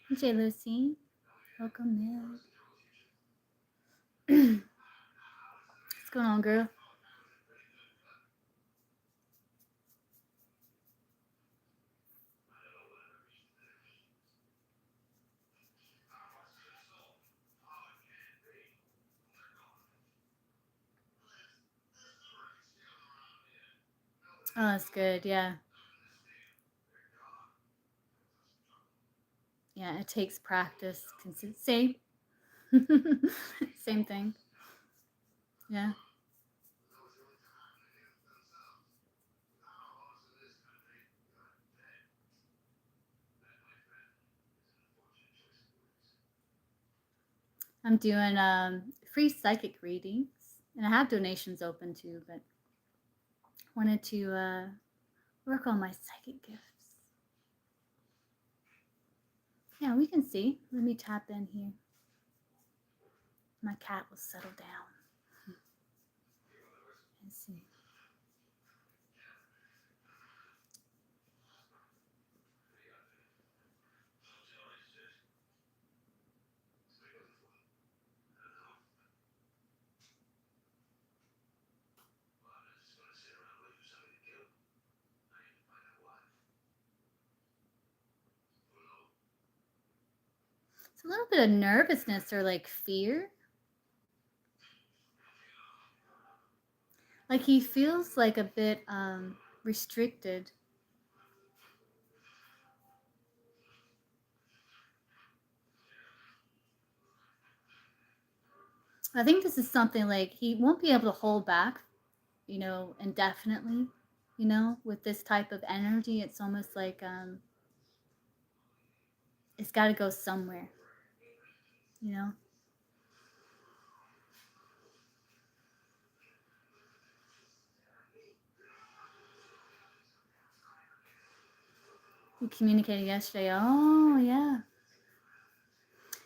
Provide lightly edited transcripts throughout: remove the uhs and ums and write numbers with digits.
Hey, Lucine. Welcome in. What's going on, girl? Oh, that's good. Yeah. Yeah, it takes practice. Same. Same thing. Yeah. I'm doing free psychic readings, and I have donations open too, but wanted to work on my psychic gifts. Yeah, we can see. Let me tap in here. My cat will settle down. Let's see. It's a little bit of nervousness or like fear. Like he feels like a bit restricted. I think this is something like he won't be able to hold back, indefinitely, with this type of energy. It's almost like it's got to go somewhere, you know. We communicated yesterday. Oh, yeah.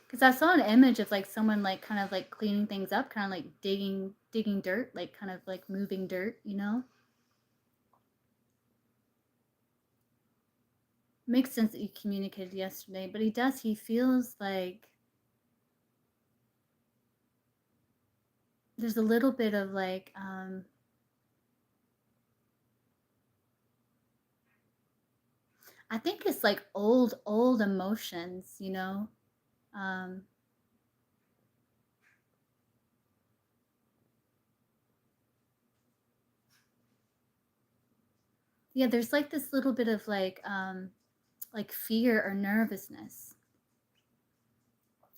Because I saw an image of like someone like kind of like cleaning things up, kind of like digging dirt, like kind of like moving dirt. Makes sense that you communicated yesterday, but he feels like there's a little bit of like I think it's like old emotions. Um yeah, there's like this little bit of like fear or nervousness.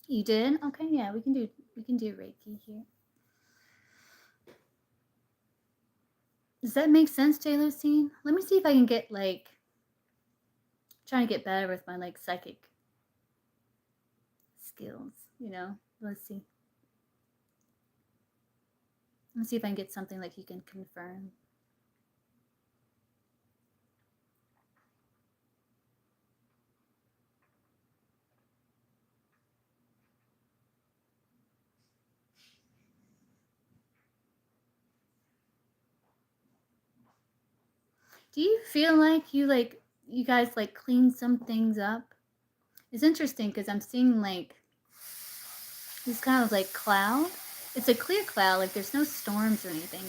You did? Okay, yeah, we can do Reiki here. Does that make sense, J. Lucine? Let me see if I can get like trying to get better with my like psychic skills. Let's see. Let's see if I can get something like you can confirm. Do you feel like you guys like clean some things up? It's interesting because I'm seeing like this kind of like cloud. It's a clear cloud, like there's no storms or anything,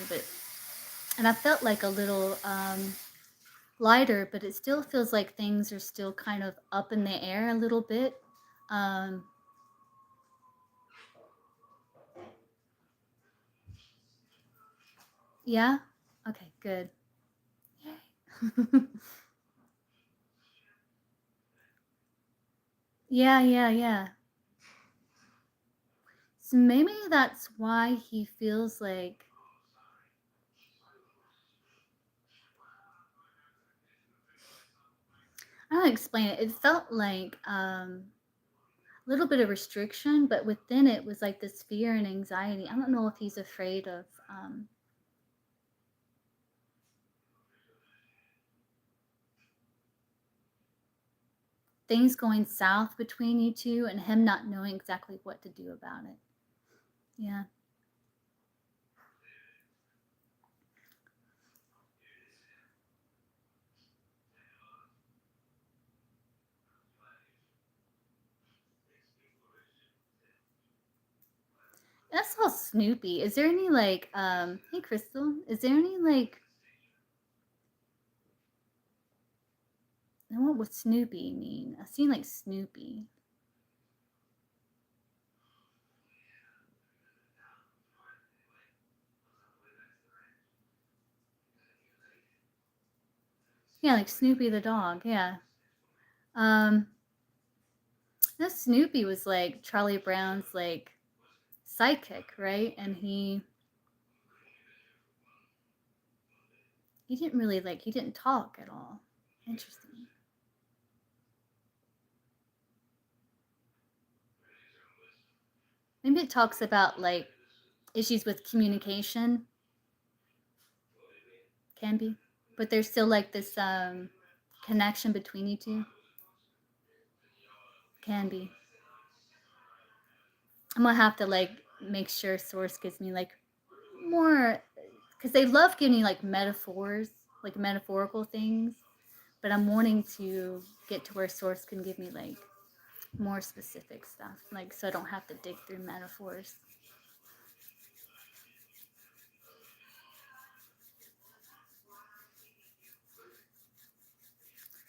and I felt like a little lighter, but it still feels like things are still kind of up in the air a little bit. Um, yeah. Okay. Good. Yay. Yeah. Yeah. Yeah. So maybe that's why he feels like I don't know how to explain it. It felt like a little bit of restriction, but within it was like this fear and anxiety. I don't know if he's afraid of things going south between you two and him not knowing exactly what to do about it. Yeah. That's all Snoopy. Is there any like hey Crystal, is there any like what would Snoopy mean? I've seen like Snoopy. Yeah, like Snoopy the dog, yeah. Um that Snoopy was like Charlie Brown's like sidekick, right? And he didn't really like he didn't talk at all. Interesting. Maybe it talks about like issues with communication. Can be. But there's still like this connection between you two. Can be. I'm gonna have to like make sure Source gives me like more, because they love giving me like metaphors, like metaphorical things. But I'm wanting to get to where Source can give me like more specific stuff, like so I don't have to dig through metaphors.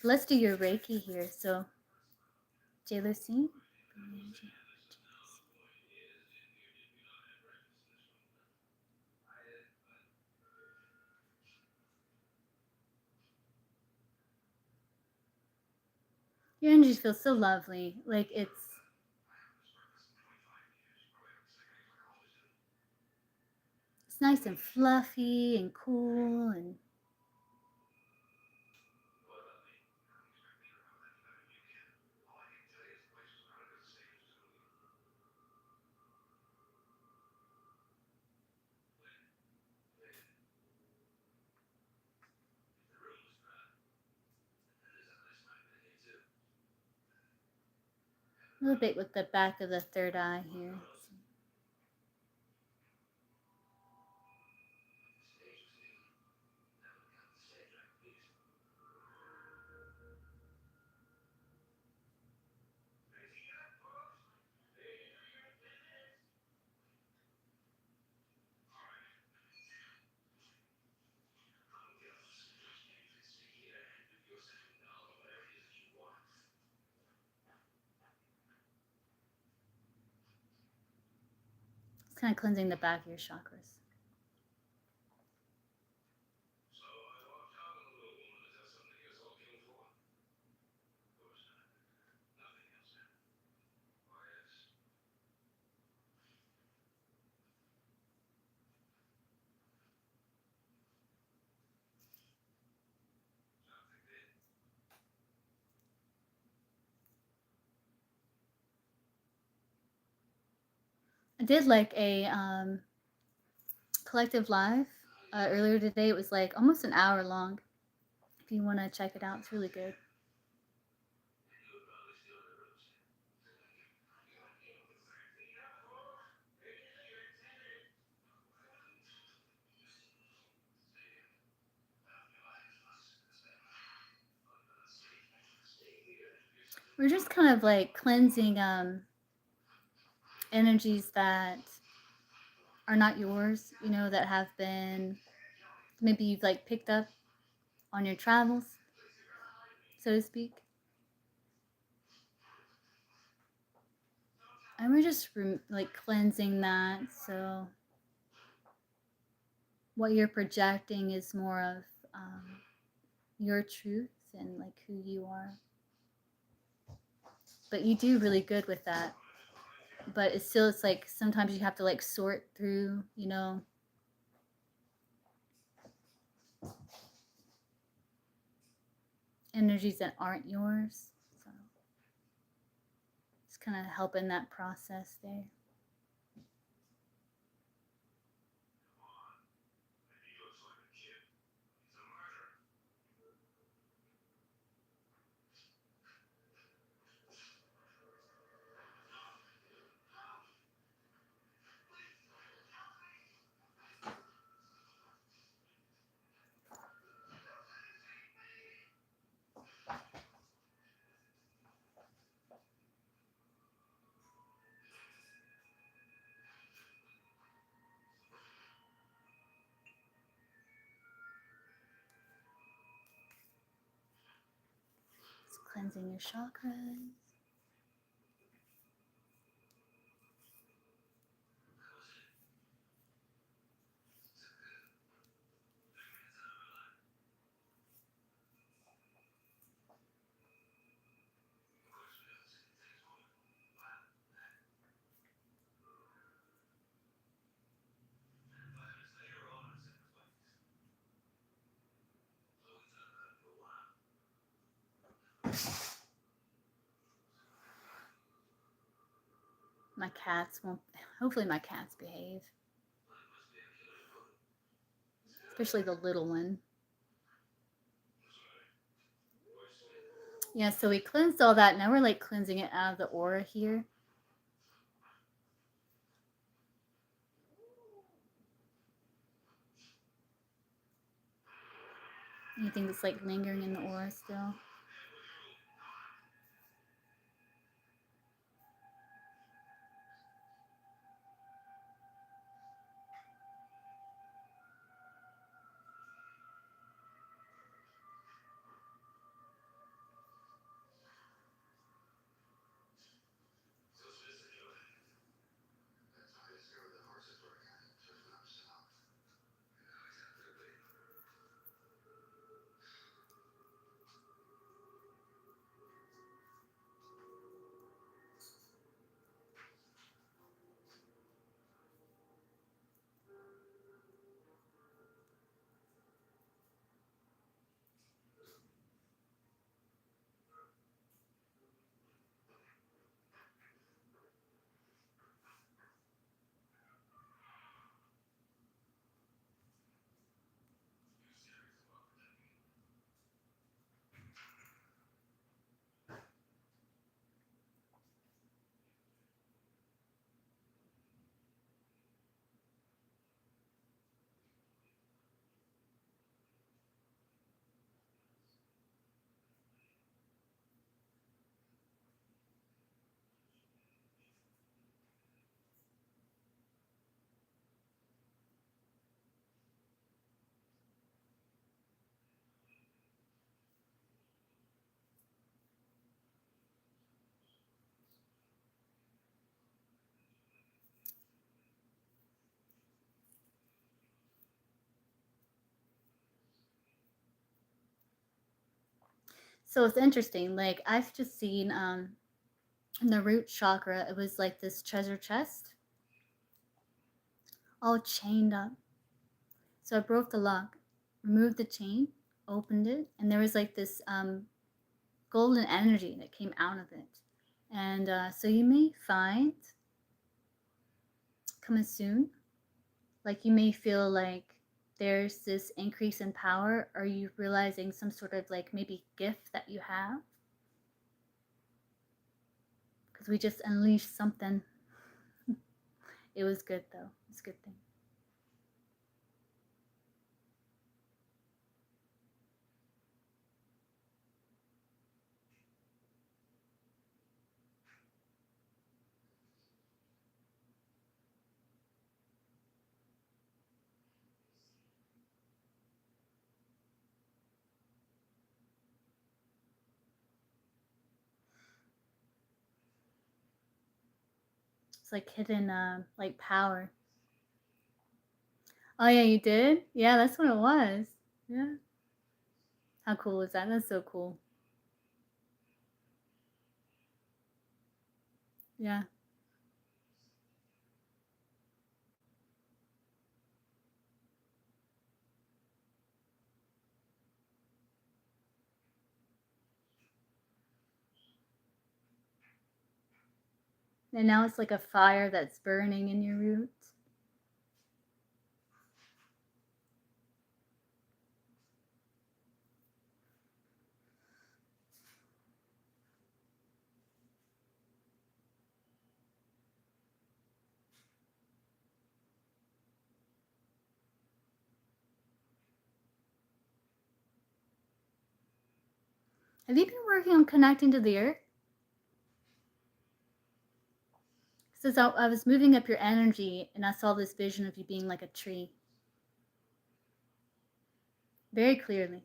Let's do your Reiki here. So, Lucine. Your energy feels so lovely. Like it's nice and fluffy and cool and a little bit with the back of the third eye here. It's kind of cleansing the back of your chakras. I did like a collective live earlier today. It was like almost an hour long. If you want to check it out, it's really good. We're just kind of like cleansing energies that are not yours, you know, that have been maybe you've like picked up on your travels, so to speak. And we're just like cleansing that. So what you're projecting is more of your truth and like who you are. But you do really good with that. But it's still, it's like sometimes you have to like sort through, you know, energies that aren't yours. So it's kind of helping that process there. cleansing your chakras. My cats won't, hopefully my cats behave. Especially the little one. Yeah, so we cleansed all that. Now we're like cleansing it out of the aura here. Anything that's like lingering in the aura still. So it's interesting. Like I've just seen in the root chakra, it was like this treasure chest all chained up. So I broke the lock, removed the chain, opened it, and there was like this golden energy that came out of it. And so you may find coming soon, like you may feel like there's this increase in power. Are you realizing some sort of like maybe gift that you have? Because we just unleashed something. It was good though. It's a good thing. It's like hidden like power. Oh yeah, you did? Yeah, that's what it was. Yeah. How cool is that? That's so cool. Yeah. And now it's like a fire that's burning in your roots. Have you been working on connecting to the earth? Says I was moving up your energy and I saw this vision of you being like a tree. Very clearly.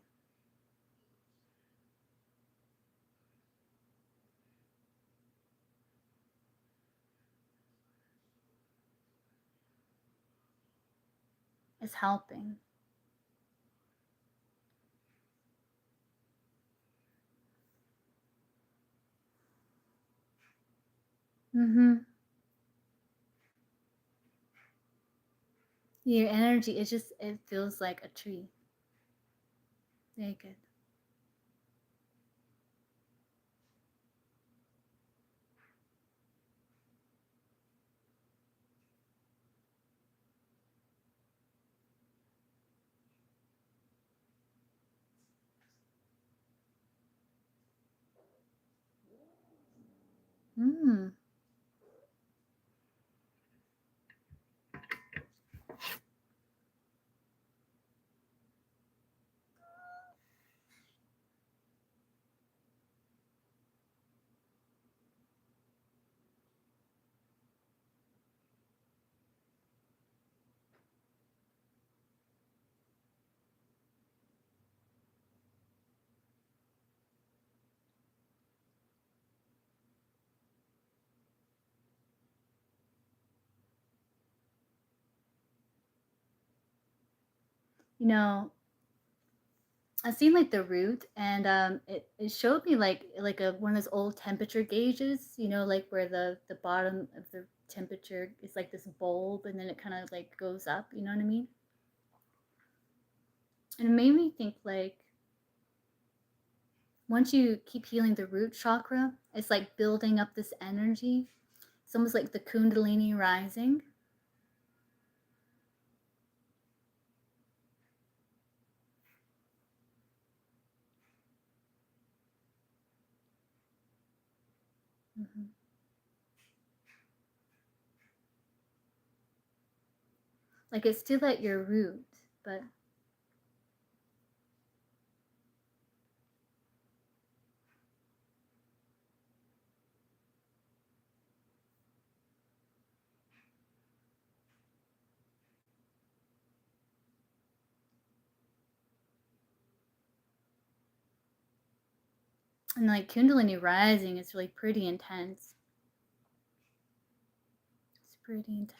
is helping. Mm-hmm. Your energy, it feels like a tree. Very good. Mm. You know, I've seen like the root, and it showed me like a one of those old temperature gauges. Like where the bottom of the temperature is like this bulb, and then it kind of like goes up. You know what I mean? And it made me think like once you keep healing the root chakra, it's like building up this energy. It's almost like the Kundalini rising. Mm-hmm. Like it's still at your root, but and like Kundalini rising is really pretty intense. It's pretty intense.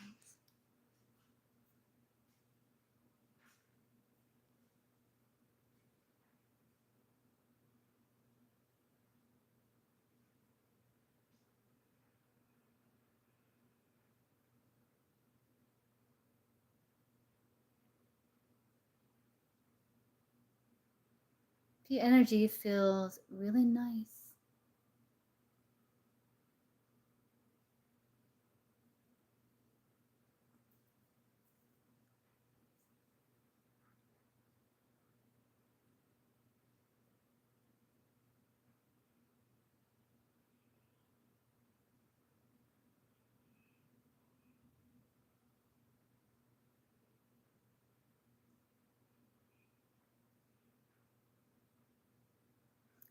The energy feels really nice.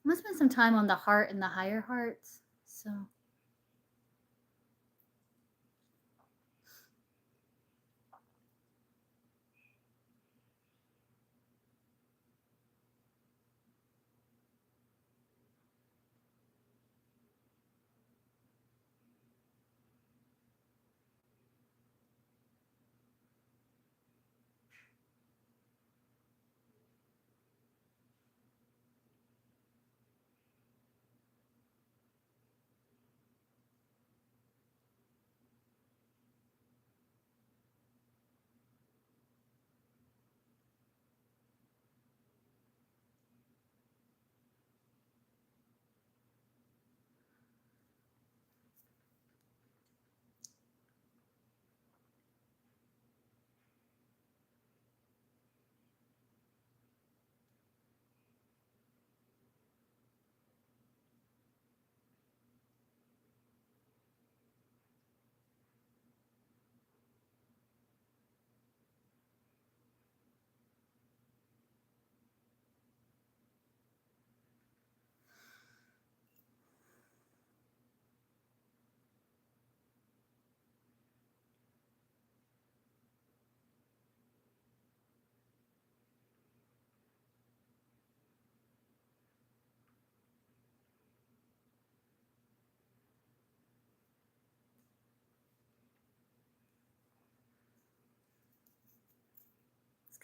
Must spend some time on the heart and the higher hearts. So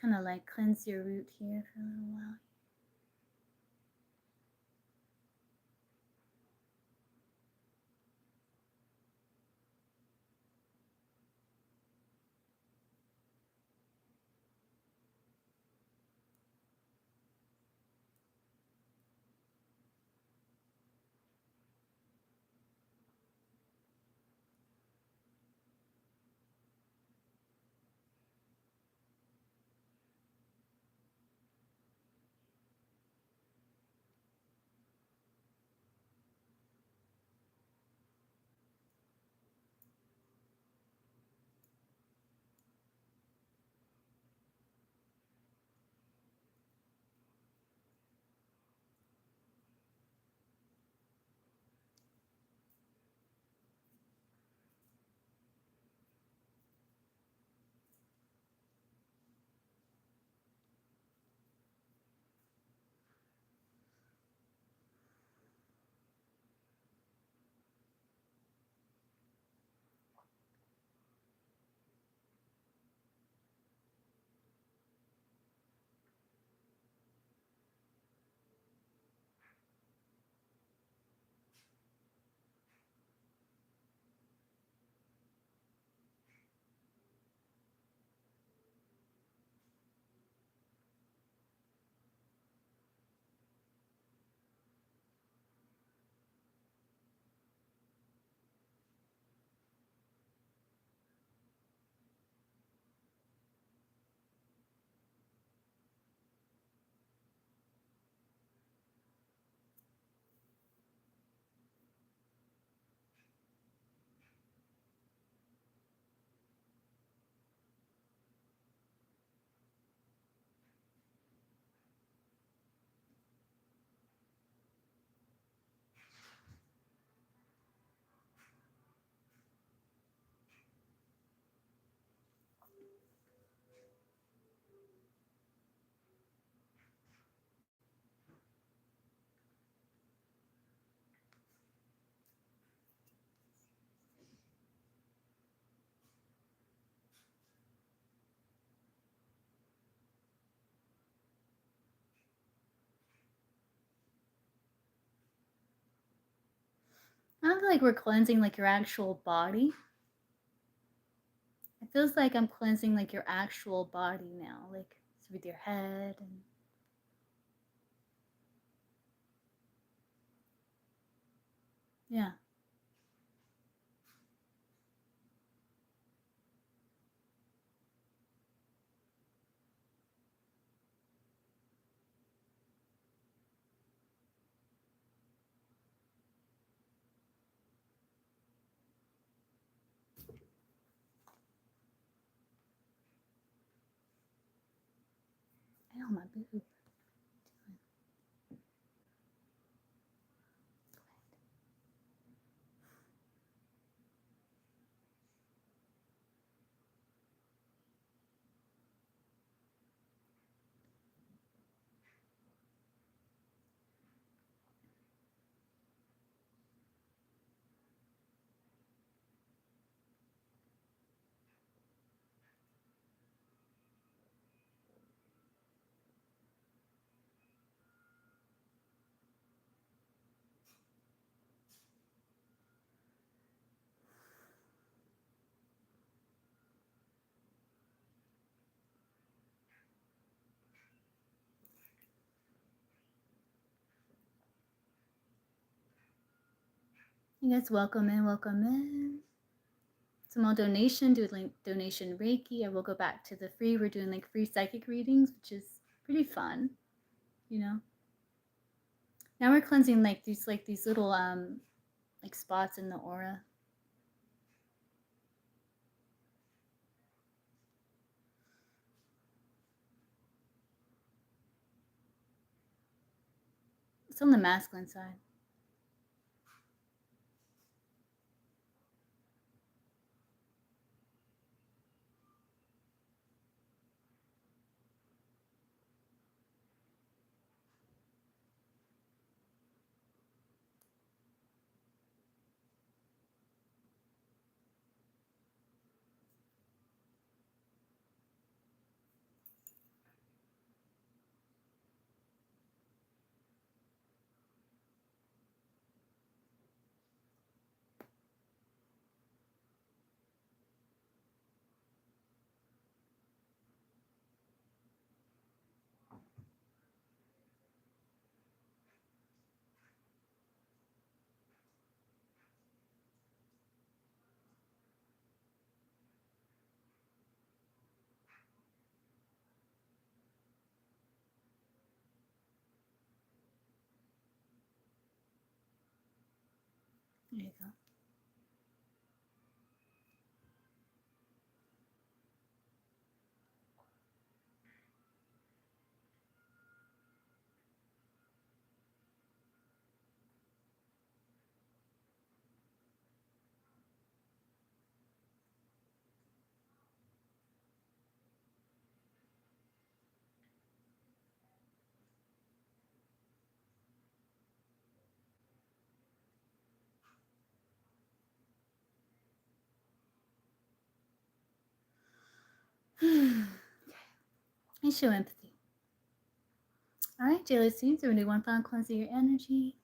kind of like cleanse your root here for a little while. I feel like we're cleansing like your actual body. It feels like I'm cleansing like your actual body now, like with your head and yeah. Ow, my boob. You guys welcome in, welcome in. Small donation, do like donation Reiki. I will go back to the free. We're doing like free psychic readings, which is pretty fun, you know. Now we're cleansing like these little like spots in the aura. It's on the masculine side. There you go. And show empathy. All right, Jay, let's see. So we're going to do one final cleanse of your energy.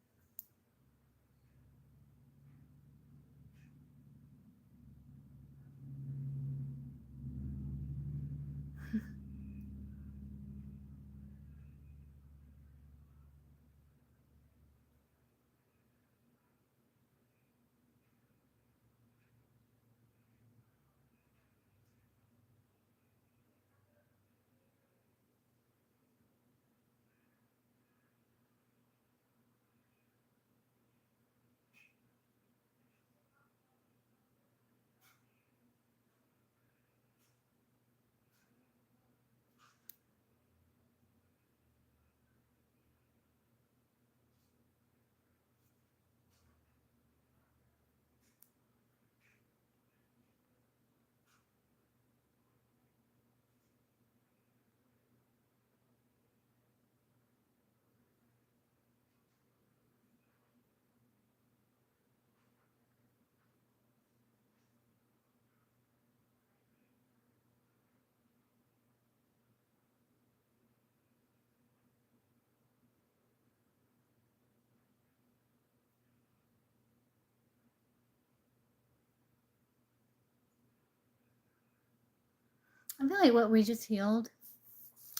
I feel like what we just healed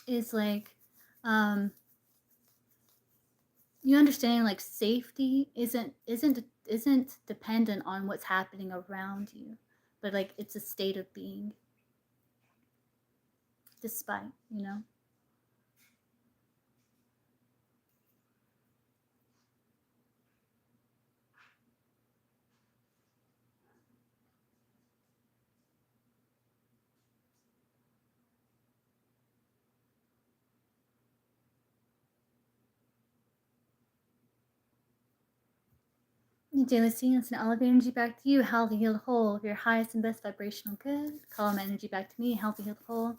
is like, you understand like safety isn't dependent on what's happening around you, but like it's a state of being, despite, you know. Jealousy, it's an elevate energy back to you, healthy, healed, whole, your highest and best vibrational good. Call my energy back to me, healthy, healed, whole,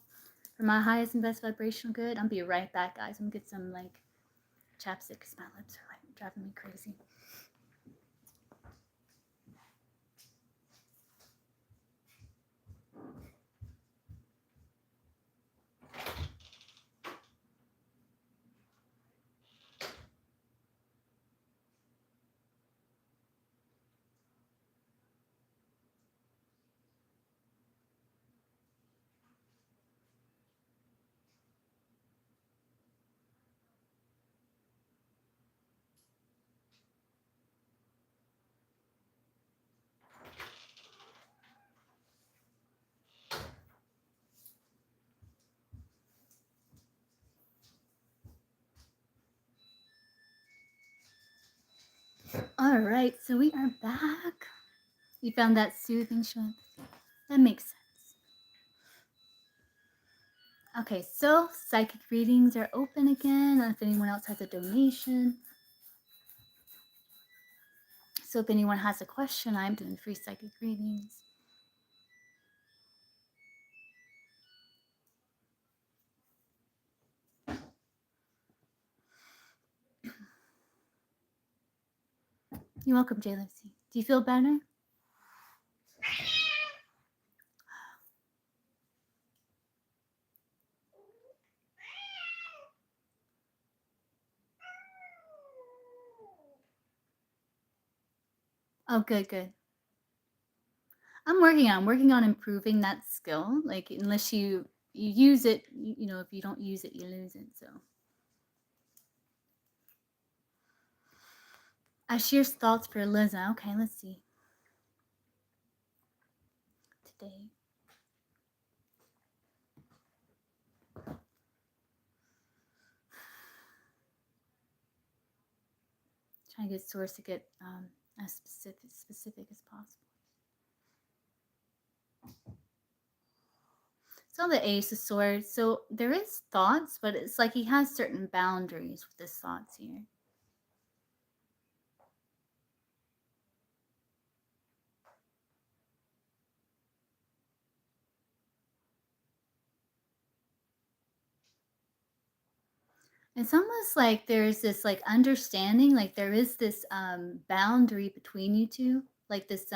for my highest and best vibrational good. I'll be right back, guys. I'm gonna get some like chapstick because my lips are like driving me crazy. All right, so we are back. You found that soothing shrimp. That makes sense. Okay, so psychic readings are open again. If anyone else has a donation. So if anyone has a question, I'm doing free psychic readings. You're welcome, J. Lucy. Do you feel better? Oh, good, good. I'm working on improving that skill. Like unless you use it, you know, if you don't use it, you lose it. So Ashir's thoughts for Liza. Okay, let's see. Today. Trying to get source to get as specific as possible. So the Ace of Swords. So there is thoughts, but it's like he has certain boundaries with his thoughts here. It's almost like there's this like understanding, like there is this boundary between you two, like this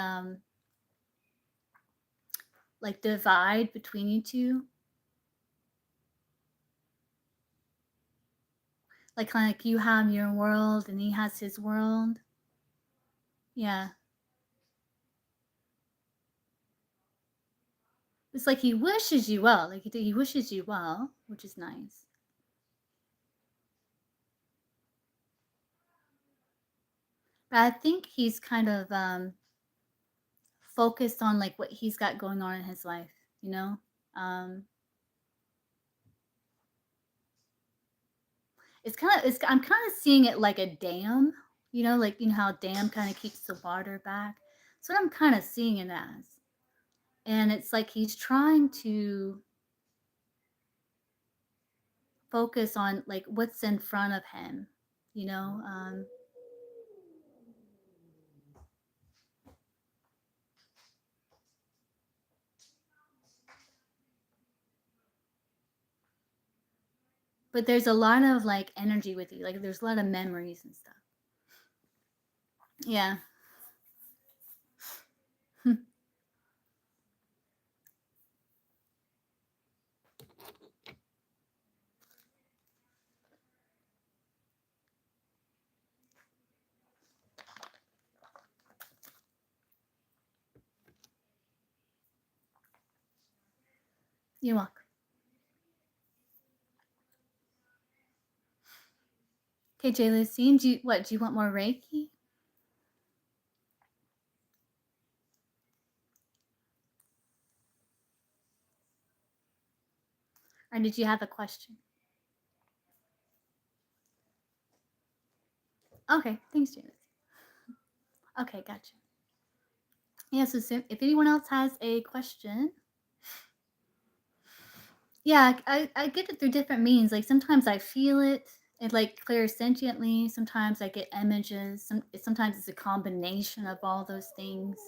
like divide between you two. Like kind of like you have your world and he has his world. Yeah. It's like he wishes you well. Like he wishes you well, which is nice. But I think he's kind of focused on like what he's got going on in his life, you know? Um I'm kind of seeing it like a dam, like you know how a dam kind of keeps the water back. That's what I'm kind of seeing it as. And it's like he's trying to focus on like what's in front of him, you know? But there's a lot of like energy with you. Like there's a lot of memories and stuff. Yeah. You're welcome. Okay, Jay Lucine, do you want more Reiki? Or did you have a question? Okay, thanks, Jay Lucine. Okay, gotcha. Yeah, so if anyone else has a question, yeah, I get it through different means. Like sometimes I feel it like clear sentiently. Sometimes I get images. Sometimes it's a combination of all those things.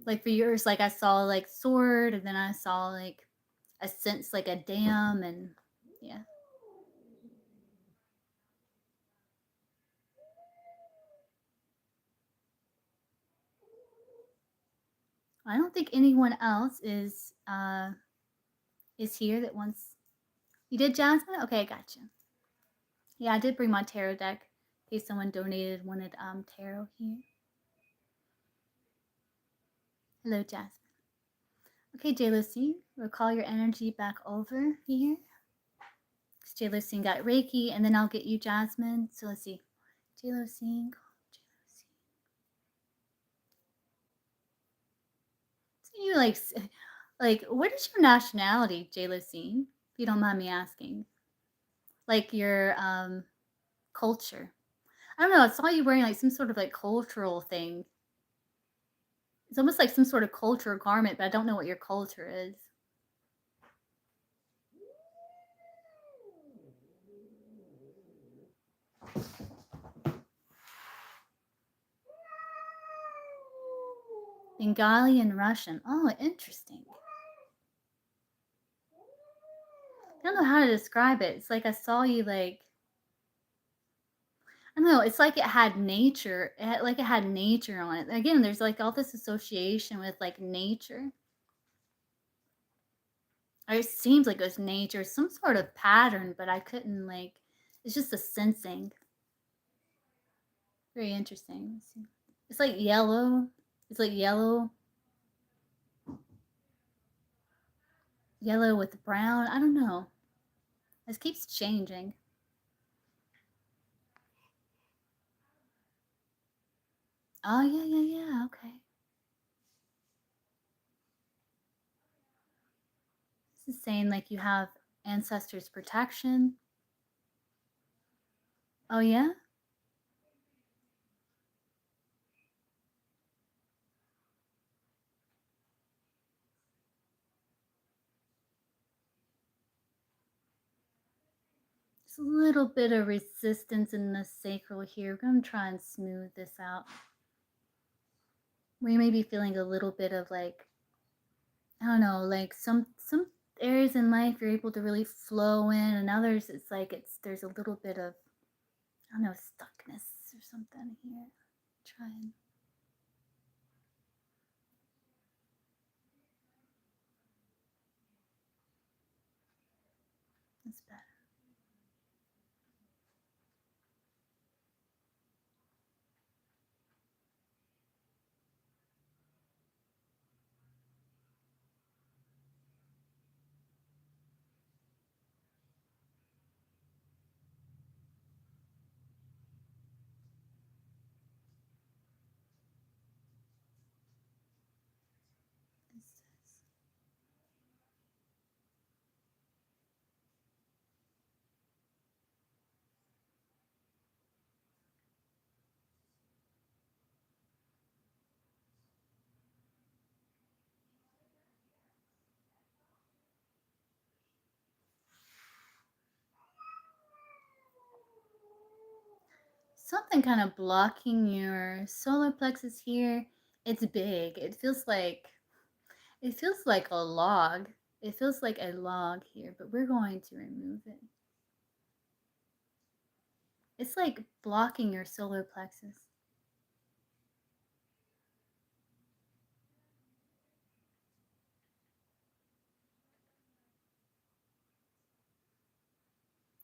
Like for yours, like I saw like sword, and then I saw like a sense like a dam, and yeah. I don't think anyone else is here that wants. You did, Jasmine? Okay, I got you. Yeah, I did bring my tarot deck in case someone wanted tarot here. Hello, Jasmine. Okay, J Lucine, we'll call your energy back over here. J Lucine got Reiki, and then I'll get you Jasmine. So let's see. J Lucine, so you like what is your nationality, J Lucine? If you don't mind me asking. Like your culture. I don't know, I saw you wearing like some sort of like cultural thing. It's almost like some sort of cultural garment, but I don't know what your culture is. Bengali and Russian. Oh, interesting. I don't know how to describe it. It's like I saw you like I don't know. It's like it had nature. Like it had nature on it. Again, there's like all this association with like nature. Or it seems like it was nature, some sort of pattern, but I couldn't like. It's just a sensing. Very interesting. It's like yellow. It's like yellow with brown. I don't know. It keeps changing. Oh yeah, yeah, yeah. Okay. This is saying like you have ancestors' protection. Oh yeah. a little bit of resistance in the sacral here. We're going to try and smooth this out. We may be feeling a little bit of like, I don't know, like some areas in life you're able to really flow in, and others it's like there's a little bit of, I don't know, stuckness or something here. Try and that's better. Something kind of blocking your solar plexus here. It's big. It feels like a log. It feels like a log here, but we're going to remove it. It's like blocking your solar plexus.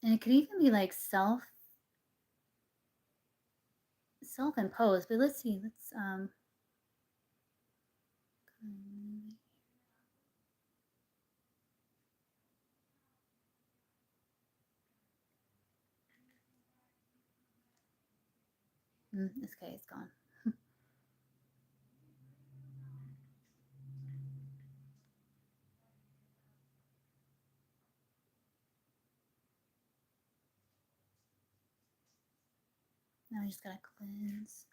And it could even be like self-imposed, but let's see. Okay, it's gone. Now I just gotta cleanse.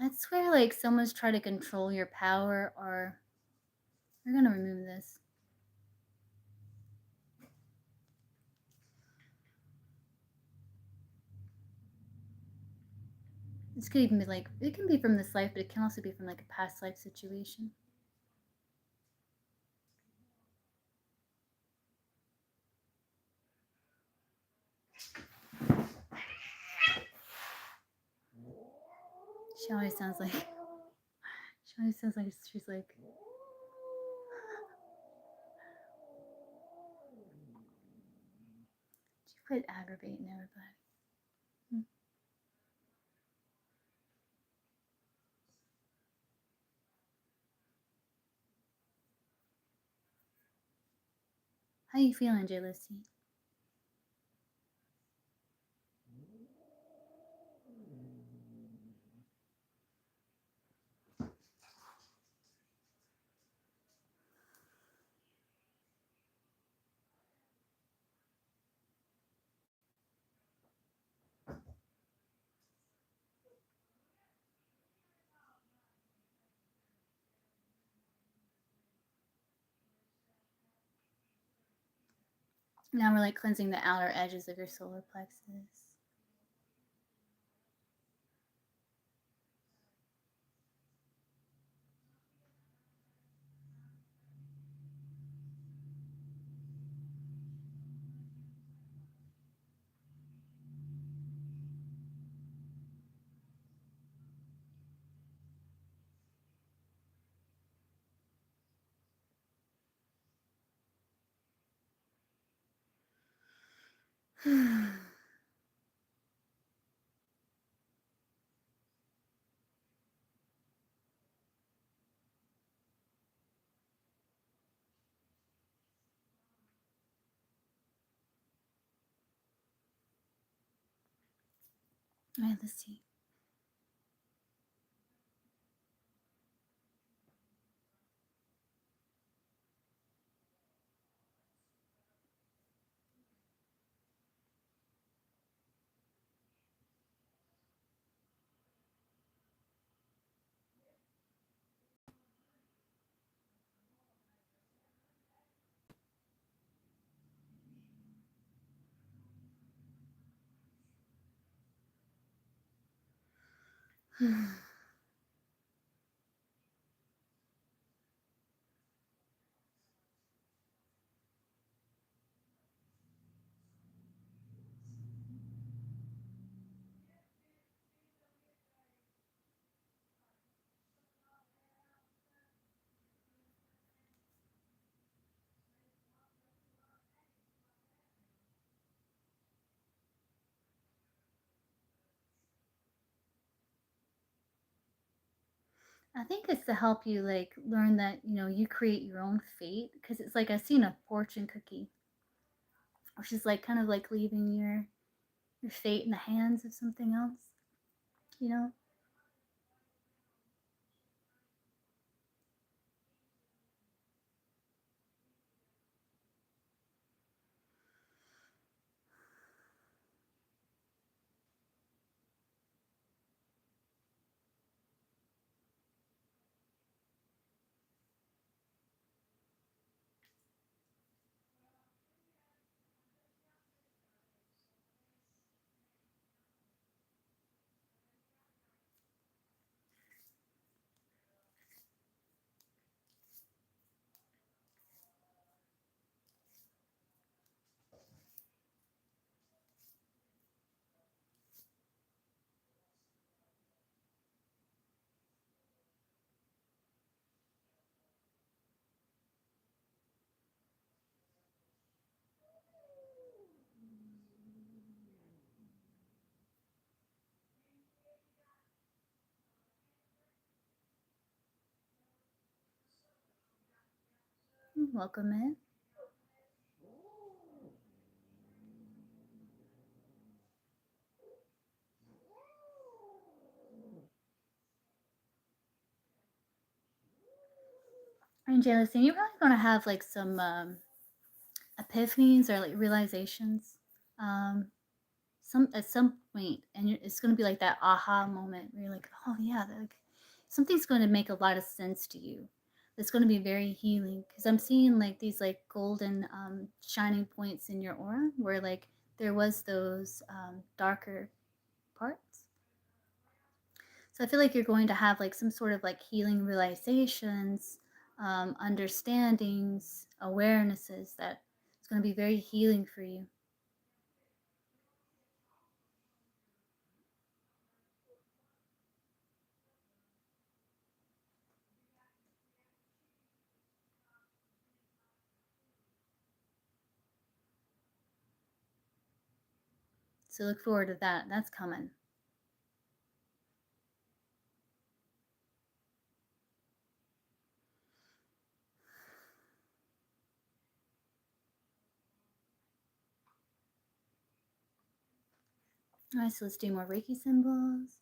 I swear like someone's trying to control your power, or we're gonna remove this. This could even be like, it can be from this life, but it can also be from like a past life situation. She always sounds like she's like, she quit aggravating everybody. How you feeling, J. Lucy? Now we're like cleansing the outer edges of your solar plexus. All right, let's see. I think it's to help you like learn that, you create your own fate, because it's like I've seen a fortune cookie, which is like kind of like leaving your fate in the hands of something else, you know? Welcome in. And Janice, you're probably gonna have like some epiphanies or like realizations, um, some at some point, and it's gonna be like that aha moment where you're like, oh yeah, like something's going to make a lot of sense to you. That's going to be very healing, because I'm seeing like these like golden shining points in your aura where like there was those darker parts. So I feel like you're going to have like some sort of like healing realizations, understandings, awarenesses that it's going to be very healing for you. So look forward to that. That's coming. All right, so let's do more Reiki symbols.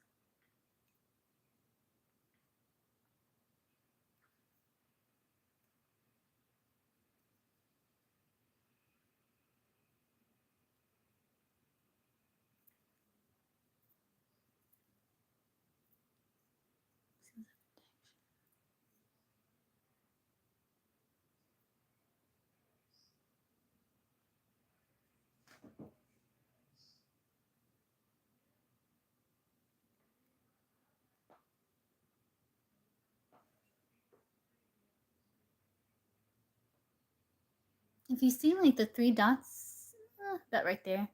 If you see like the three dots, that right there,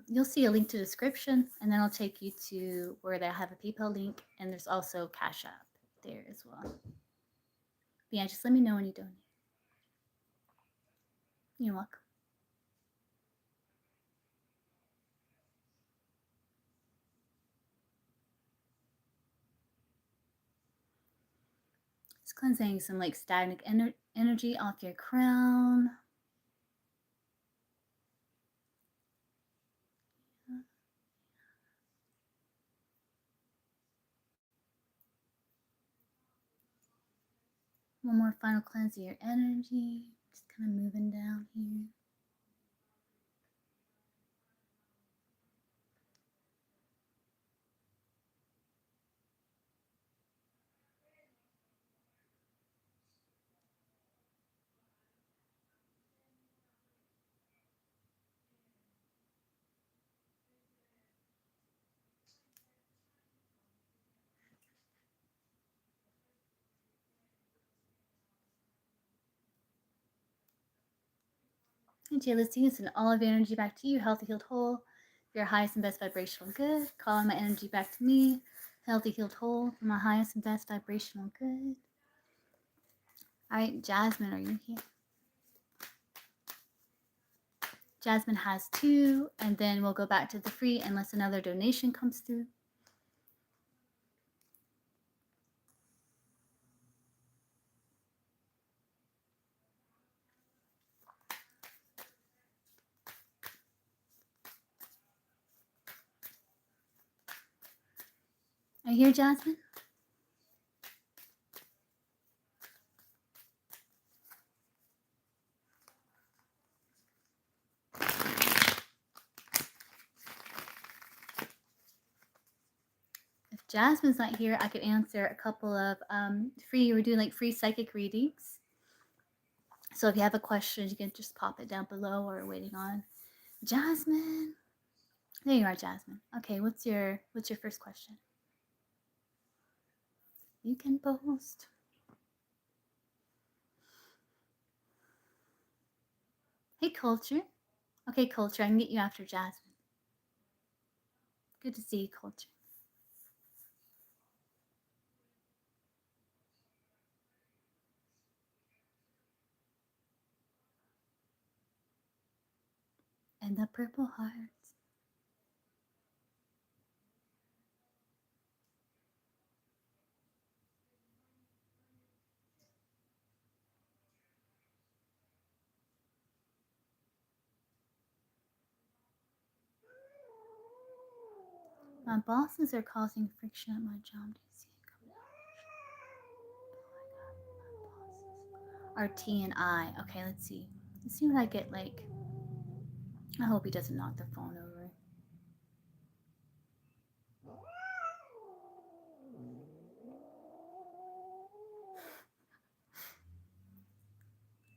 you'll see a link to the description, and then I'll take you to where they have a PayPal link, and there's also Cash App there as well. But yeah, just let me know when you donate. You're welcome. Just cleansing some like stagnant energy off your crown. One more final cleanse of your energy. Just kind of moving down here. And Jay, let's send all of your energy back to you, healthy, healed, whole. Your highest and best vibrational good. Calling my energy back to me, healthy, healed, whole. For my highest and best vibrational good. All right, Jasmine, are you here? Jasmine has 2, and then we'll go back to the free unless another donation comes through. Are you here, Jasmine? If Jasmine's not here, I could answer a couple of we're doing like free psychic readings. So if you have a question, you can just pop it down below or waiting on Jasmine. There you are, Jasmine. Okay, what's your first question? You can post. Hey, Culture. Okay, Culture, I can get you after Jasmine. Good to see you, Culture. And the purple hearts. My bosses are causing friction at my job. Do you see it coming out? Are T and I. Okay, let's see. Let's see what I get like. I hope he doesn't knock the phone over.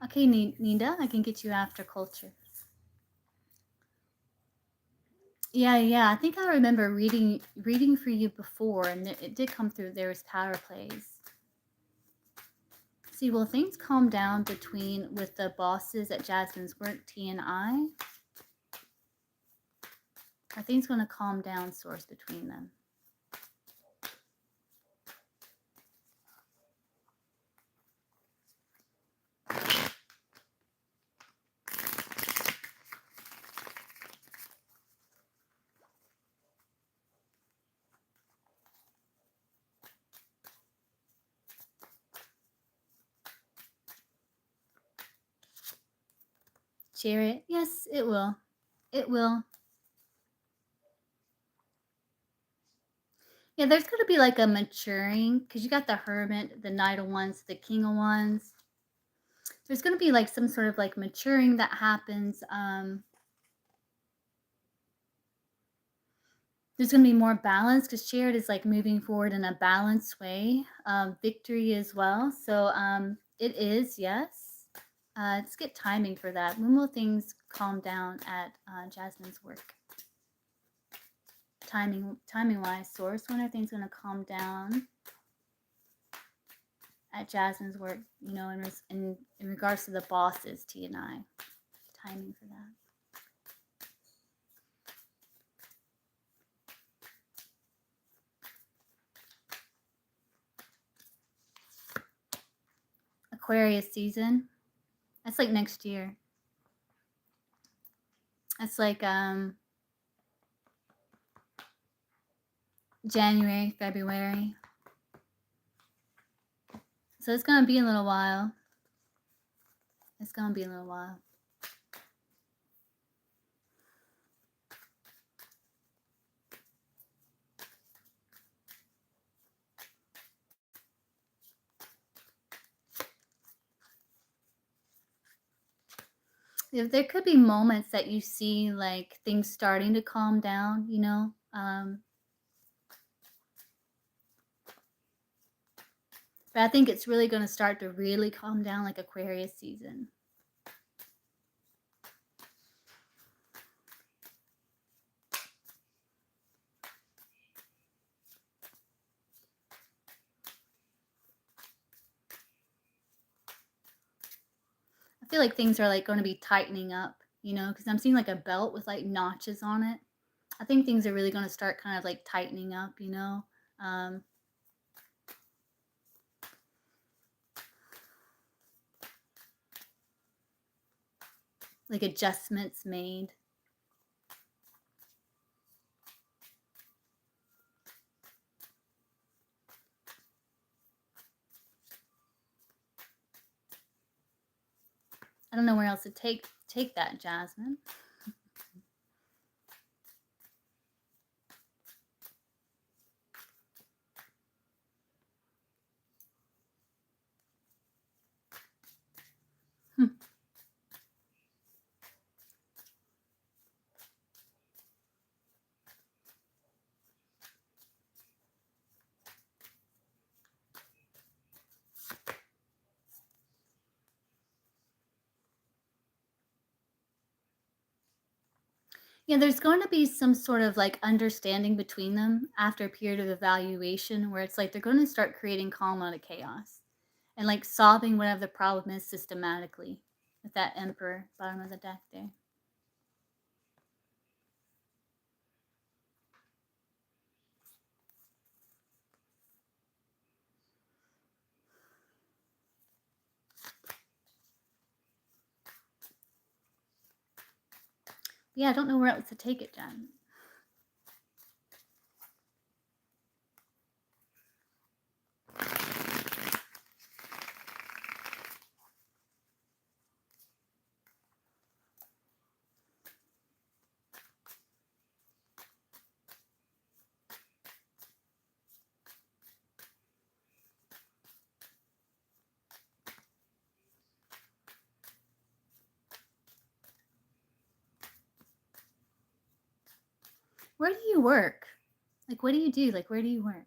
Okay, Ninda, I can get you after Culture. Yeah. I think I remember reading for you before, and it did come through. There was power plays. See, will things calm down with the bosses at Jasmine's work, T and I? Are things going to calm down, Source, between them? Chariot, yes, it will. It will. Yeah, there's gonna be like a maturing because you got the Hermit, the Knight of Wands, the King of Wands. There's gonna be like some sort of like maturing that happens. There's gonna be more balance because Chariot is like moving forward in a balanced way. Victory as well. So it is, yes. Let's get timing for that. When will things calm down at Jasmine's work? Timing wise, source. When are things gonna calm down at Jasmine's work? You know, in regards to the bosses, T and I. Timing for that. Aquarius season. That's like next year. That's like January, February. So it's gonna be a little while. It's gonna be a little while. If there could be moments that you see like things starting to calm down, you know. But I think it's really gonna start to really calm down like Aquarius season. I feel like things are like going to be tightening up, you know, because I'm seeing like a belt with like notches on it. I think things are really going to start kind of like tightening up, you know. Um, like adjustments made. I don't know where else to take that, Jasmine. Hmm. Yeah, there's going to be some sort of like understanding between them after a period of evaluation where it's like they're going to start creating calm out of chaos and like solving whatever the problem is systematically with that Emperor bottom of the deck there. Yeah, I don't know where else to take it, Jen. Where do you work? Like, what do you do? Like, where do you work?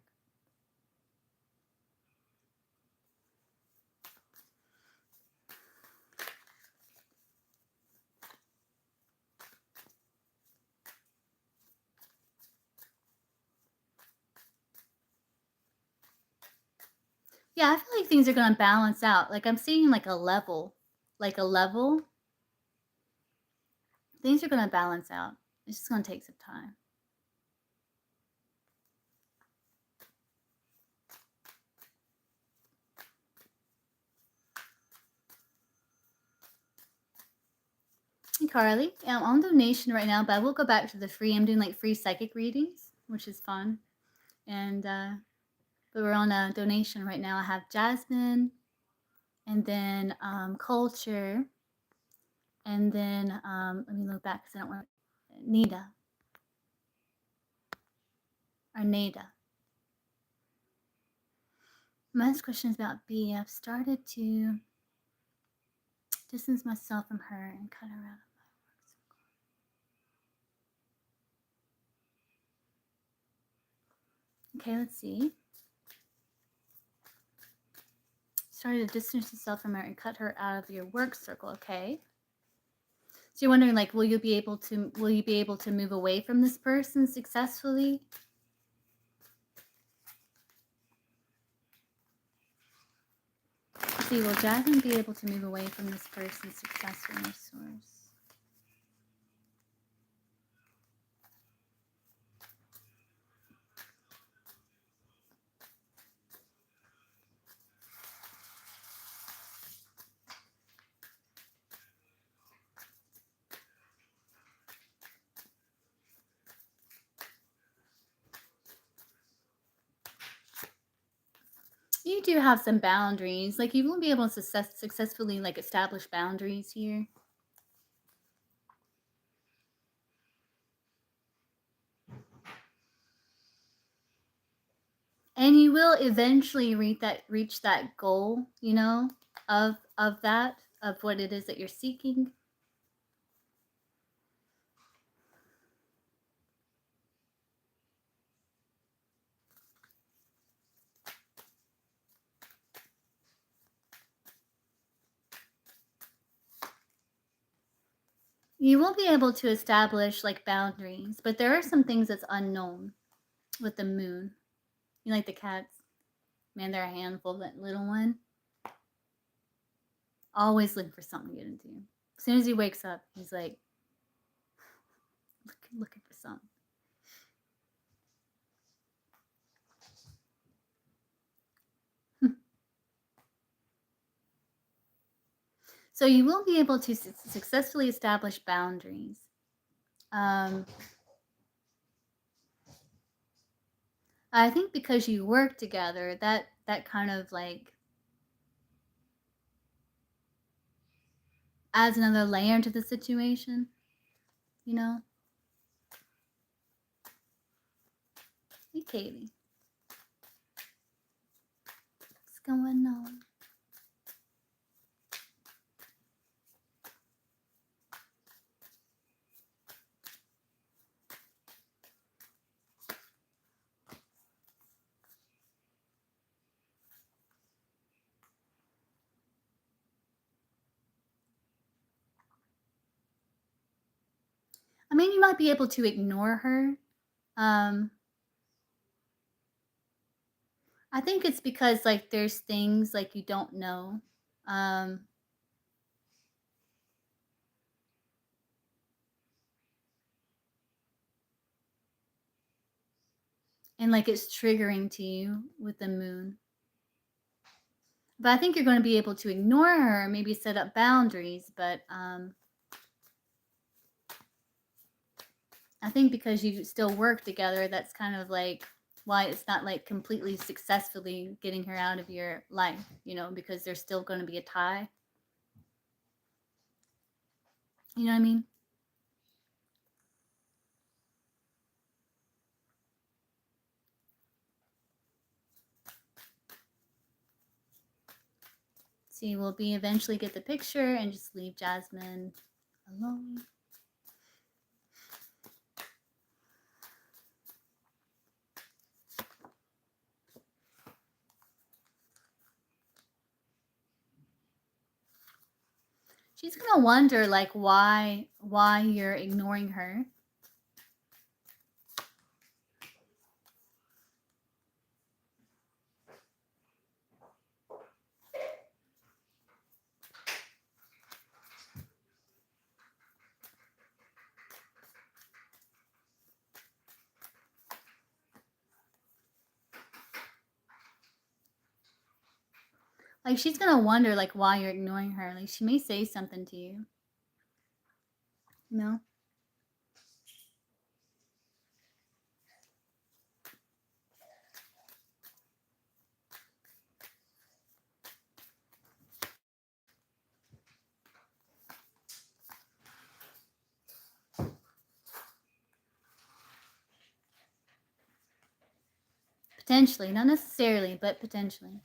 Yeah, I feel like things are going to balance out. Like, I'm seeing like a level. Like, a level. Things are going to balance out. It's just going to take some time. Hey, Carly. Yeah, I'm on donation right now, but I will go back to the free. I'm doing like free psychic readings, which is fun. And, but we're on a donation right now. I have Jasmine, and then Culture, and then let me look back because I don't want Nita or Nada. My next question is about B. I've started to distance myself from her and cut her out of my work circle. Okay, let's see. Started to distance yourself from her and cut her out of your work circle. Okay. So you're wondering, like, will you be able to move away from this person successfully? Let's see, will Jasmine be able to move away from this person successfully, my source? You do have some boundaries. Like, you won't be able to successfully, like, establish boundaries here. And you will eventually reach that goal, you know, of what it is that you're seeking. You will be able to establish, like, boundaries, but there are some things that's unknown with the moon. You like the cats? Man, they're a handful. That little one. Always looking for something to get into. As soon as he wakes up, he's like, looking for something. So you will be able to successfully establish boundaries. I think because you work together, that kind of, like, adds another layer to the situation, you know? Hey, Katie. What's going on? I mean, you might be able to ignore her. I think it's because, like, there's things, like, you don't know. And, like, it's triggering to you with the moon. But I think you're going to be able to ignore her, maybe set up boundaries, but I think because you still work together, that's kind of, like, why it's not, like, completely successfully getting her out of your life, you know, because there's still going to be a tie. You know what I mean? See, we'll be eventually get the picture and just leave Jasmine alone. She's gonna wonder, like, why you're ignoring her. Like, she's gonna wonder, like, why you're ignoring her. Like, she may say something to you. You know? Potentially. Not necessarily, but potentially.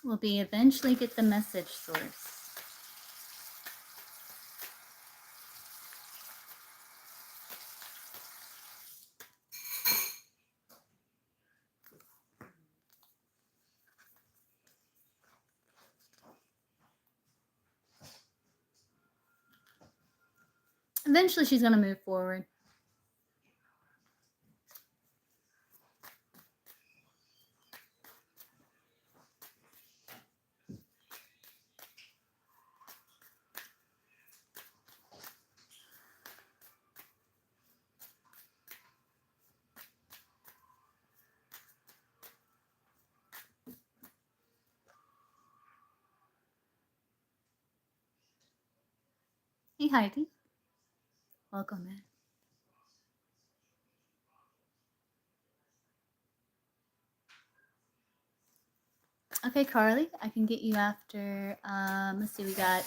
will be eventually get the message source. Eventually she's going to move forward. Hey Heidi, welcome in. Okay, Carly, I can get you after, let's see, we got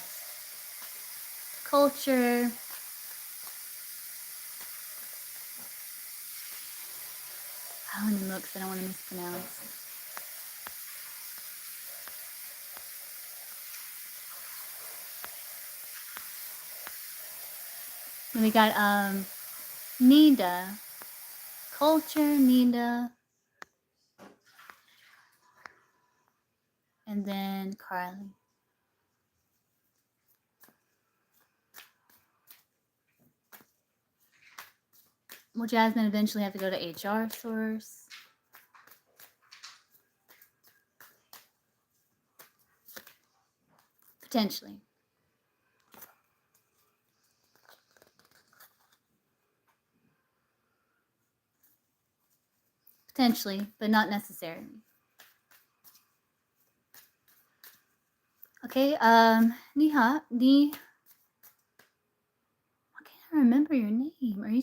culture. Oh, and looks, I don't want to mispronounce. And we got Nida, culture, Nida, and then Carly. Will Jasmine eventually have to go to HR source? Potentially. Potentially, but not necessarily. Okay, Niha, I can't remember your name. Are you?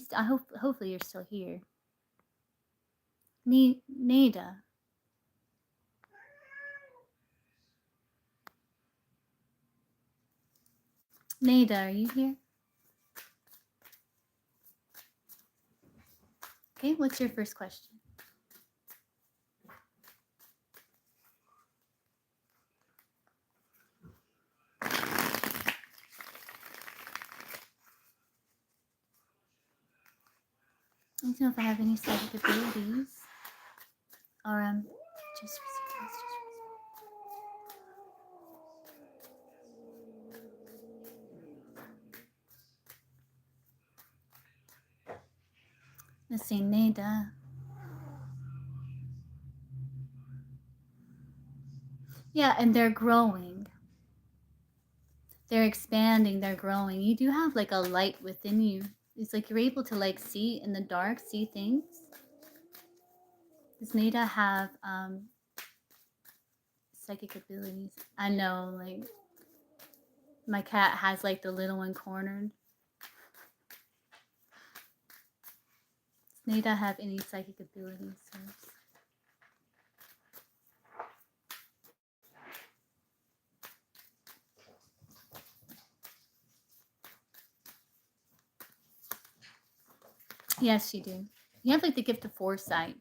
Hopefully you're still here. Nada. Nada, are you here? Okay, what's your first question? I don't know if I have any psychic abilities. Or just let's see, Nada. Yeah, and they're growing. They're expanding, they're growing. You do have like a light within you. It's like you're able to like see in the dark, see things. Does Nada have psychic abilities? I know, like my cat has like the little one cornered. Does Nada have any psychic abilities? Yes, you do. You have like the gift of foresight.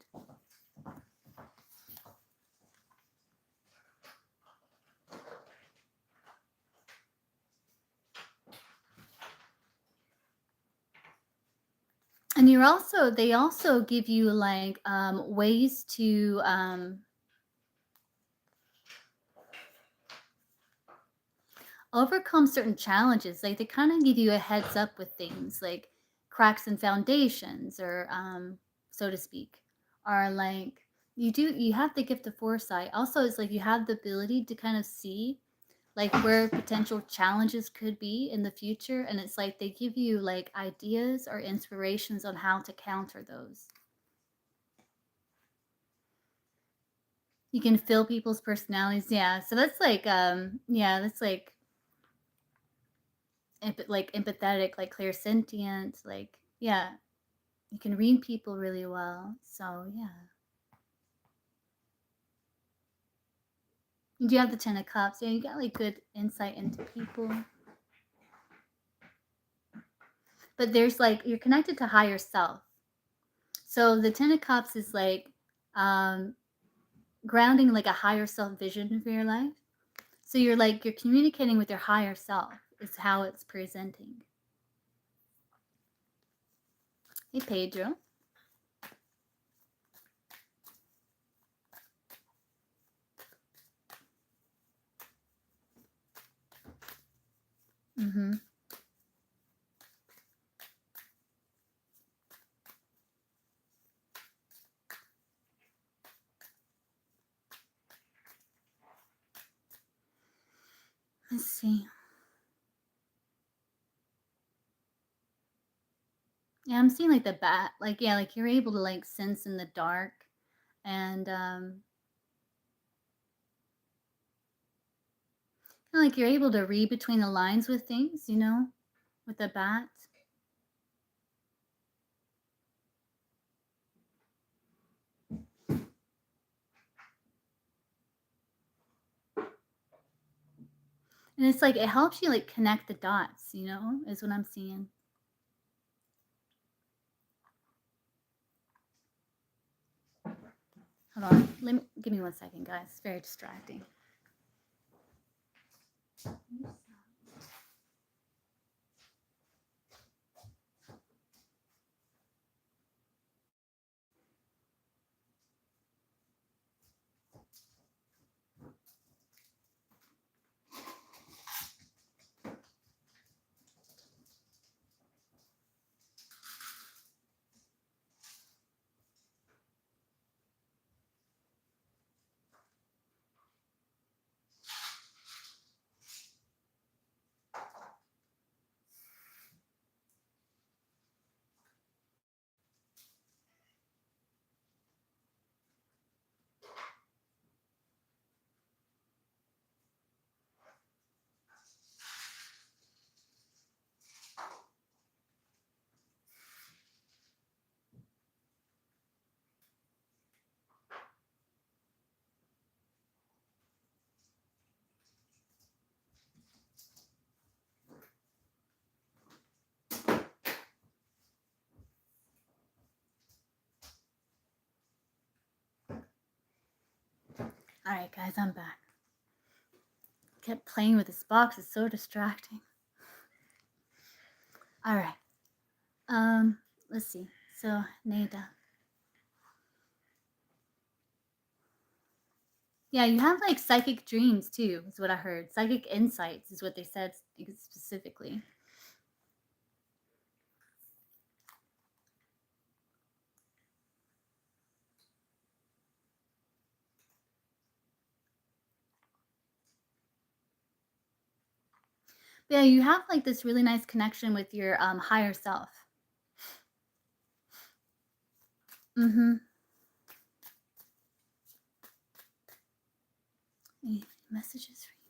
And they also give you like ways to overcome certain challenges. Like they kind of give you a heads up with things like cracks in foundations, or so to speak, are like you have the gift of foresight. Also, it's like you have the ability to kind of see like where potential challenges could be in the future, and it's like they give you like ideas or inspirations on how to counter those. You can feel people's personalities. Yeah, so that's like that's like empathetic, like clairsentient, like yeah, you can read people really well. So yeah, you do have the 10 of Cups. Yeah, you got like good insight into people. But there's like you're connected to higher self. So the 10 of Cups is like grounding like a higher self vision for your life. So you're like, you're communicating with your higher self, is how it's presenting. Hey, Pedro. Mm-hmm. Let's see. Yeah, I'm seeing like the bat, like, yeah, like you're able to like sense in the dark, and kinda like you're able to read between the lines with things, you know, with the bat. And it's like it helps you like connect the dots, you know, is what I'm seeing. Hold on. Give me 1 second, guys. It's very distracting. All right, guys, I'm back. Kept playing with this box. It's so distracting. All right. Let's see. So, Nada. Yeah, you have like psychic dreams too, is what I heard. Psychic insights is what they said specifically. But yeah, you have like this really nice connection with your higher self. Mm-hmm. Any messages for you?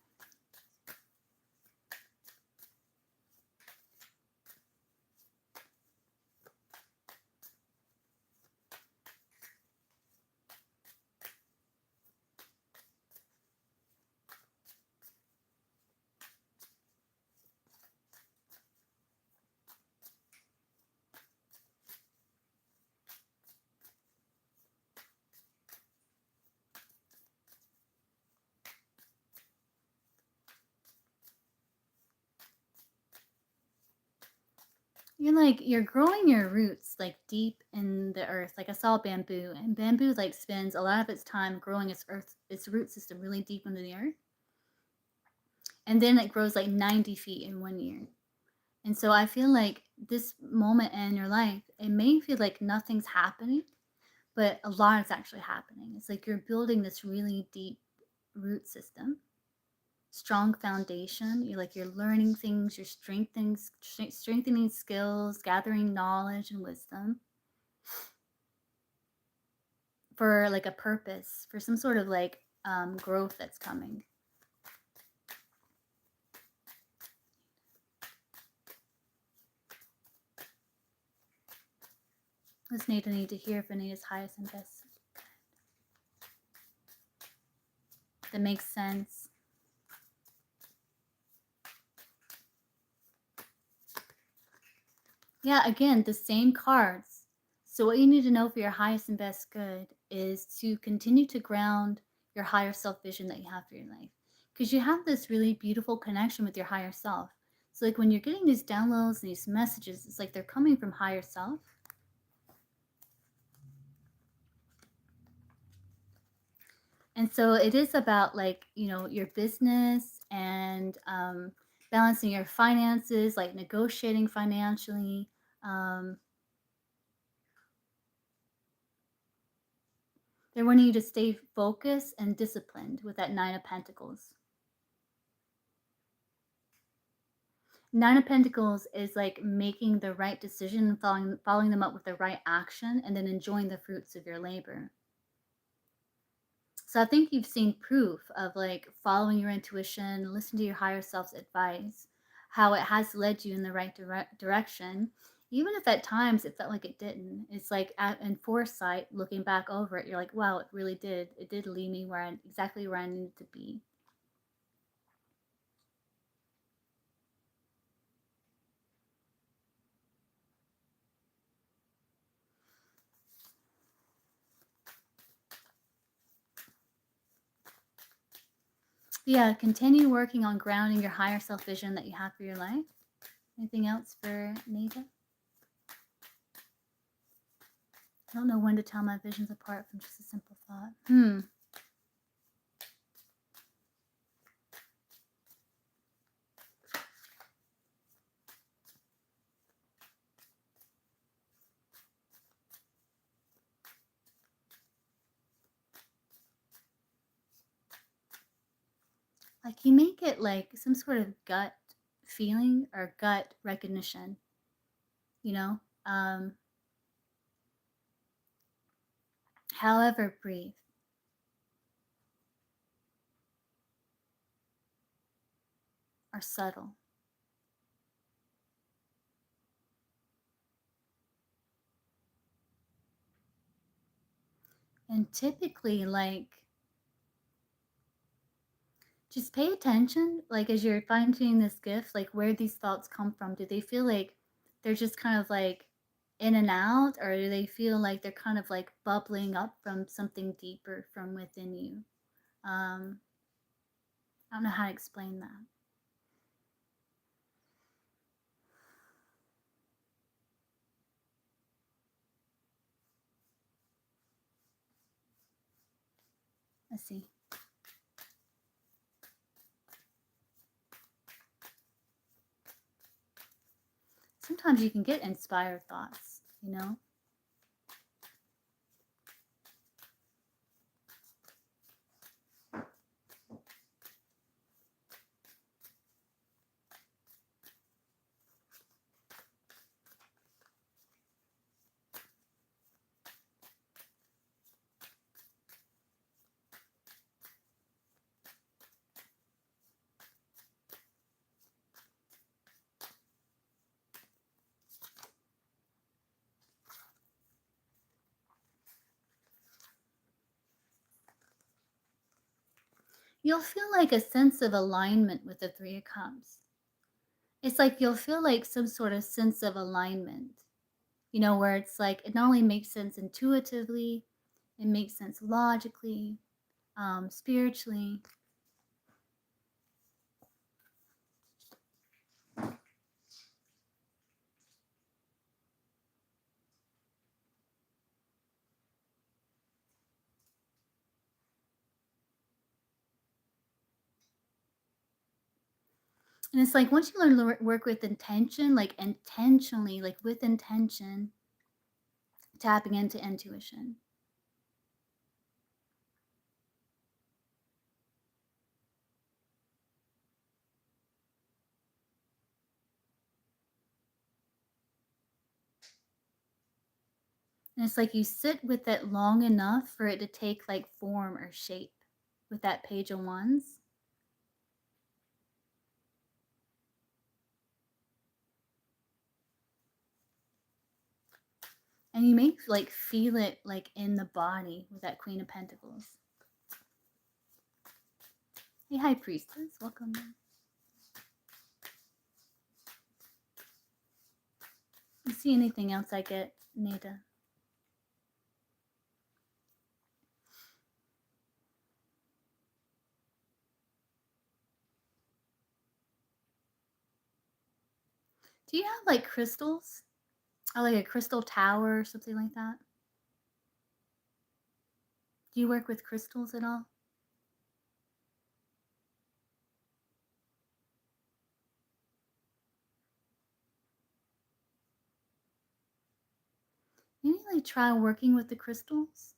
You're growing your roots like deep in the earth. Like I saw bamboo, and bamboo like spends a lot of its time growing its root system really deep into the earth, and then it grows like 90 feet in 1 year. And so I feel like this moment in your life, it may feel like nothing's happening, but a lot is actually happening. It's like you're building this really deep root system, strong foundation. You're learning things, you're strengthening skills, gathering knowledge and wisdom for like a purpose, for some sort of like growth that's coming. What's Nada need to hear for Nada's highest and best? That makes sense. Yeah, again, the same cards. So what you need to know for your highest and best good is to continue to ground your higher self vision that you have for your life. Because you have this really beautiful connection with your higher self. So like when you're getting these downloads and these messages, it's like they're coming from higher self. And so it is about like, your business and balancing your finances, like negotiating financially. They're wanting you to stay focused and disciplined with that Nine of Pentacles. Nine of Pentacles is like making the right decision and following them up with the right action and then enjoying the fruits of your labor. So I think you've seen proof of like following your intuition, listen to your higher self's advice, how it has led you in the right direction, even if at times it felt like it didn't. It's like in foresight, looking back over it, you're like, wow, it really did. It did lead me exactly where I needed to be. Yeah, continue working on grounding your higher self vision that you have for your life. Anything else for Nada? I don't know when to tell my visions apart from just a simple thought. Like you make it like some sort of gut feeling or gut recognition, you know? However, breathe. Are subtle. And typically, like, just pay attention, like, as you're fine tuning this gift, like, where these thoughts come from. Do they feel like they're just kind of like in and out, or do they feel like they're kind of like bubbling up from something deeper from within you? I don't know how to explain that. Let's see. Sometimes you can get inspired thoughts, you know? You'll feel like a sense of alignment with the Three of Cups. It's like you'll feel like some sort of sense of alignment, where it's like it not only makes sense intuitively, it makes sense logically, spiritually. And it's like once you learn to work with intention, like intentionally, like with intention, tapping into intuition. And it's like you sit with it long enough for it to take like form or shape with that Page of Wands. And you may like feel it like in the body with that Queen of Pentacles. Hey, High Priestess, welcome. You see anything else I get, Nada? Do you have like crystals? Or like a crystal tower or something like that? Do you work with crystals at all? Maybe like try working with the crystals.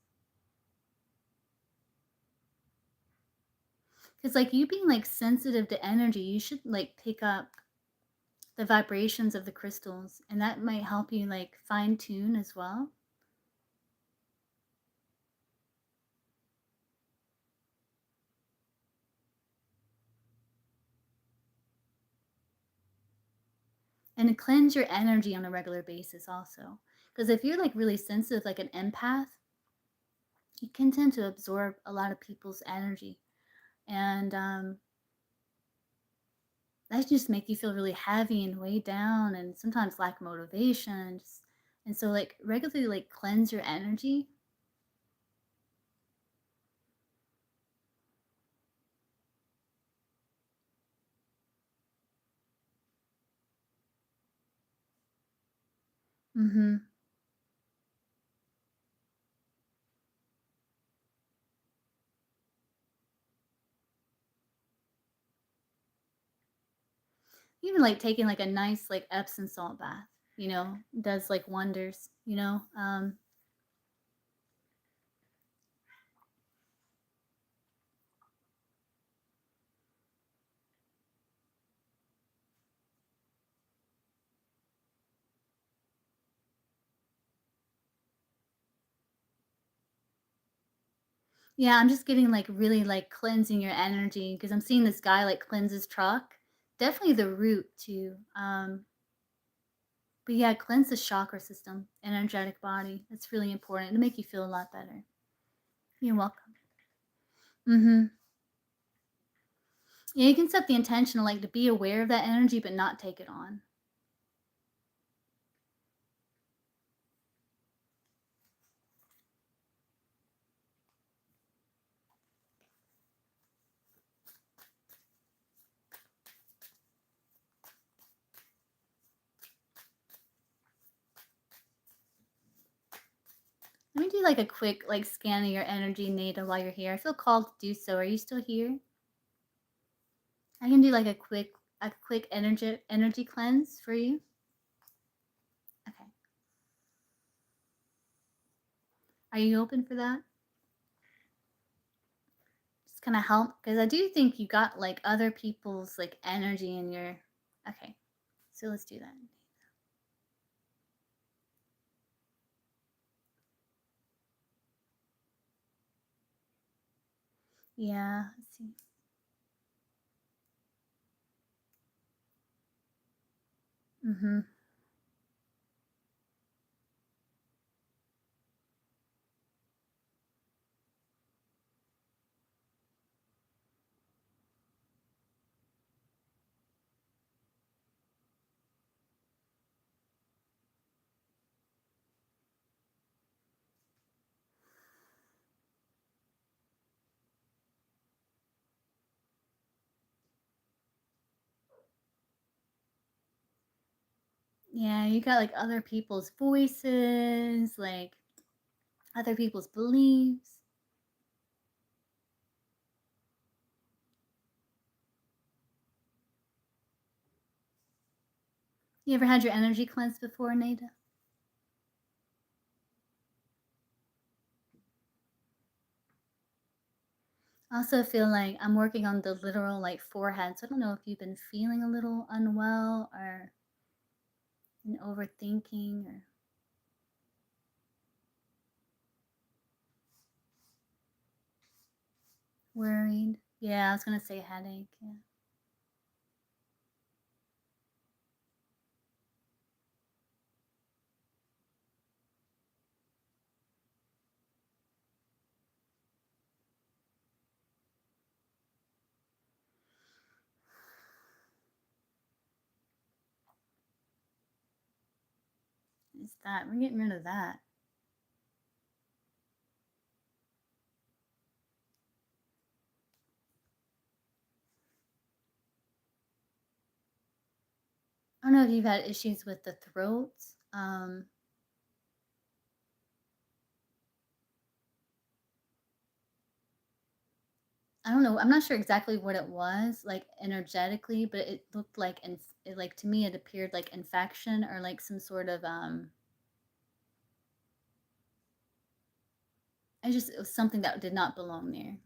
Because like you being like sensitive to energy, you should like pick up the vibrations of the crystals, and that might help you like fine tune as well. And to cleanse your energy on a regular basis also. Because if you're like really sensitive, like an empath, you can tend to absorb a lot of people's energy. And that just make you feel really heavy and weighed down and sometimes lack motivation. And so like regularly like cleanse your energy. Mm-hmm. Even like taking like a nice like Epsom salt bath, does like wonders. Yeah, I'm just getting like really like cleansing your energy because I'm seeing this guy like cleanse his truck. Definitely the root too. But yeah, cleanse the chakra system, energetic body. That's really important to make you feel a lot better. You're welcome. Mm-hmm. Yeah, you can set the intention like to be aware of that energy but not take it on. Let me do like a quick like scan of your energy, Nada, while you're here. I feel called to do so. Are you still here? I can do like a quick energy cleanse for you. Okay. Are you open for that? Just kind of help because I do think you got like other people's like energy in your. Okay. So let's do that. Yeah, let's see. Mhm. Yeah, you got like other people's voices, like other people's beliefs. You ever had your energy cleansed before, Nada? I also feel like I'm working on the literal like forehead. So I don't know if you've been feeling a little unwell or overthinking or worried. Yeah, I was gonna say headache. Yeah. It's that. We're getting rid of that. I don't know if you've had issues with the throat. I don't know. I'm not sure exactly what it was, like energetically, but it looked like, like to me, it appeared like infection or like some sort of it was something that did not belong there.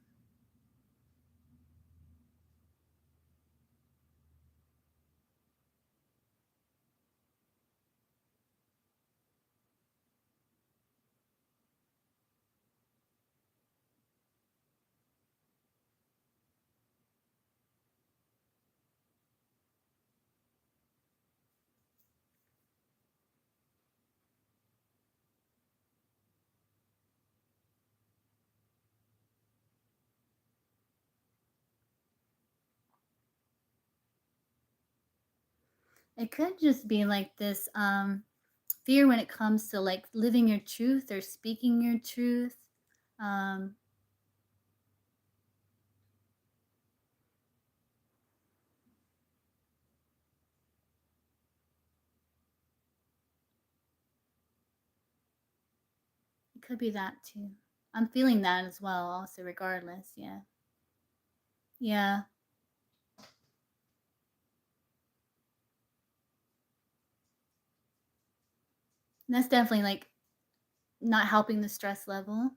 It could just be like this fear when it comes to like living your truth or speaking your truth. Um, it could be that too. I'm feeling that as well, also, regardless. Yeah. Yeah. And that's definitely like not helping the stress level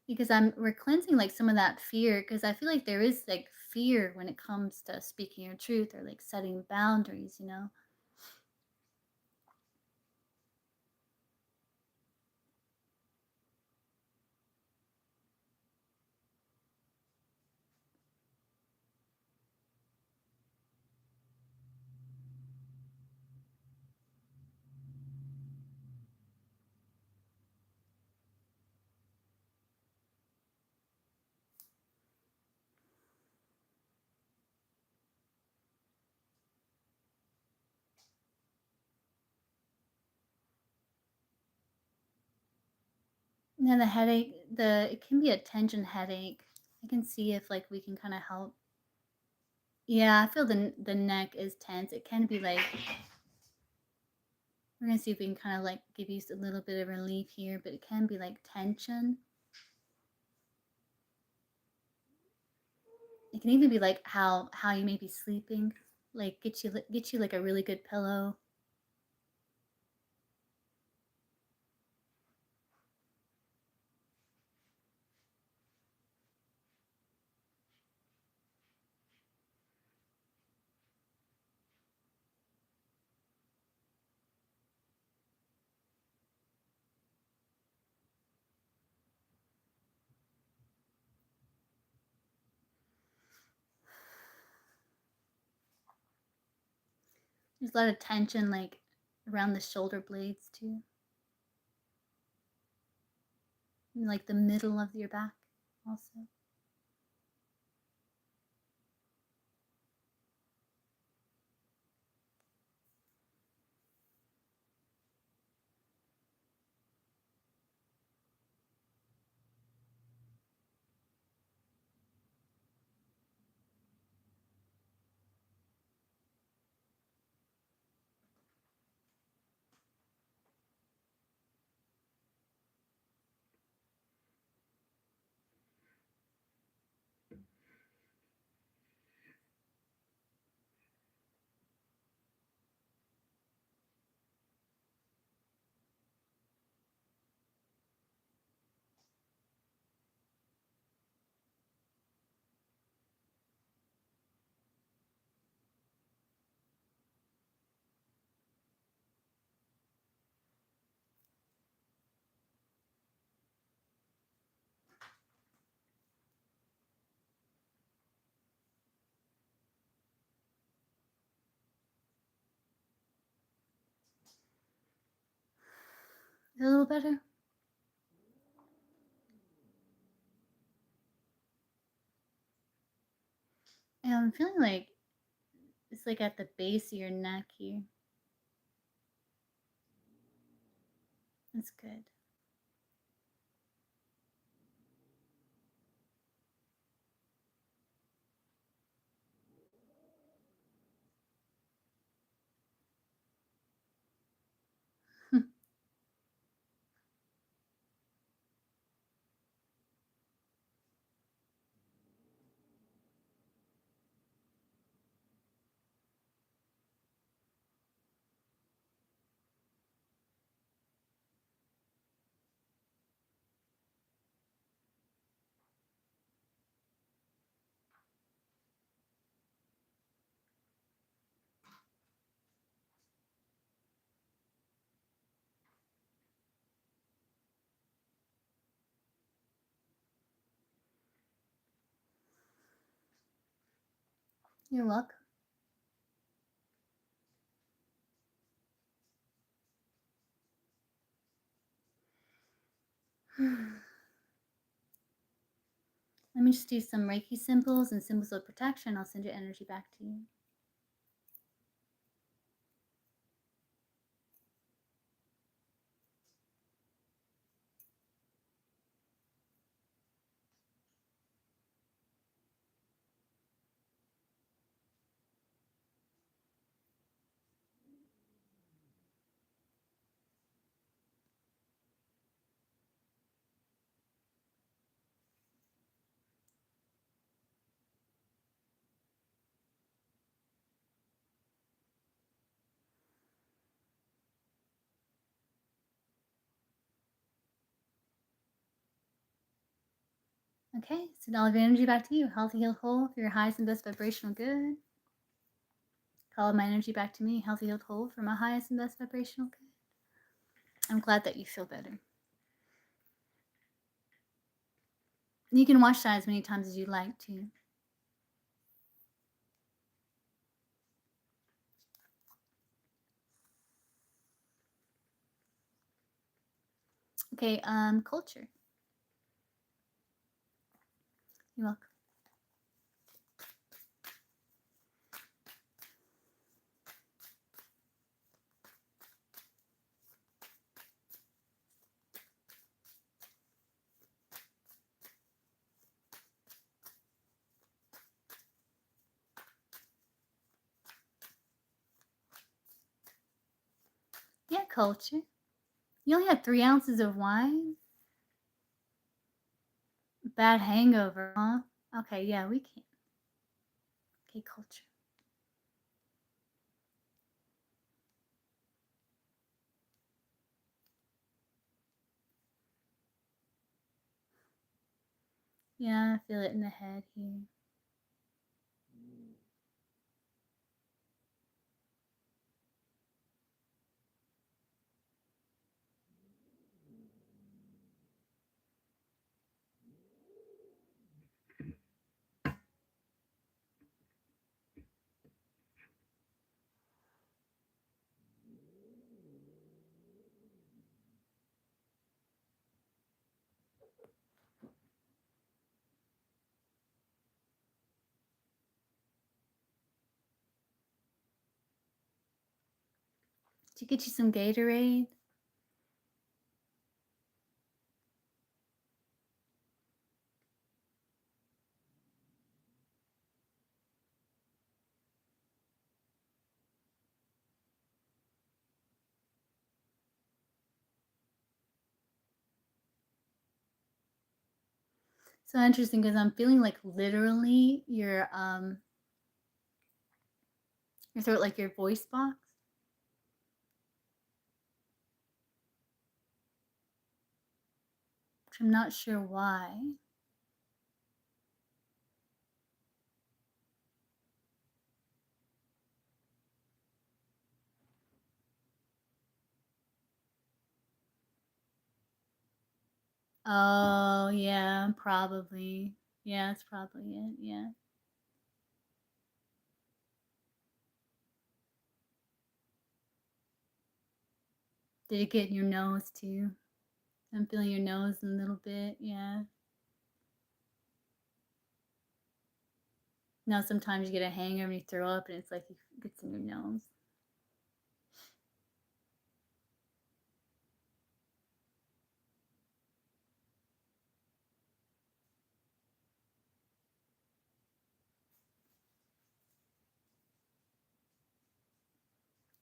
because we're cleansing like some of that fear because I feel like there is like fear when it comes to speaking your truth or like setting boundaries, you know? And then the headache, it can be a tension headache. I can see if like we can kind of help. Yeah, I feel the neck is tense. It can be like we're gonna see if we can kind of like give you a little bit of relief here, but it can be like tension. It can even be like how you may be sleeping, like get you like a really good pillow. There's a lot of tension like around the shoulder blades too, and, like the middle of your back also. A little better. And I'm feeling like it's like at the base of your neck here. That's good. You're welcome. Let me just do some Reiki symbols and symbols of protection. I'll send your energy back to you. Okay, send all of your energy back to you. Healthy, healed, whole for your highest and best vibrational good. Call my energy back to me. Healthy, healed, whole for my highest and best vibrational good. I'm glad that you feel better. You can wash that as many times as you like to. Okay, culture. You're welcome. Yeah, culture. You only had 3 ounces of wine? Bad hangover, huh? Okay, yeah, we can. Okay, culture. Yeah, I feel it in the head here. Did you get you some Gatorade? So interesting because I'm feeling like literally your throat, like your voice box. Which I'm not sure why. Oh, yeah, probably. Yeah, that's probably it. Yeah. Did it get in your nose too? I'm feeling your nose a little bit. Yeah. Now sometimes you get a hangover and you throw up and it's like it gets in your nose.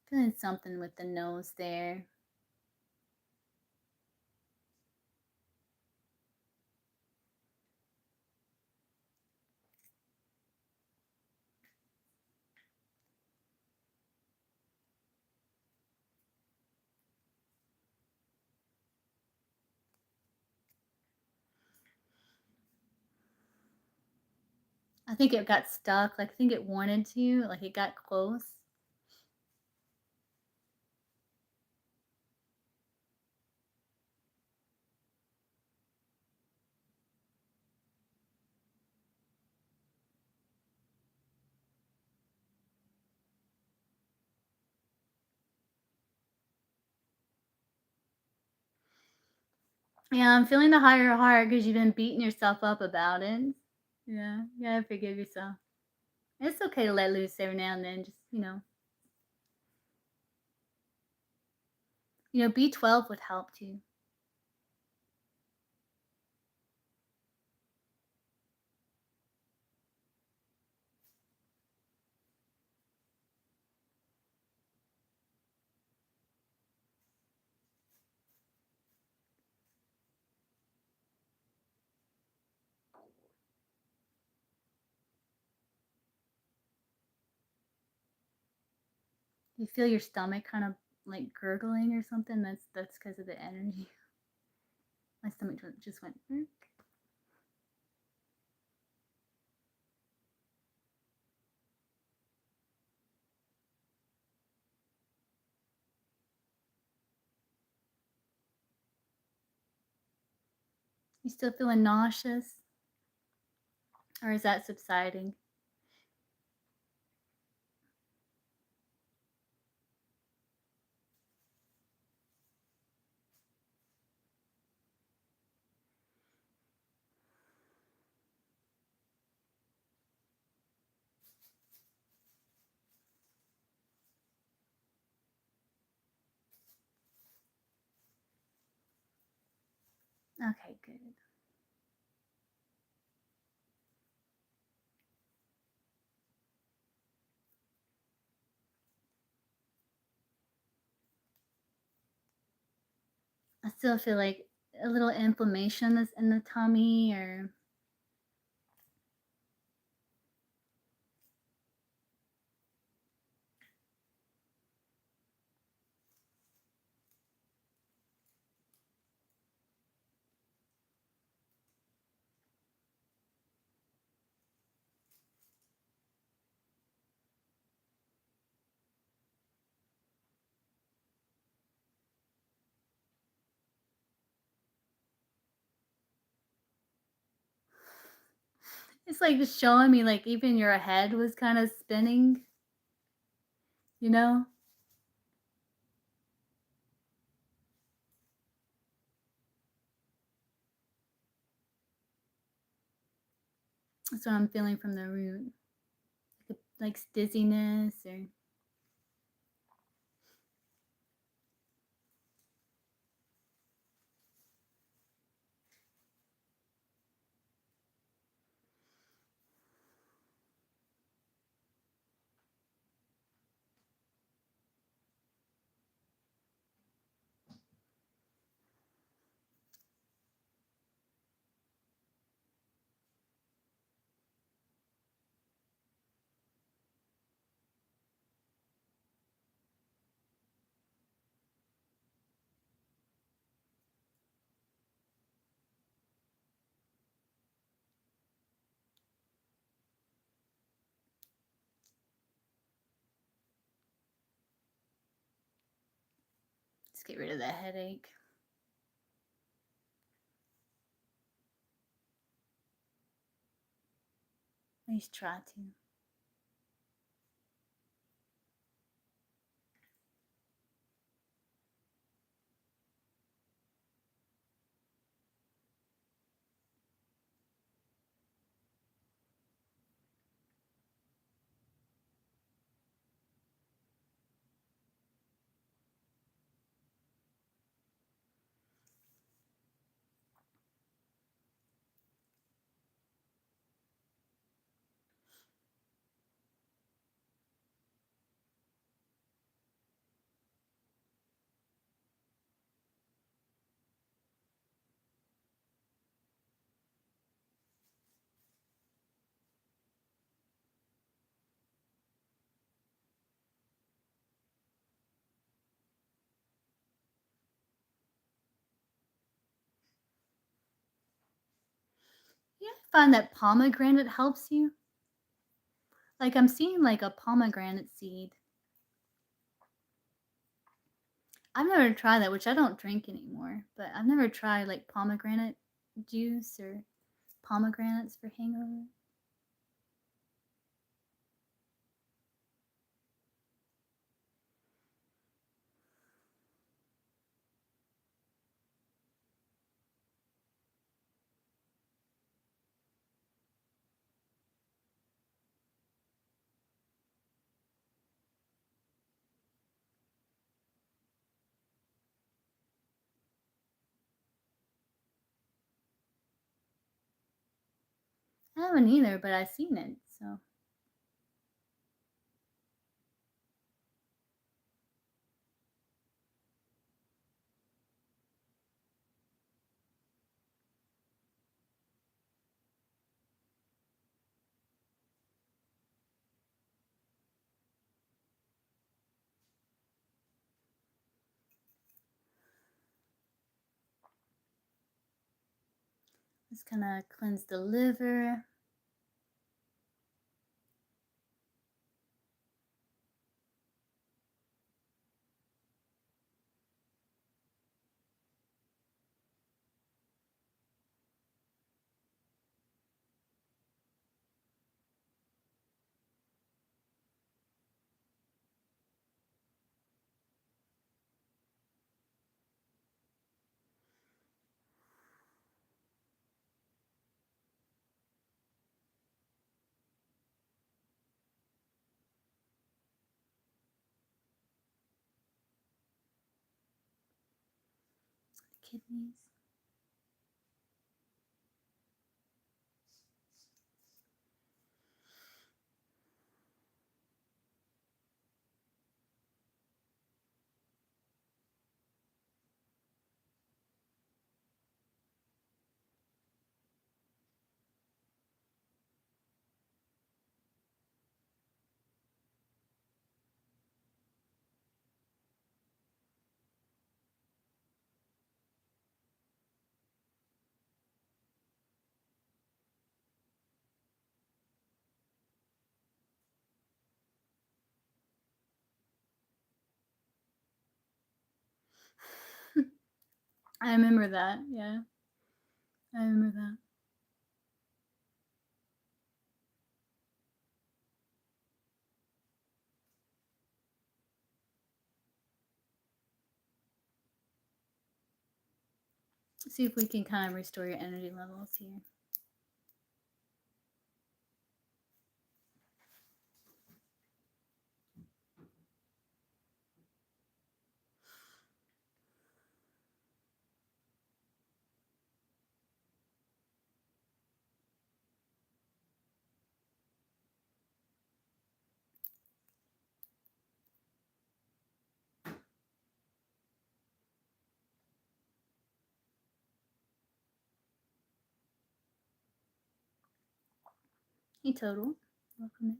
Feeling something with the nose there. I think it got stuck. Like I think it wanted to. Like it got close. Yeah, I'm feeling the higher heart because you've been beating yourself up about it. Yeah, you gotta forgive yourself. It's okay to let loose every now and then. Just B12 would help too. You feel your stomach kind of like gurgling or something. That's because of the energy. My stomach just went. You still feeling nauseous, or is that subsiding? Okay, good. I still feel like a little inflammation is in the tummy, or it's like just showing me like even your head was kind of spinning, you know? That's what I'm feeling from the root. Like dizziness or just get rid of that headache. At least try to. Yeah, I find that pomegranate helps you. Like I'm seeing like a pomegranate seed. I've never tried that, which I don't drink anymore, but I've never tried like pomegranate juice or pomegranates for hangover. I haven't either, but I've seen it, so. Just kind of cleanse the liver. Kidneys. I remember that, yeah. I remember that. See if we can kind of restore your energy levels here. Hey, Total. Welcome in.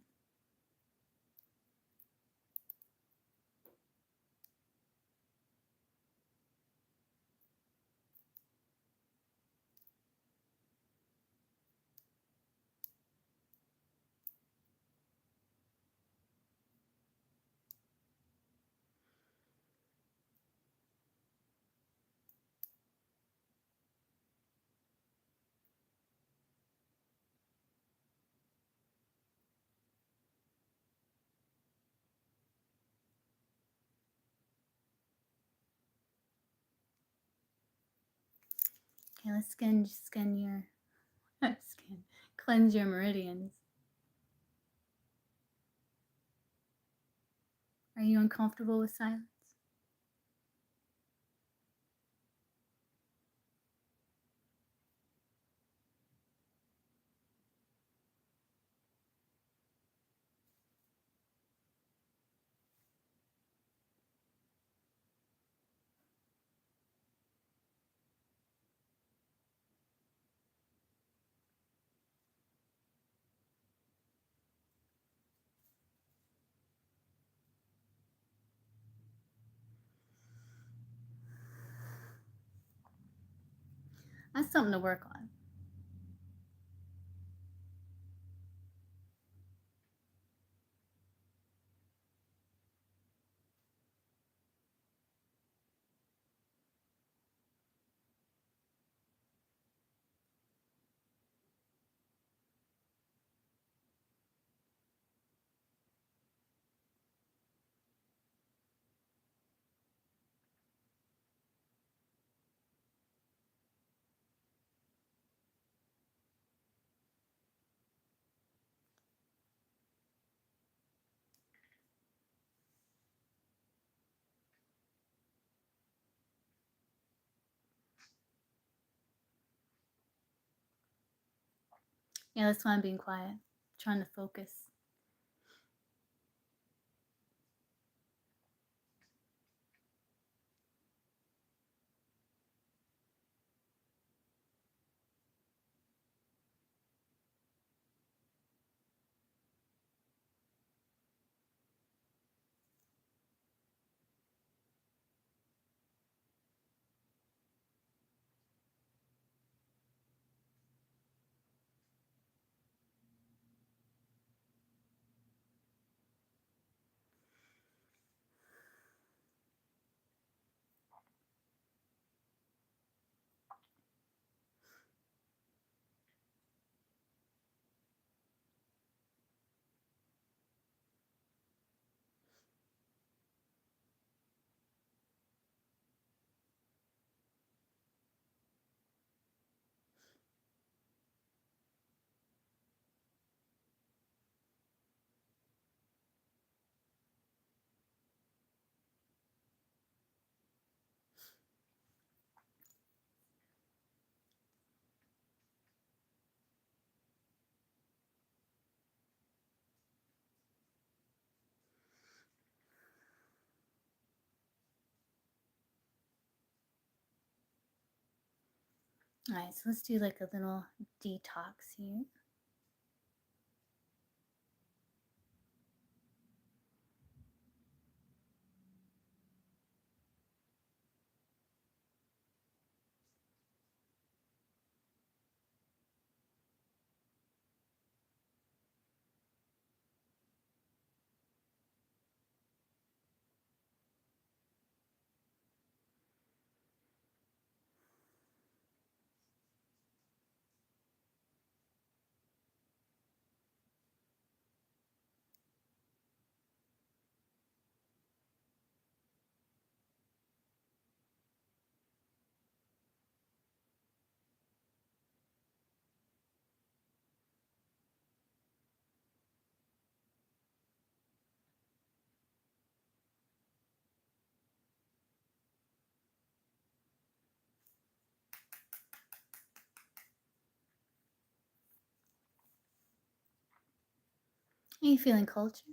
Okay, let's scan your cleanse your meridians. Are you uncomfortable with silence? That's something to work on. Yeah, that's why I'm being quiet, trying to focus. All right, so let's do like a little detox here. Are you feeling culture?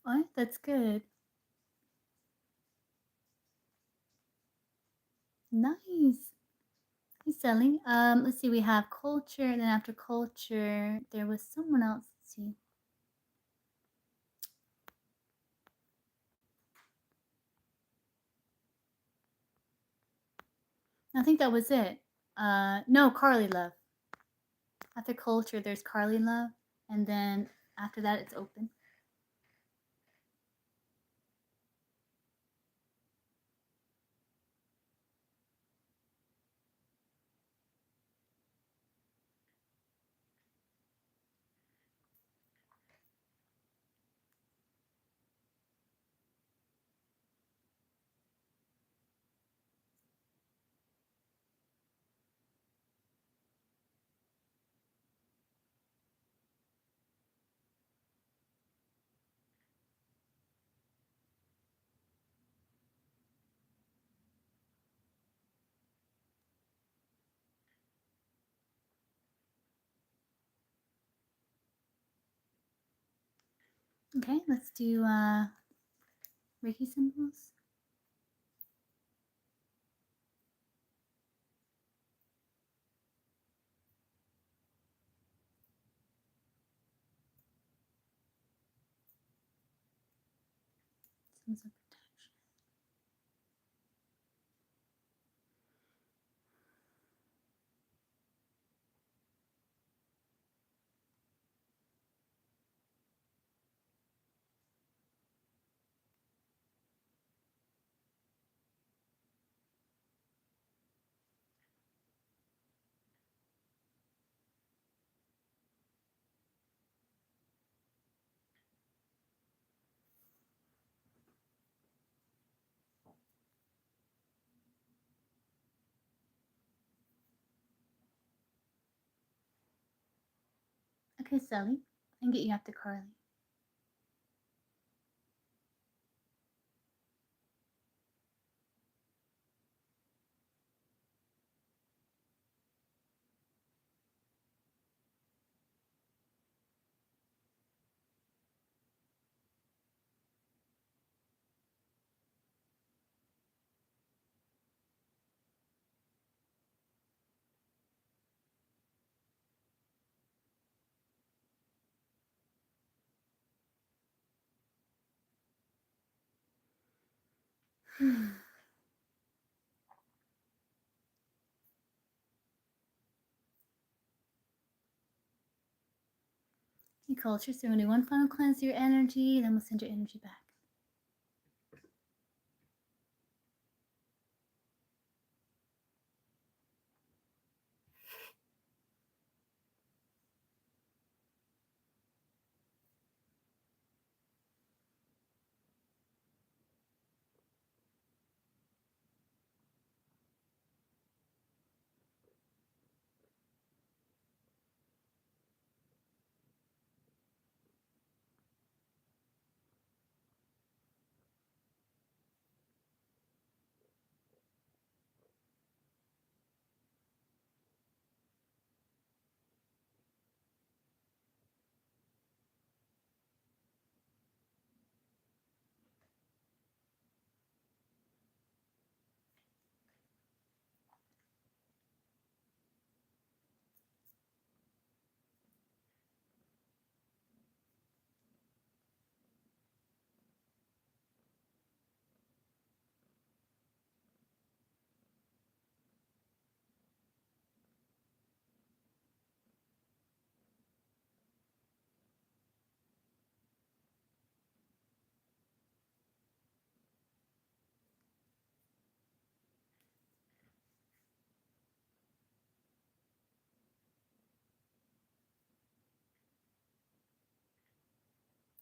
What? That's good. Nice. Hey, Sally. Let's see. We have culture, and then after culture, there was someone else. Let's see. I think that was it. No, Carly Love. After culture, there's Carly Love, and then after that, it's open. Okay, let's do Reiki symbols. Symbols of protection. Okay, Sally. I can get you after Carly. Okay, Culture. So we're going to do one final cleanse of your energy, then we'll send your energy back.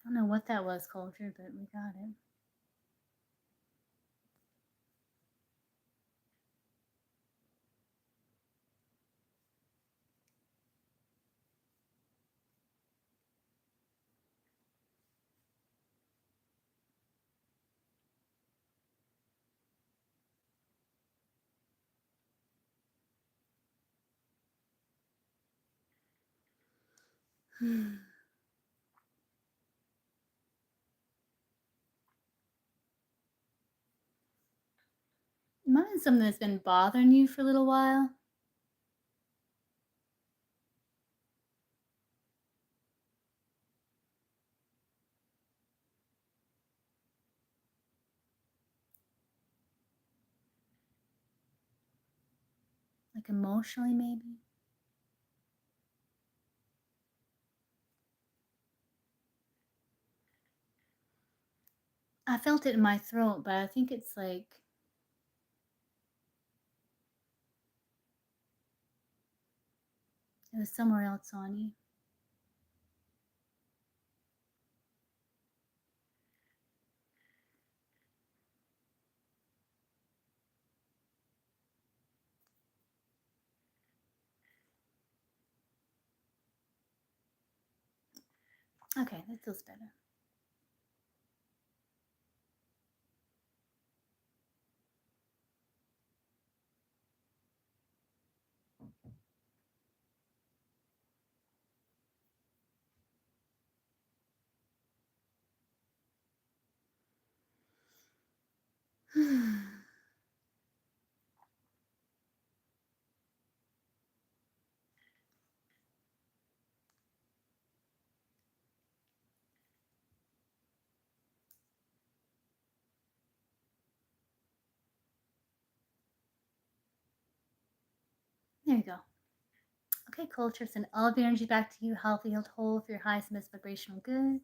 I don't know what that was, Culture, but we got it. Might be something that's been bothering you for a little while. Like emotionally, maybe. I felt it in my throat, but I think it's like it was somewhere else on you. Okay, that feels better. There you go. Okay, Culture, send all of your energy back to you, healthy, healed, whole, for your highest and best vibrational good.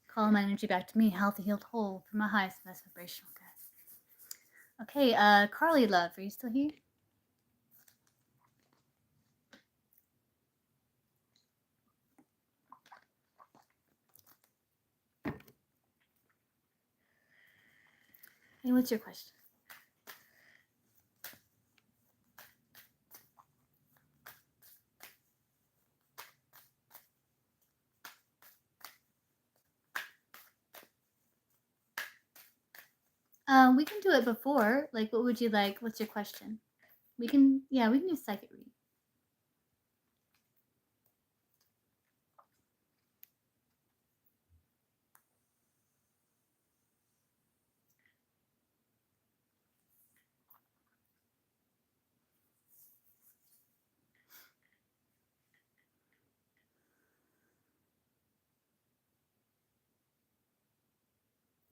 Call my energy back to me, healthy, healed, whole, for my highest and best vibrational good. Okay, Carly, love, are you still here? Hey, what's your question? We can do it before. Like, what would you like? What's your question? We can do psychic read.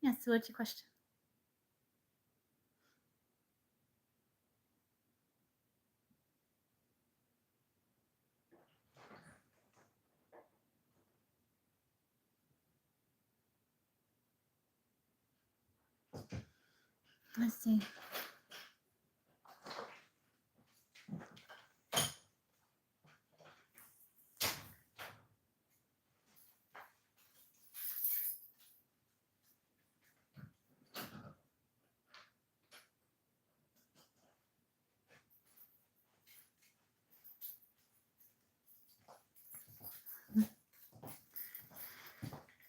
Yeah, so what's your question? Let's see.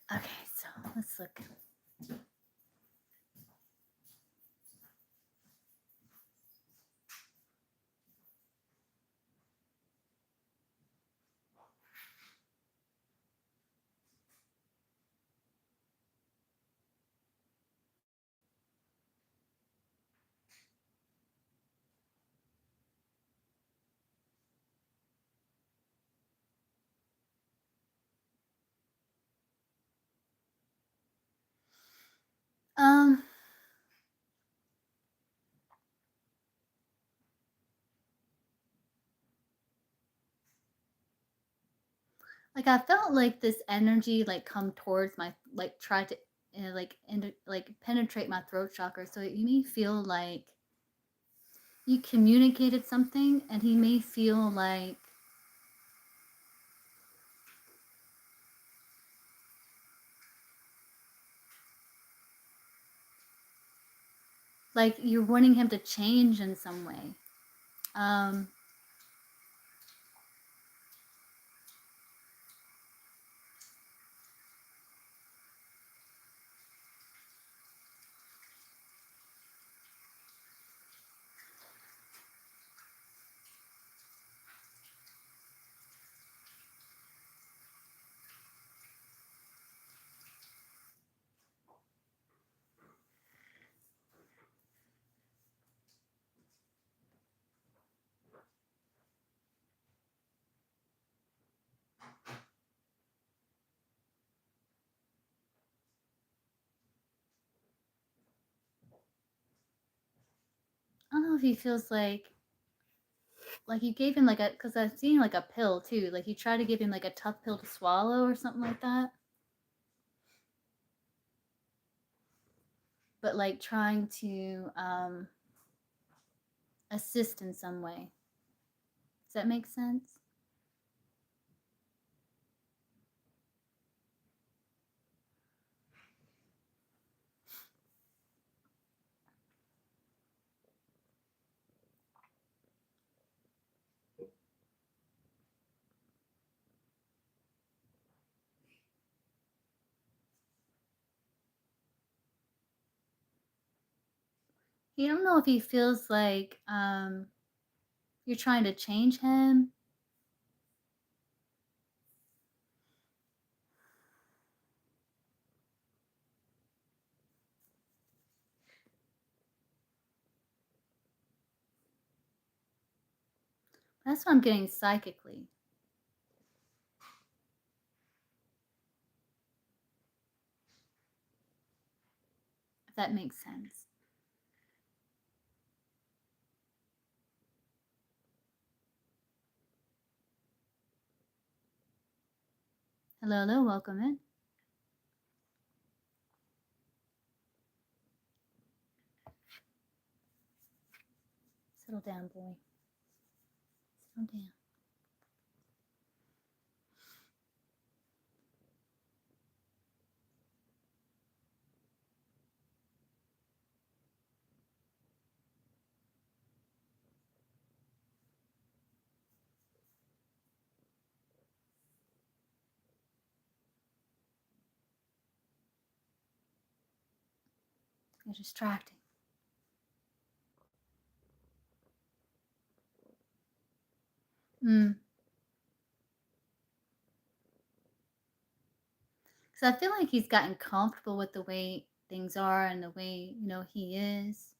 Okay, so let's look. Um, like I felt like this energy like come towards my like try to like penetrate my throat chakra. So you may feel like you communicated something, and he may feel like you're wanting him to change in some way. I don't know if he feels like you gave him like a, because I've seen like a pill too. Like you try to give him like a tough pill to swallow or something like that. But like trying to assist in some way. Does that make sense? You don't know if he feels like you're trying to change him. That's what I'm getting psychically. If that makes sense. Hello, hello, welcome in. Settle down, boy. Settle down. You're distracting. Mm. So I feel like he's gotten comfortable with the way things are and the way, he is.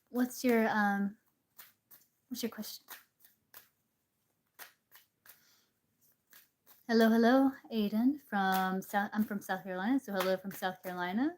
What's your question? Hello, hello, Aiden from South. I'm from South Carolina, so hello from South Carolina.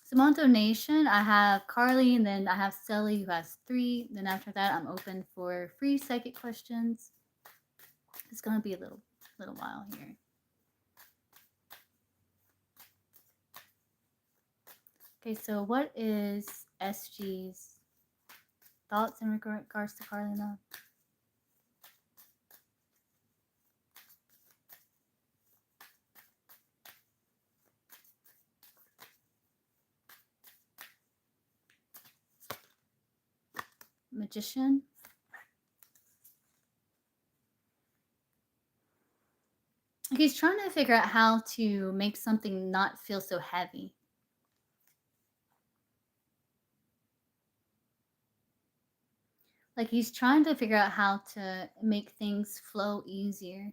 Samonto Nation, I have Carly, and then I have Sally who has 3. Then after that, I'm open for free psychic questions. It's gonna be a little while here. Okay, so what is SG's thoughts in regards to Carly now? Magician. He's trying to figure out how to make something not feel so heavy. Like he's trying to figure out how to make things flow easier.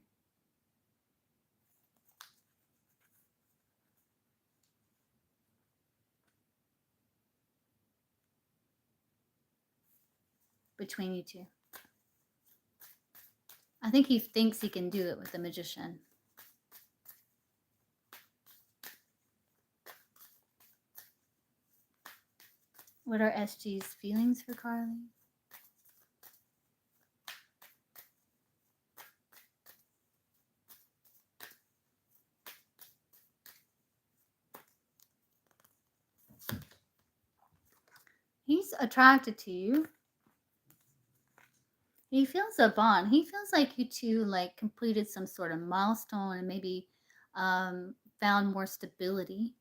Between you two. I think he thinks he can do it with the magician. What are SG's feelings for Carly? He's attracted to you. He feels a bond. He feels like you two like completed some sort of milestone and maybe found more stability.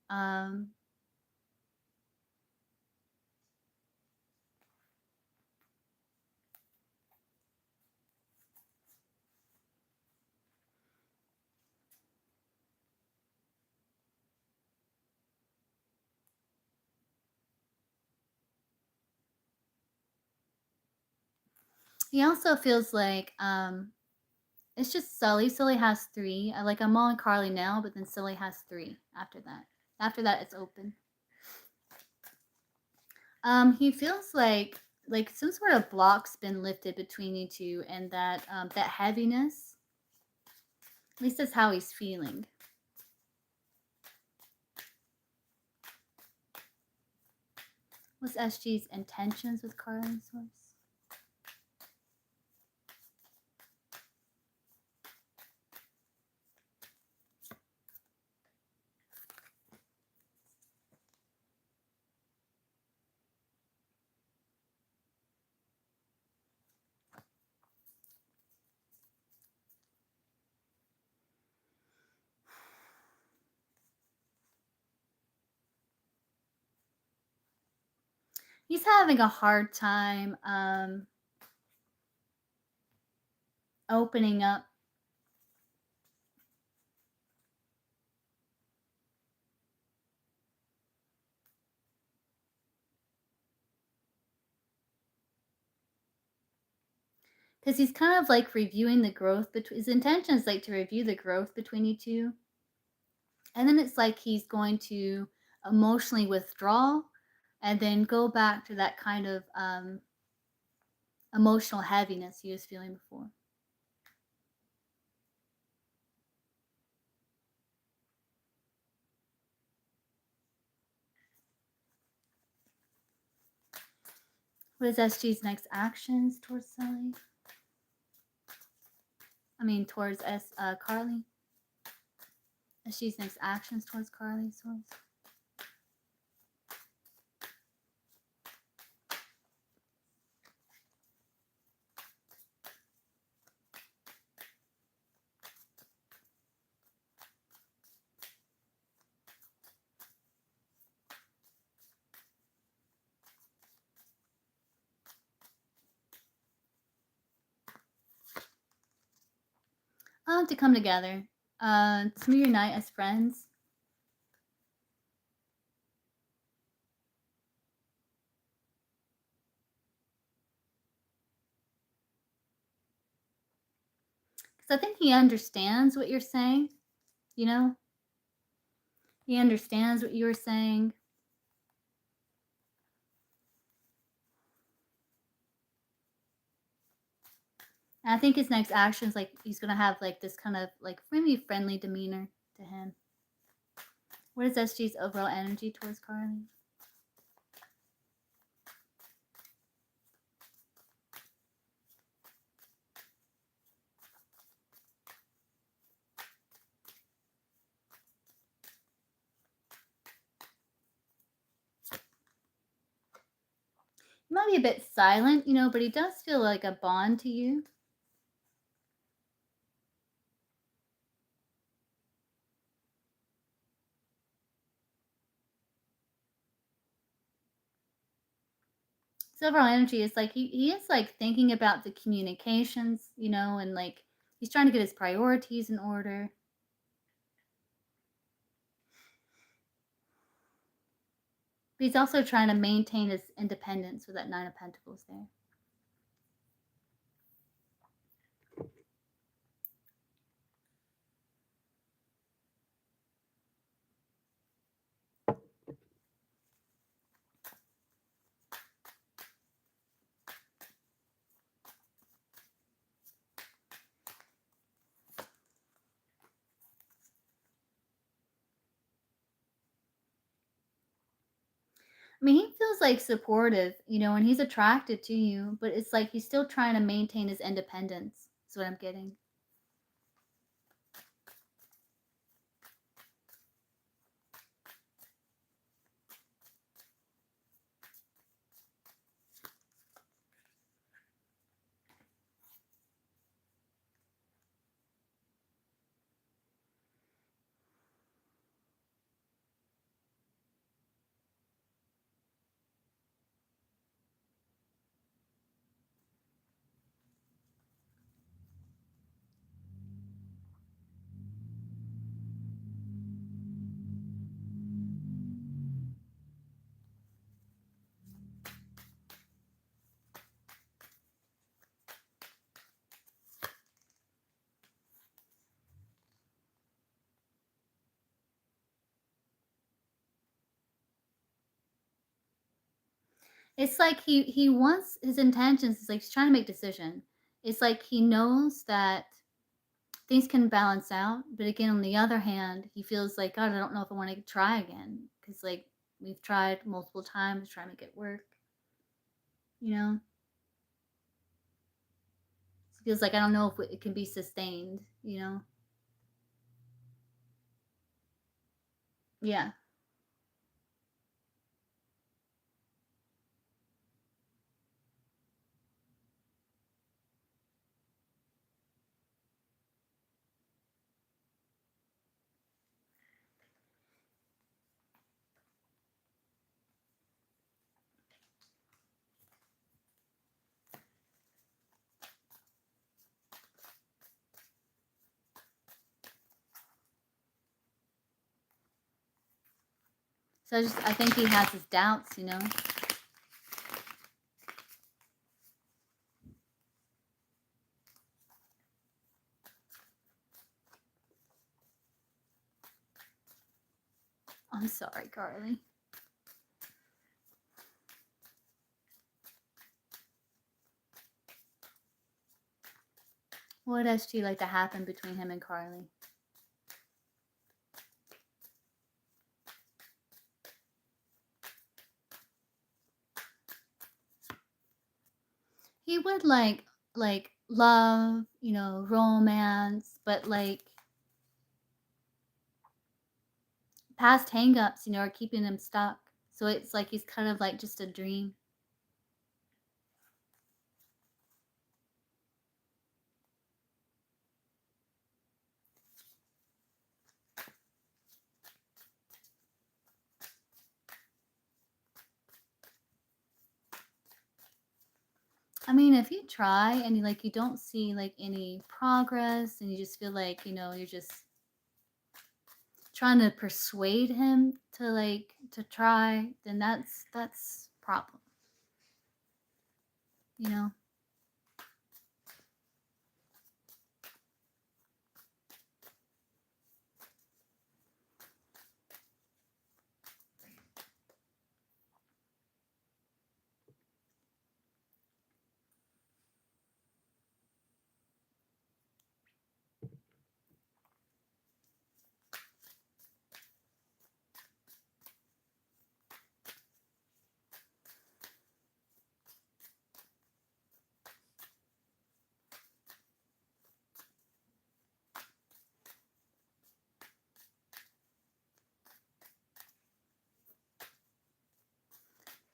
Um, he also feels like it's just Sully. Sully has 3. I'm on Carly now, but then Sully has 3 after that. After that, it's open. He feels like some sort of block's been lifted between you two, and that that heaviness. At least that's how he's feeling. What's SG's intentions with Carly Source? He's having a hard time opening up. Because he's kind of like reviewing the growth between his intention is like to review the growth between you two. And then it's like he's going to emotionally withdraw and then go back to that kind of emotional heaviness he was feeling before. What is SG's next actions towards Sally? I mean, towards Carly. SG's next actions towards Carly. Source. To come together. To reunite as friends. Because I think he understands what you're saying, you know? He understands what you were saying. And I think his next action is like he's gonna have like this kind of like maybe friendly demeanor to him. What is SG's overall energy towards Carly? He might be a bit silent, you know, but he does feel like a bond to you. His overall energy is like he is like thinking about the communications, you know, and like he's trying to get his priorities in order. But he's also trying to maintain his independence with that Nine of Pentacles there. I mean, he feels like supportive, you know, and he's attracted to you, but it's like he's still trying to maintain his independence. That's what I'm getting. It's like he wants his intentions. It's like he's trying to make a decision. It's like he knows that things can balance out, but again, on the other hand, he feels like, God, I don't know if I want to try again because like we've tried multiple times trying to make it work. You know, it feels like I don't know if it can be sustained. You know, yeah. So I think he has his doubts. You know. I'm sorry, Carly. What does she like to happen between him and Carly? He would like love, romance, but like past hangups, are keeping him stuck. So it's like he's kind of like just a dream. I mean, if you try and you don't see like any progress and you just feel like, you're just trying to persuade him to try, then that's problem, you know.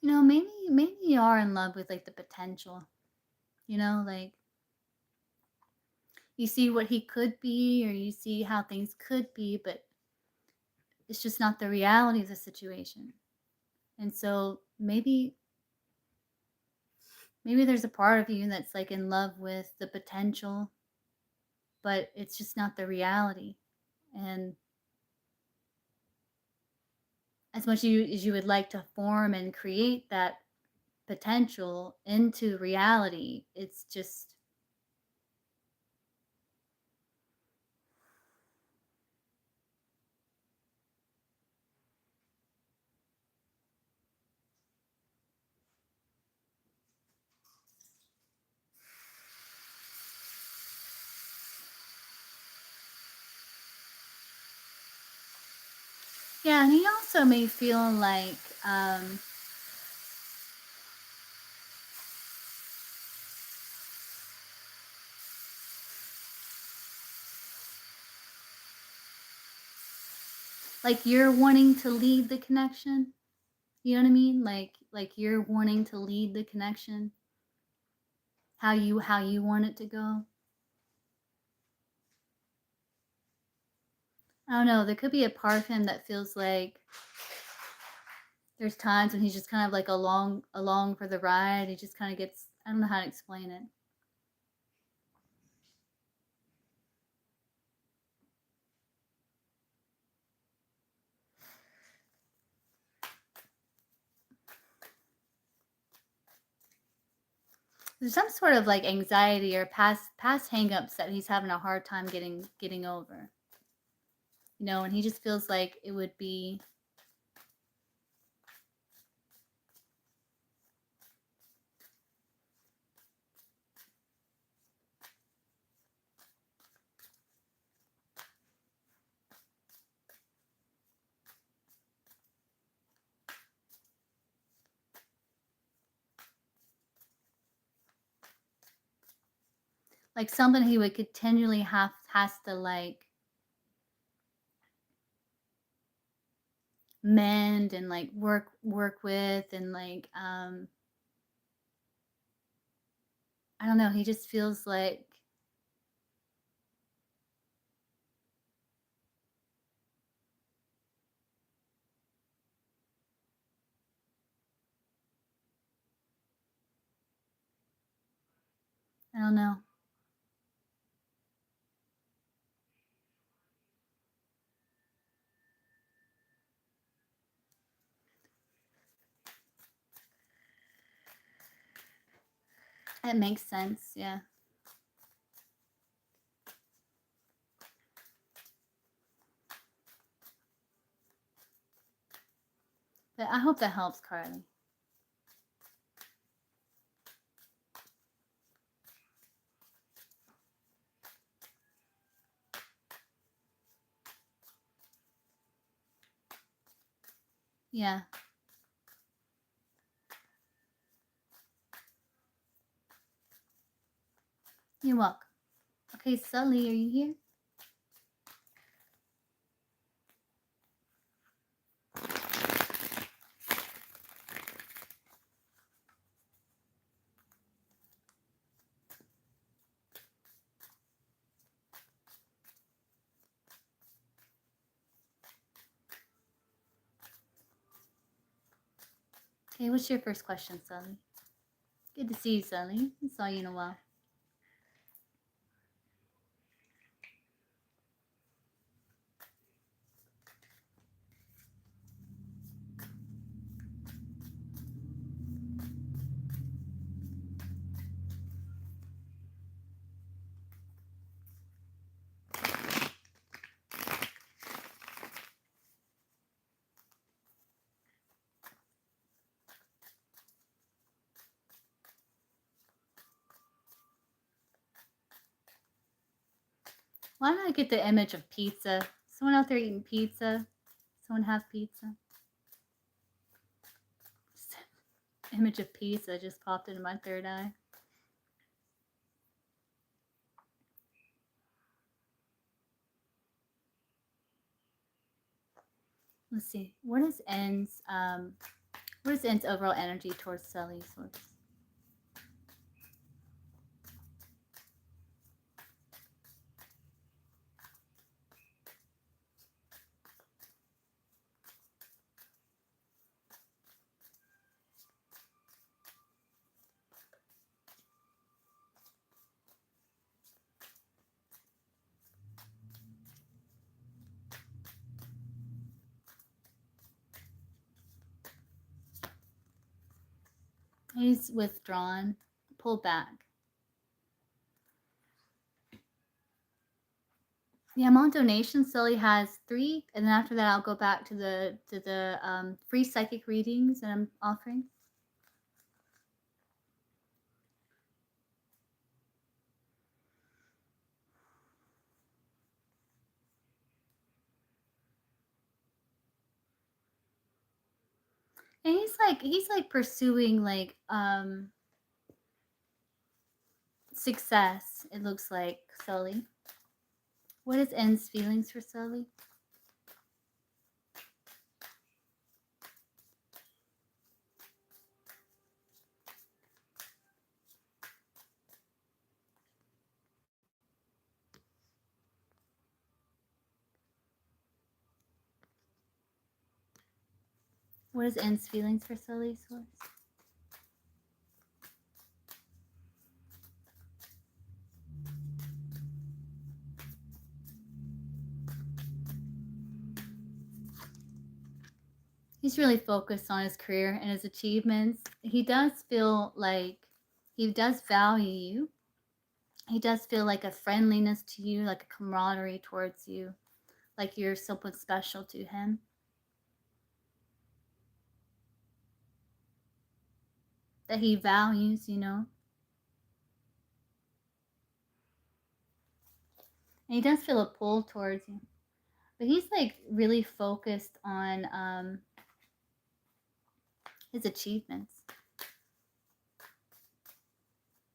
Maybe you are in love with like the potential, like you see what he could be or you see how things could be, but it's just not the reality of the situation. And so maybe there's a part of you that's like in love with the potential, but it's just not the reality. And as much as you would like to form and create that potential into reality, it's just, yeah. And he also may feel um like you're wanting to lead the connection. You know what I mean? Like you're wanting to lead the connection, how you want it to go. I don't know. There could be a part of him that feels like there's times when he's just kind of like along for the ride. He just kind of gets, I don't know how to explain it. There's some sort of like anxiety or past hangups that he's having a hard time getting over. And he just feels like it would be like something he would continually has to like mend and like work with and like I don't know, he just feels like I don't know. It makes sense, yeah. But I hope that helps, Carly. Yeah. You're welcome. Okay, Sully, are you here? Okay, what's your first question, Sully? Good to see you, Sully. I saw you in a while. Why don't I get the image of pizza? Someone out there eating pizza? Someone have pizza? Image of pizza just popped into my third eye. Let's see. What is N's overall energy towards Sully's source? He's withdrawn. Pull back. Yeah, I'm on donation. Sully has 3, and then after that, I'll go back to the free psychic readings that I'm offering. And he's like pursuing like success. It looks like Sully. What is N's feelings for Sully? What is N's feelings for Sully's source? He's really focused on his career and his achievements. He does feel like he does value you. He does feel like a friendliness to you, like a camaraderie towards you, like you're someone special to him. That he values, you know. And he does feel a pull towards you. But he's like really focused on his achievements.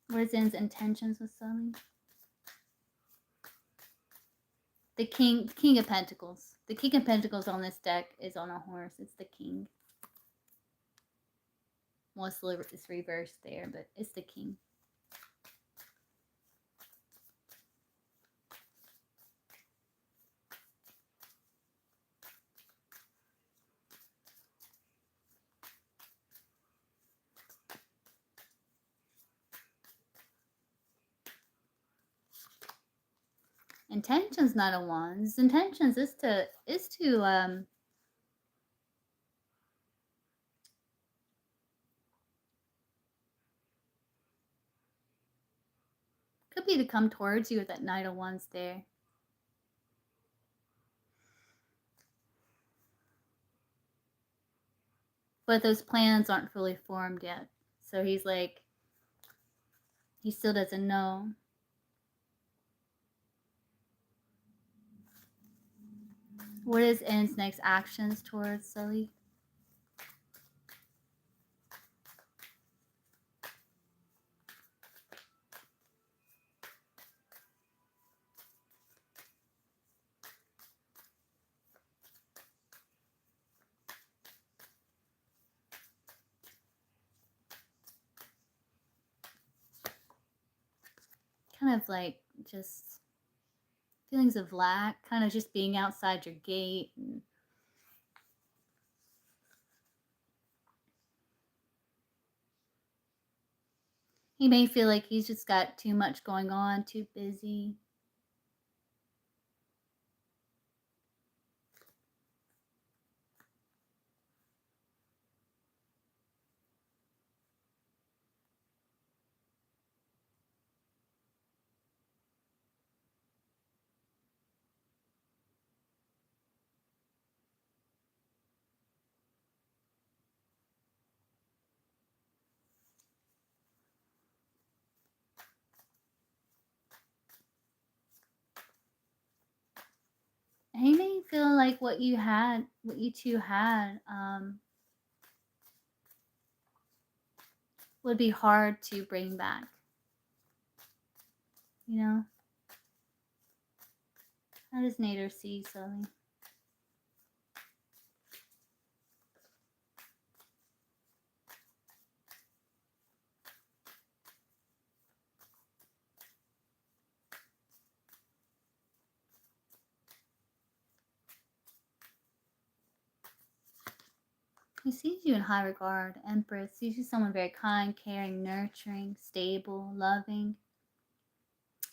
What is Zen's intentions with Sully? The King of Pentacles. The King of Pentacles on this deck is on a horse. It's the King. Well, it's reversed there, but it's the King. Intentions not a wand. His intentions is to could be to come towards you with that Knight of Wands there. But those plans aren't fully formed yet. So he's like, he still doesn't know. What is N's next actions towards Sully? kind of like just feelings of lack, kind of just being outside your gate. And he may feel like he's just got too much going on, too busy. He may feel like what you two had, would be hard to bring back. You know? How does Nader see Sully? He sees you in high regard. Empress sees you someone very kind, caring, nurturing, stable, loving.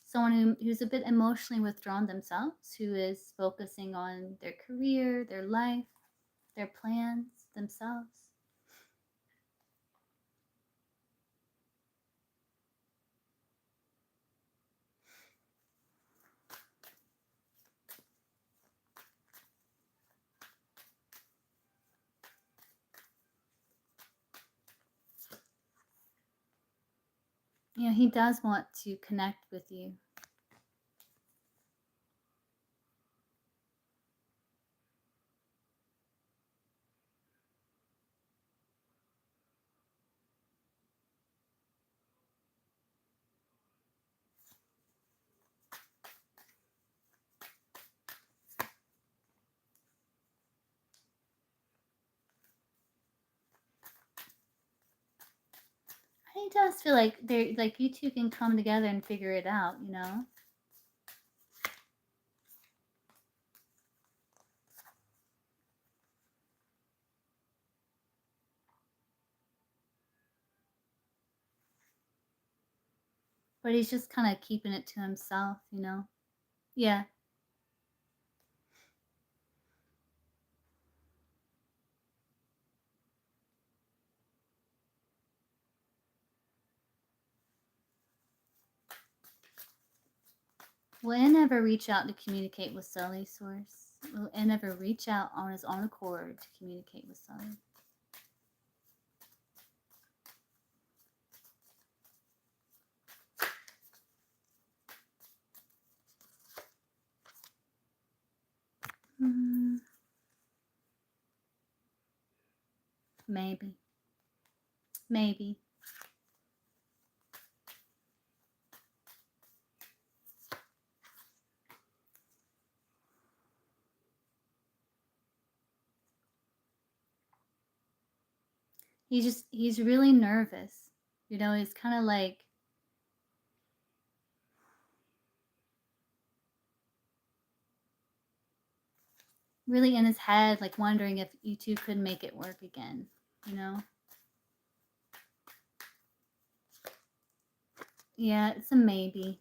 Someone who's a bit emotionally withdrawn themselves, who is focusing on their career, their life, their plans themselves. You know, he does want to connect with you. He does feel like they're like you two can come together and figure it out, you know? But he's just kind of keeping it to himself, you know? Yeah. Will N ever reach out to communicate with Sully, Source? Will N ever reach out on his own accord to communicate with Sully? Maybe. Maybe. He's really nervous. You know, he's kind of like really in his head, like wondering if you two could make it work again, you know? Yeah, it's a maybe.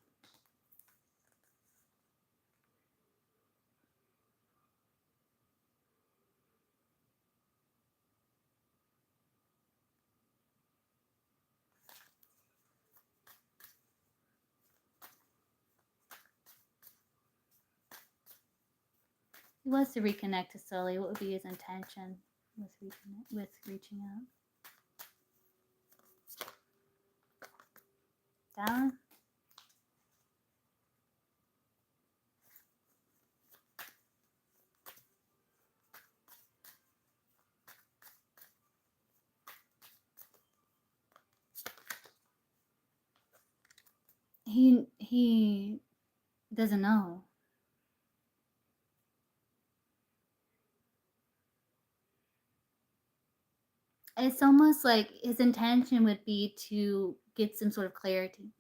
He wants to reconnect to Sully. What would be his intention with reaching out? Down? He doesn't know. It's almost like his intention would be to get some sort of clarity.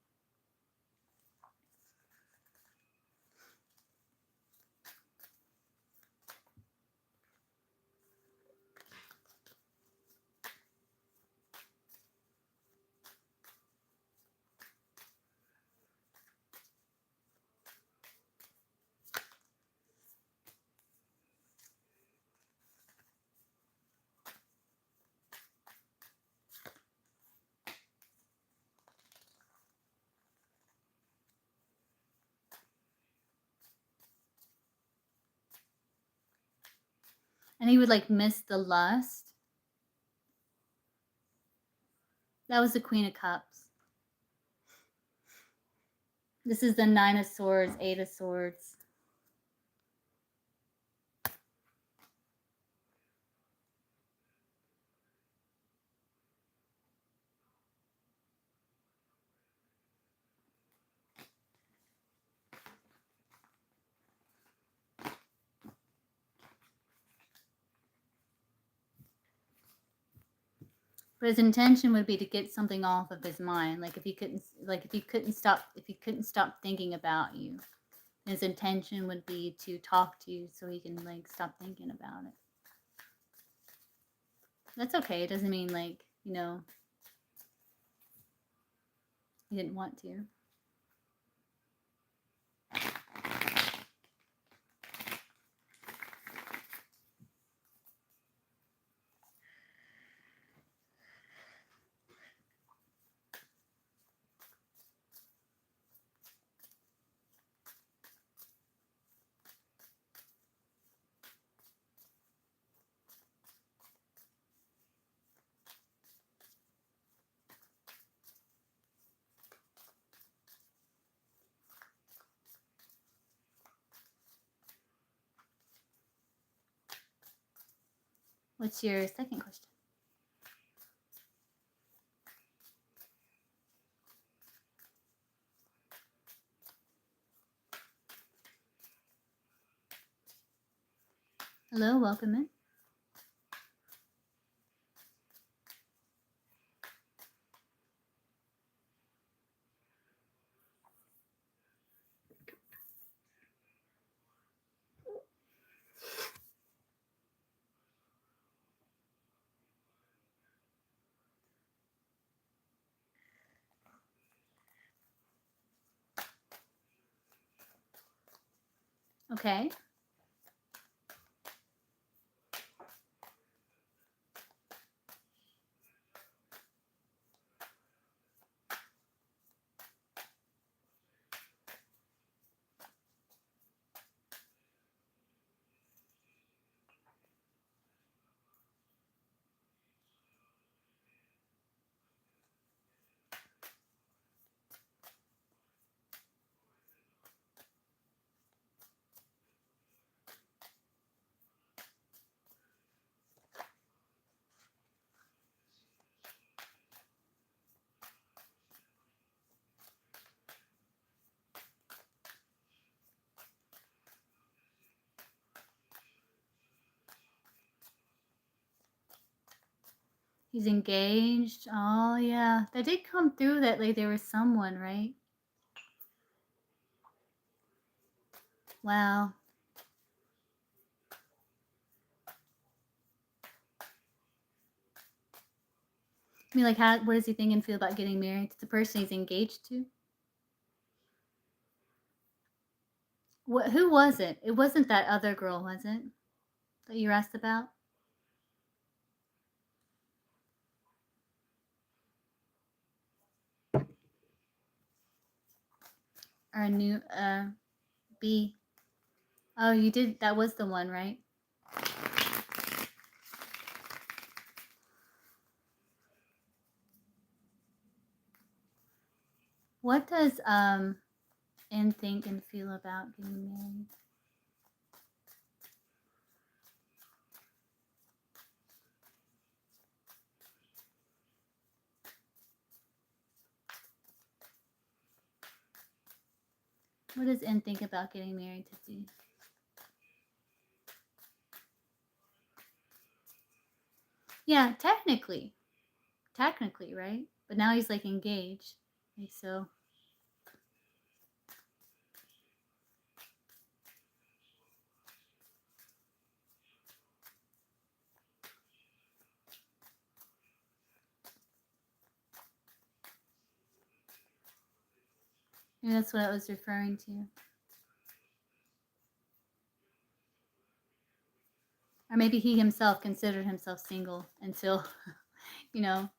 And he would like miss the lust. That was the Queen of Cups. This is the Nine of Swords, Eight of Swords. But his intention would be to get something off of his mind. Like if he couldn't stop thinking about you, his intention would be to talk to you so he can like stop thinking about it. That's okay. It doesn't mean like, you know, he didn't want to. What's your second question? Hello, welcome in. Okay. He's engaged. Oh, yeah. That did come through that like there was someone, right? Wow. I mean, like, what does he think and feel about getting married to the person he's engaged to? Who was it? It wasn't that other girl, was it? That you asked about? Or a new, B. Oh, you did, that was the one, right? What does, N think and feel about getting married? What does N think about getting married to D? Yeah, technically, right? But now he's like engaged, like so. Maybe that's what I was referring to. Or maybe he himself considered himself single until, you know.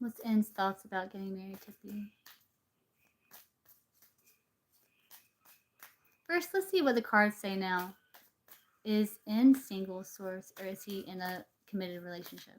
What's N's thoughts about getting married to B? First, let's see what the cards say now. Is N single, Source, or is he in a committed relationship?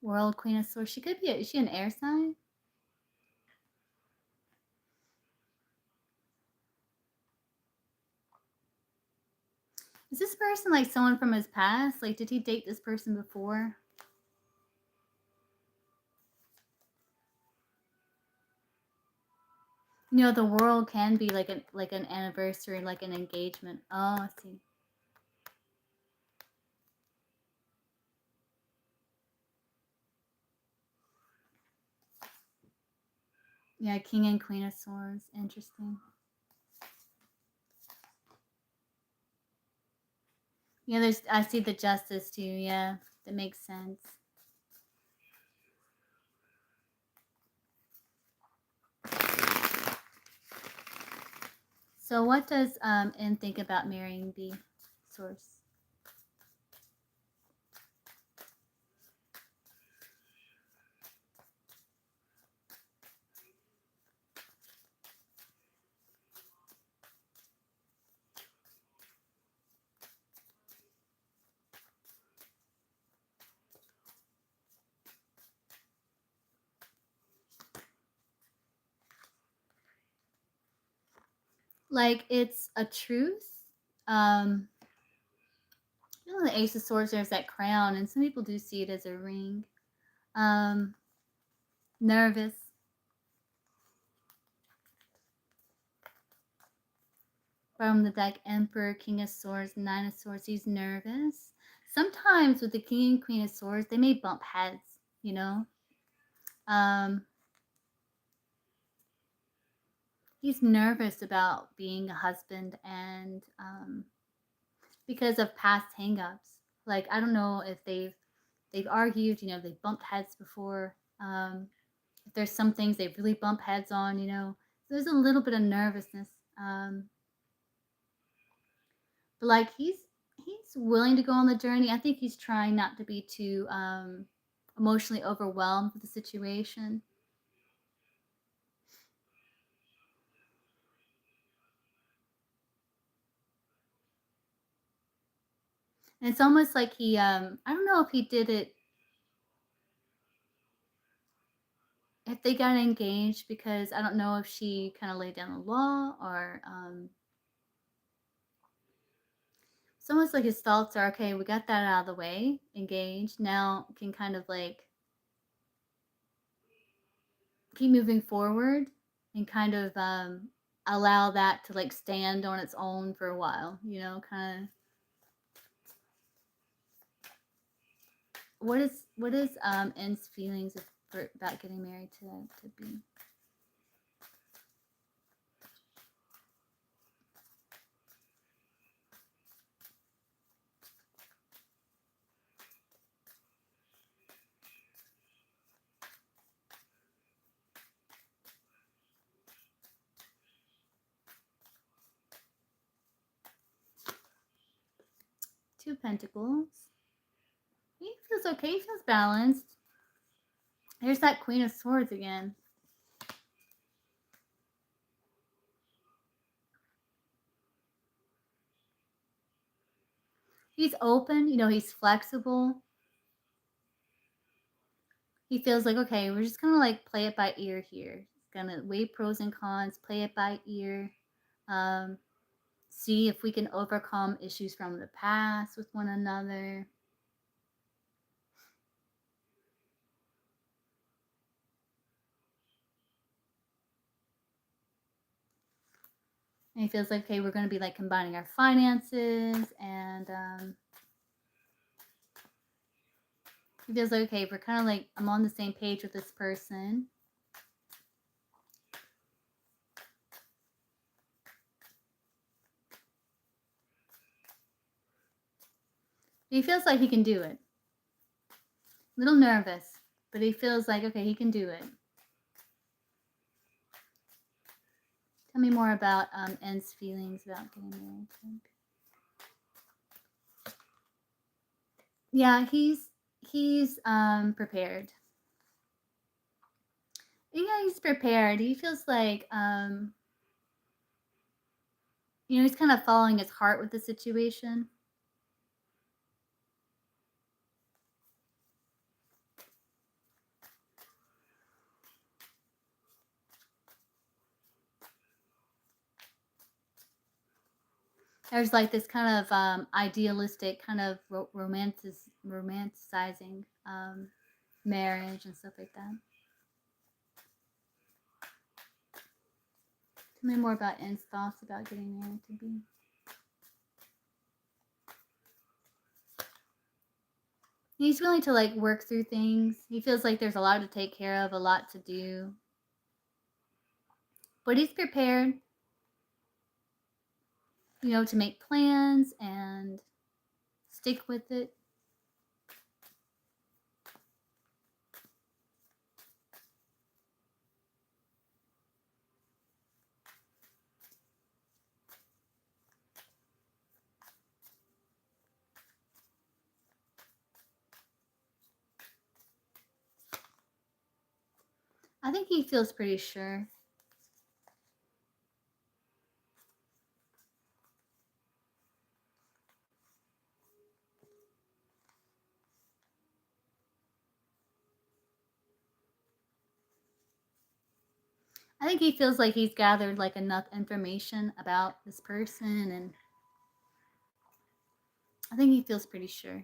World, Queen of Swords. She could be. Is she an air sign? Is this person like someone from his past? Like, did he date this person before? You know, the world can be like an anniversary, like an engagement. Oh, I see. Yeah, King and Queen of Swords. Interesting. Yeah, I see the Justice too. Yeah, that makes sense. So what does N think about marrying B, Source? Like, it's a truth. You know, the Ace of Swords, there's that crown, and some people do see it as a ring. Nervous. From the deck, Emperor, King of Swords, Nine of Swords. He's nervous. Sometimes with the King and Queen of Swords, they may bump heads, you know. He's nervous about being a husband, and because of past hangups. Like, I don't know if they've argued, you know, they've bumped heads before. If there's some things they really bump heads on, you know, so there's a little bit of nervousness. But like, he's willing to go on the journey. I think he's trying not to be too emotionally overwhelmed with the situation. And it's almost like he I don't know if he did it, if they got engaged, because I don't know if she kind of laid down the law, or it's almost like his thoughts are, okay, we got that out of the way, engaged, now can kind of like keep moving forward, and kind of allow that to like stand on its own for a while, you know, kind of. What is N's feelings about getting married to B? Two of Pentacles. He feels okay. He feels balanced. There's that Queen of Swords again. He's open. You know, he's flexible. He feels like, okay, we're just gonna like play it by ear here. He's gonna weigh pros and cons, play it by ear. See if we can overcome issues from the past with one another. And he feels like, okay, we're going to be like combining our finances, and he feels like, okay, we're kind of like, I'm on the same page with this person. He feels like he can do it. A little nervous, but he feels like, okay, he can do it. Tell me more about N's feelings about getting married. Yeah, he's prepared. Yeah, he's prepared. He feels like he's kind of following his heart with the situation. There's like this kind of idealistic kind of romanticizing marriage and stuff like that. Tell me more about N's thoughts about getting married to B. He's willing to like work through things. He feels like there's a lot to take care of, a lot to do. But he's prepared, to make plans and stick with it. I think he feels pretty sure. I think he feels like he's gathered like enough information about this person, and I think he feels pretty sure.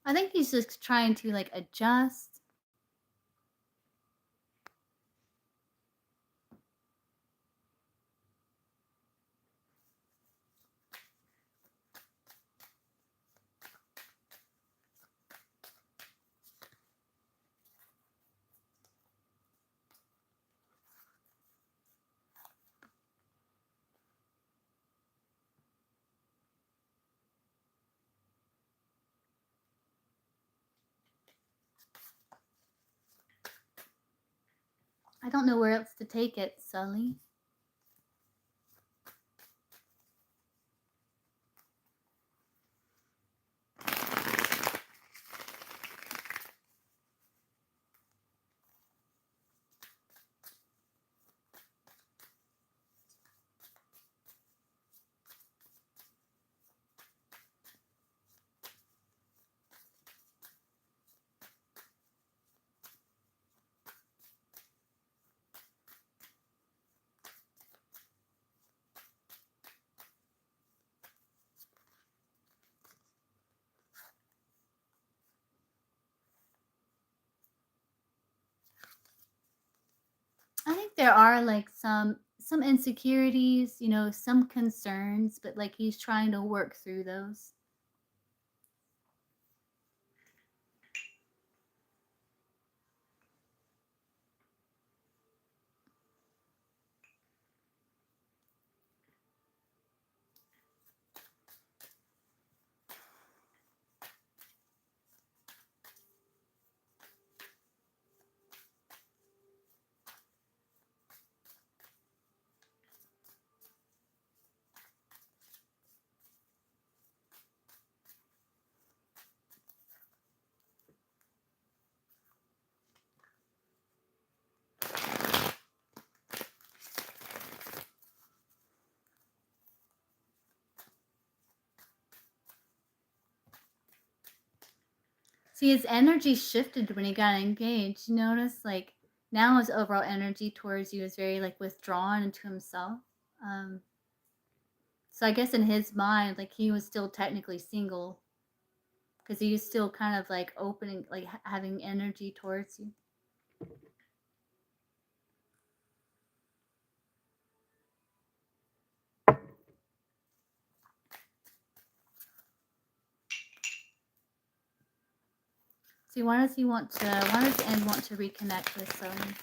I think he's just trying to like adjust. I don't know where else to take it, Sully. I think there are like some insecurities, some concerns, but like he's trying to work through those. See, his energy shifted when he got engaged. You notice, like, now his overall energy towards you is very, like, withdrawn into himself. So I guess in his mind, like he was still technically single because he was still kind of like opening, like having energy towards you. See, why does Ed want to reconnect with Sully?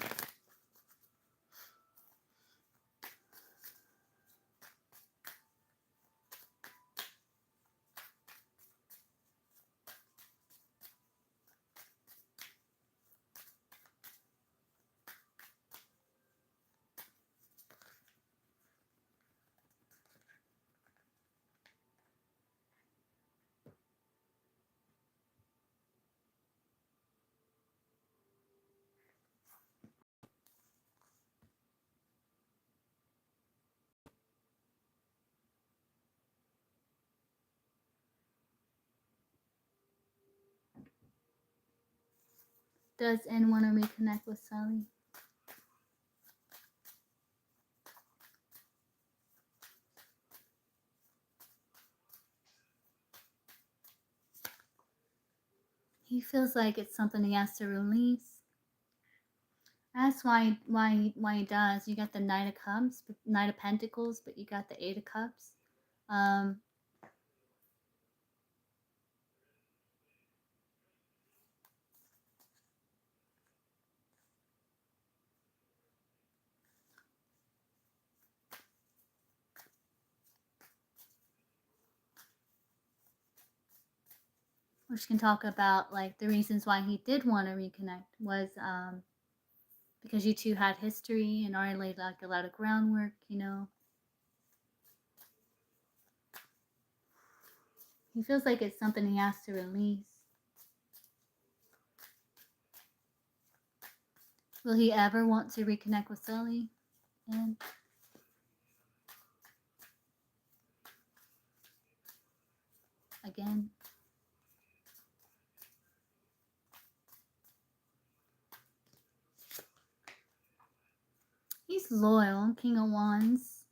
Does Ed want to reconnect with Sully? He feels like it's something he has to release. That's why he does. You got the Knight of Cups, Knight of Pentacles, but you got the Eight of Cups. Which can talk about like the reasons why he did want to reconnect was because you two had history and already laid like a lot of groundwork, you know. He feels like it's something he has to release. Will he ever want to reconnect with Sully? And again, he's loyal, King of Wands.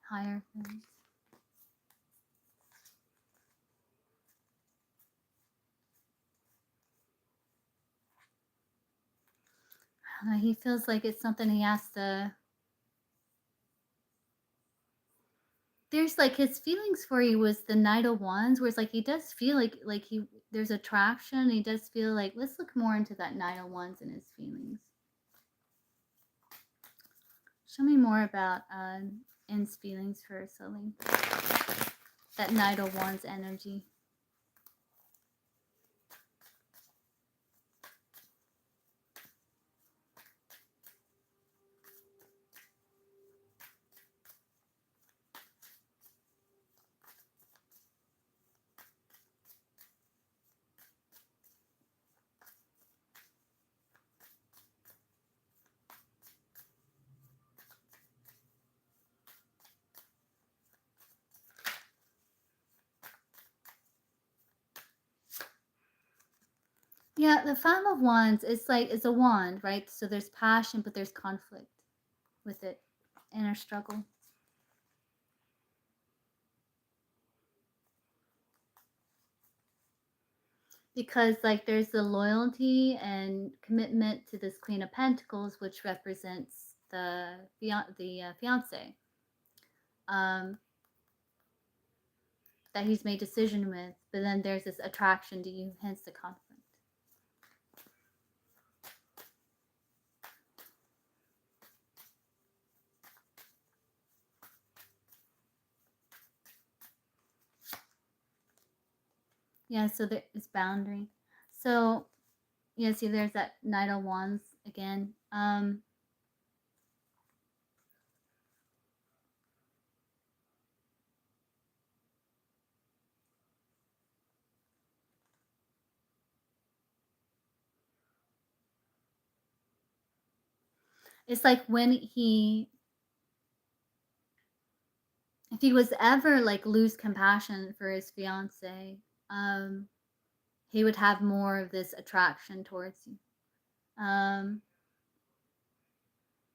Hierophant. He feels like it's something he has to. There's like his feelings for you was the Knight of Wands, where it's like he does feel like there's attraction. He does feel like, let's look more into that Knight of Wands and his feelings. Show me more about N's feelings for Sully. That Knight of Wands energy. Yeah, the Five of Wands, it's like, it's a wand, right? So there's passion, but there's conflict with it, inner struggle. Because like there's the loyalty and commitment to this Queen of Pentacles, which represents the fiance that he's made decision with, but then there's this attraction to you, hence the conflict. Yeah, so there is boundary. So yeah, see, there's that Knight of Wands again. It's like when he if he was ever like lose compassion for his fiance, he would have more of this attraction towards you.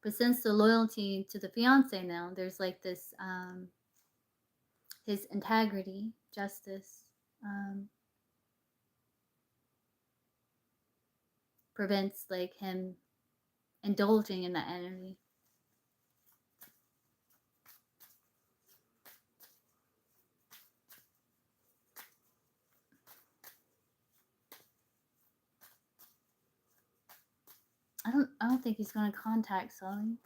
But since the loyalty to the fiance now, there's like this his integrity, justice, prevents like him indulging in that energy. I don't think he's going to contact Sully.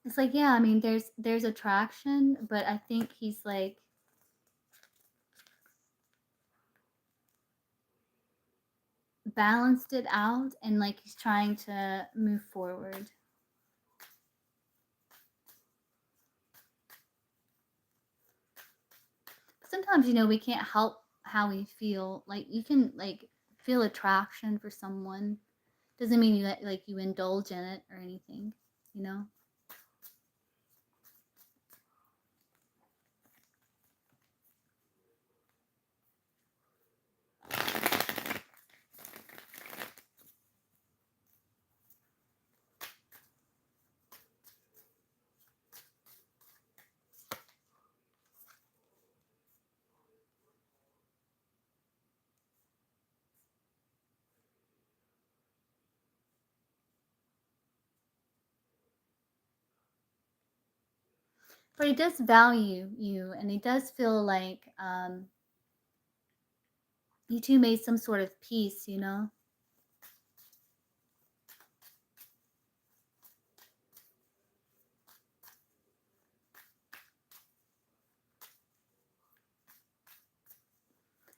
It's like, yeah, I mean, there's attraction, but I think he's like balanced it out, and like he's trying to move forward. Sometimes, you know, we can't help how we feel. Like you can like feel attraction for someone, doesn't mean you like you indulge in it or anything, you know. But he does value you, and he does feel like you two made some sort of peace, you know.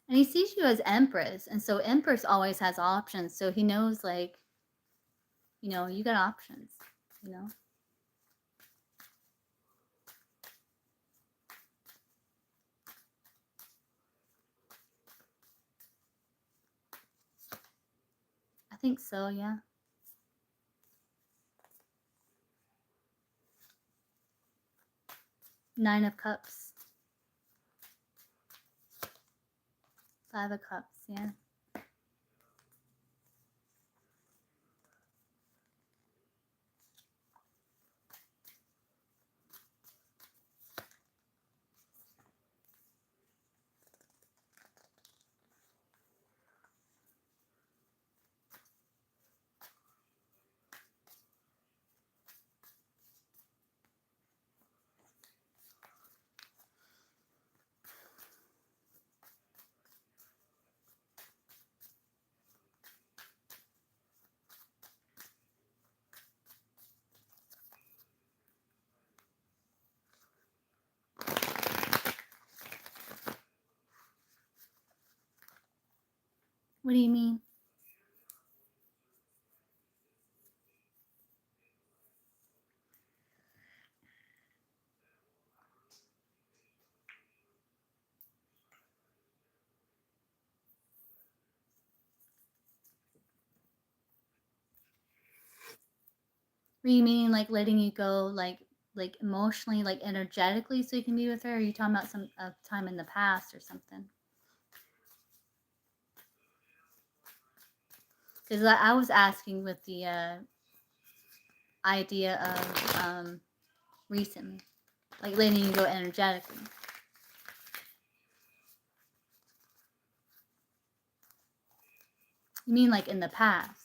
And he sees you as Empress, and so Empress always has options. So he knows, like, you know, you got options, you know. I think so, yeah. Nine of Cups. Five of Cups, yeah. What do you mean? What do you mean, like letting you go, like emotionally, like energetically, so you can be with her? Or are you talking about some time in the past or something? Because I was asking with the idea of recently, like letting you go energetically. You mean like in the past?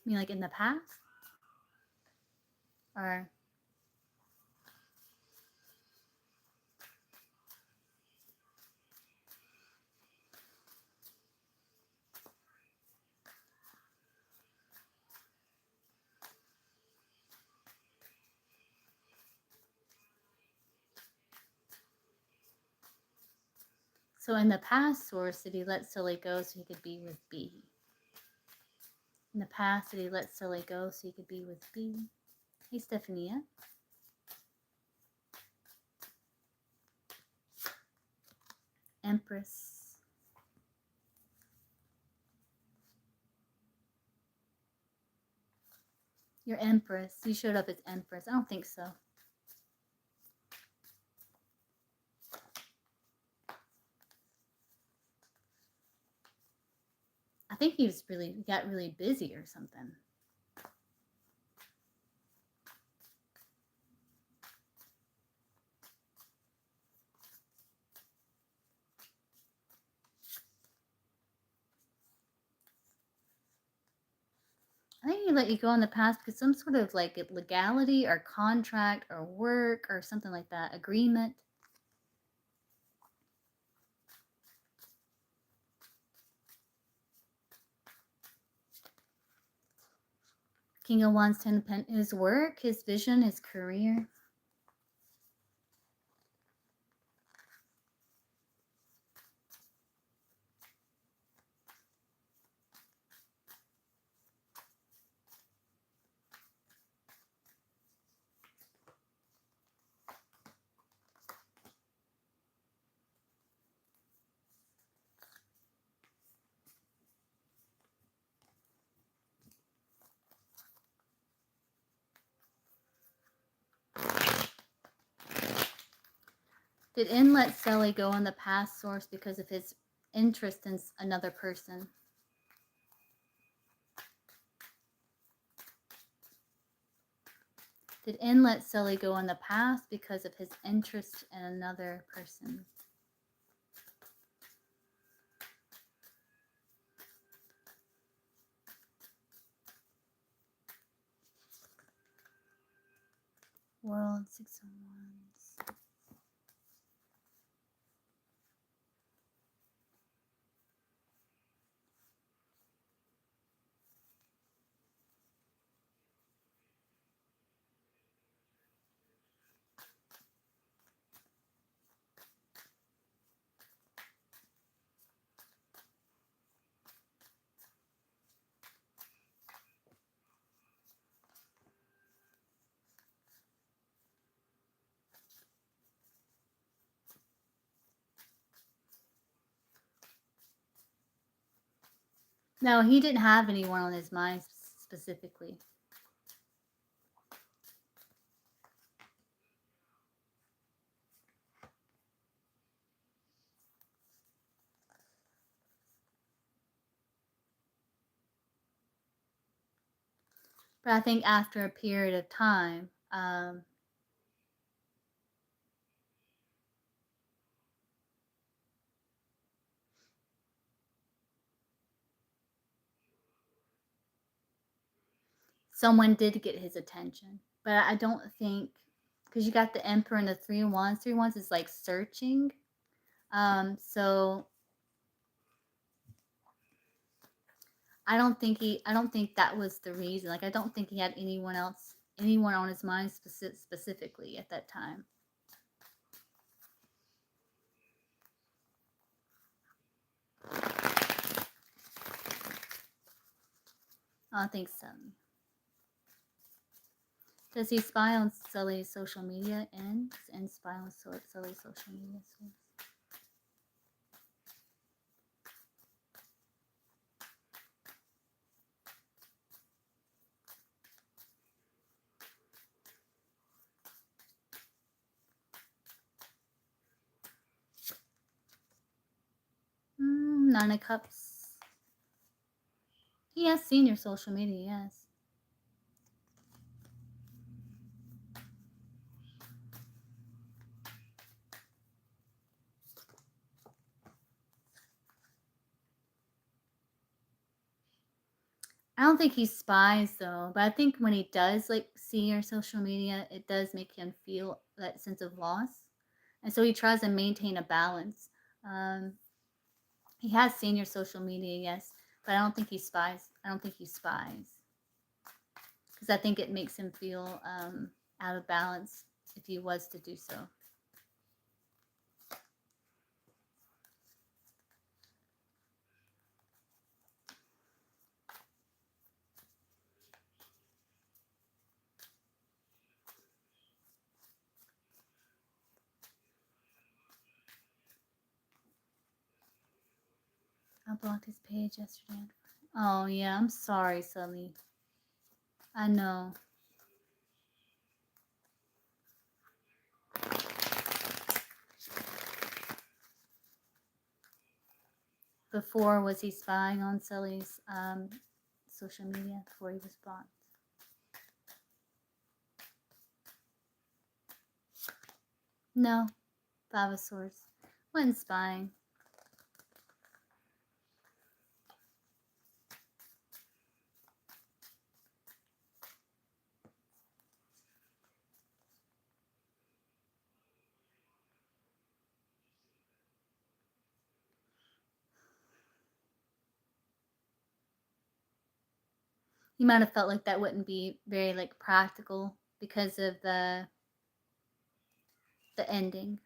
You mean like in the past? Or So in the past, Source, did he let Sully go so he could be with B? In the past, did he let Sully go so he could be with B? Hey, Stephania. Empress. You're Empress. You showed up as Empress. I don't think so. I think he got really busy or something. I think he let you go in the past because some sort of like legality or contract or work or something like that, agreement. King of Wands, 10 of Pentacles, his work, his vision, his career. Did N let Sully go in the past, Source, because of his interest in another person? Did N let Sully go in the past because of his interest in another person? World, 6 of Wands. No, he didn't have anyone on his mind specifically. But I think after a period of time, someone did get his attention. But I don't think, because you got the Emperor and the 3 of Wands. 3 of Wands is like searching. So I don't think that was the reason. Like, I don't think he had anyone on his mind specifically at that time. I don't think so. Does he spy on Sully's social media and spy on Sully's social media? Nine of Cups. He has seen your social media, yes. I don't think he spies though, but I think when he does like see your social media, it does make him feel that sense of loss, and so he tries to maintain a balance. He has seen your social media, yes, but I don't think he spies. I don't think he spies because I think it makes him feel out of balance if he was to do so. blocked his page yesterday. Oh, yeah, I'm sorry, Sully. I know. Before, was he spying on Sully's social media before he was blocked? No. Five of Swords. Wasn't spying. You might have felt like that wouldn't be very like practical because of the ending.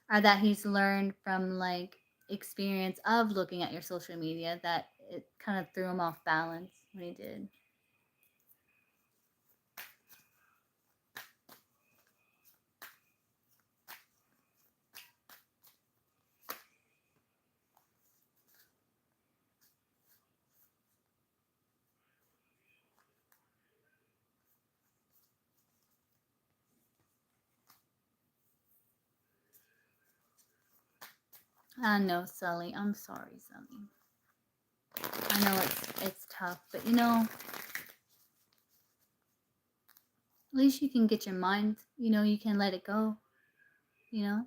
Or that he's learned from like experience of looking at your social media that it kind of threw him off balance when he did. I know, Sully. I'm sorry, Sully. I know it's tough, but you know, at least you can get your mind, you know, you can let it go, you know?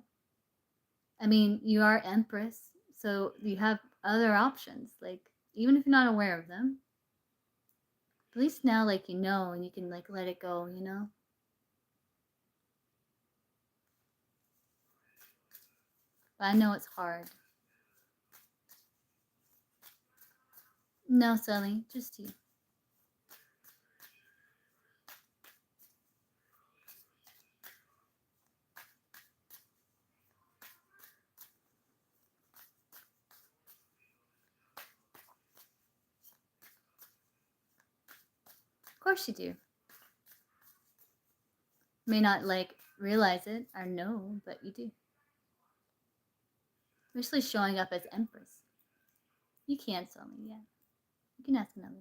I mean, you are Empress, so you have other options, like, even if you're not aware of them. At least now, like, you know, and you can, like, let it go, you know? But I know it's hard. No, Sully, just you. Of course you do. May not, like, realize it or know, but you do. Especially showing up as Empress. You can, Sully, yeah. You can ask another.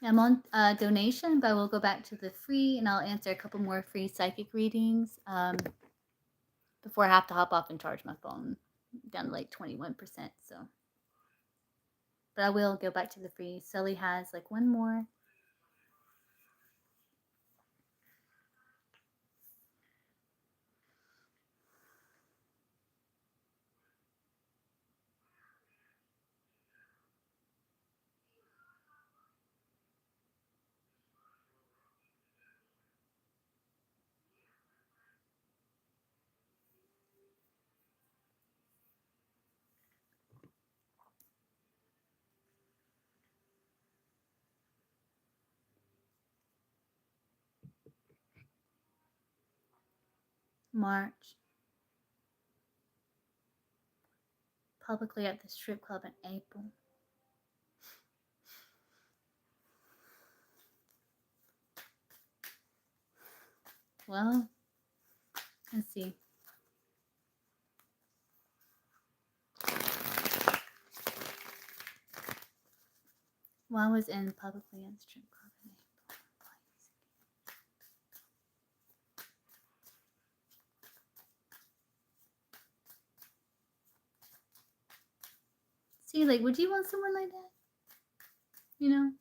I'm on donation, but we'll go back to the free, and I'll answer a couple more free psychic readings before I have to hop off and charge my phone down to like 21%. So, but I will go back to the free. Sully has like one more. March. Publicly at the strip club in April. Well, let's see. Well, I was in publicly at the strip club in April. See, like, would you want someone like that? You know?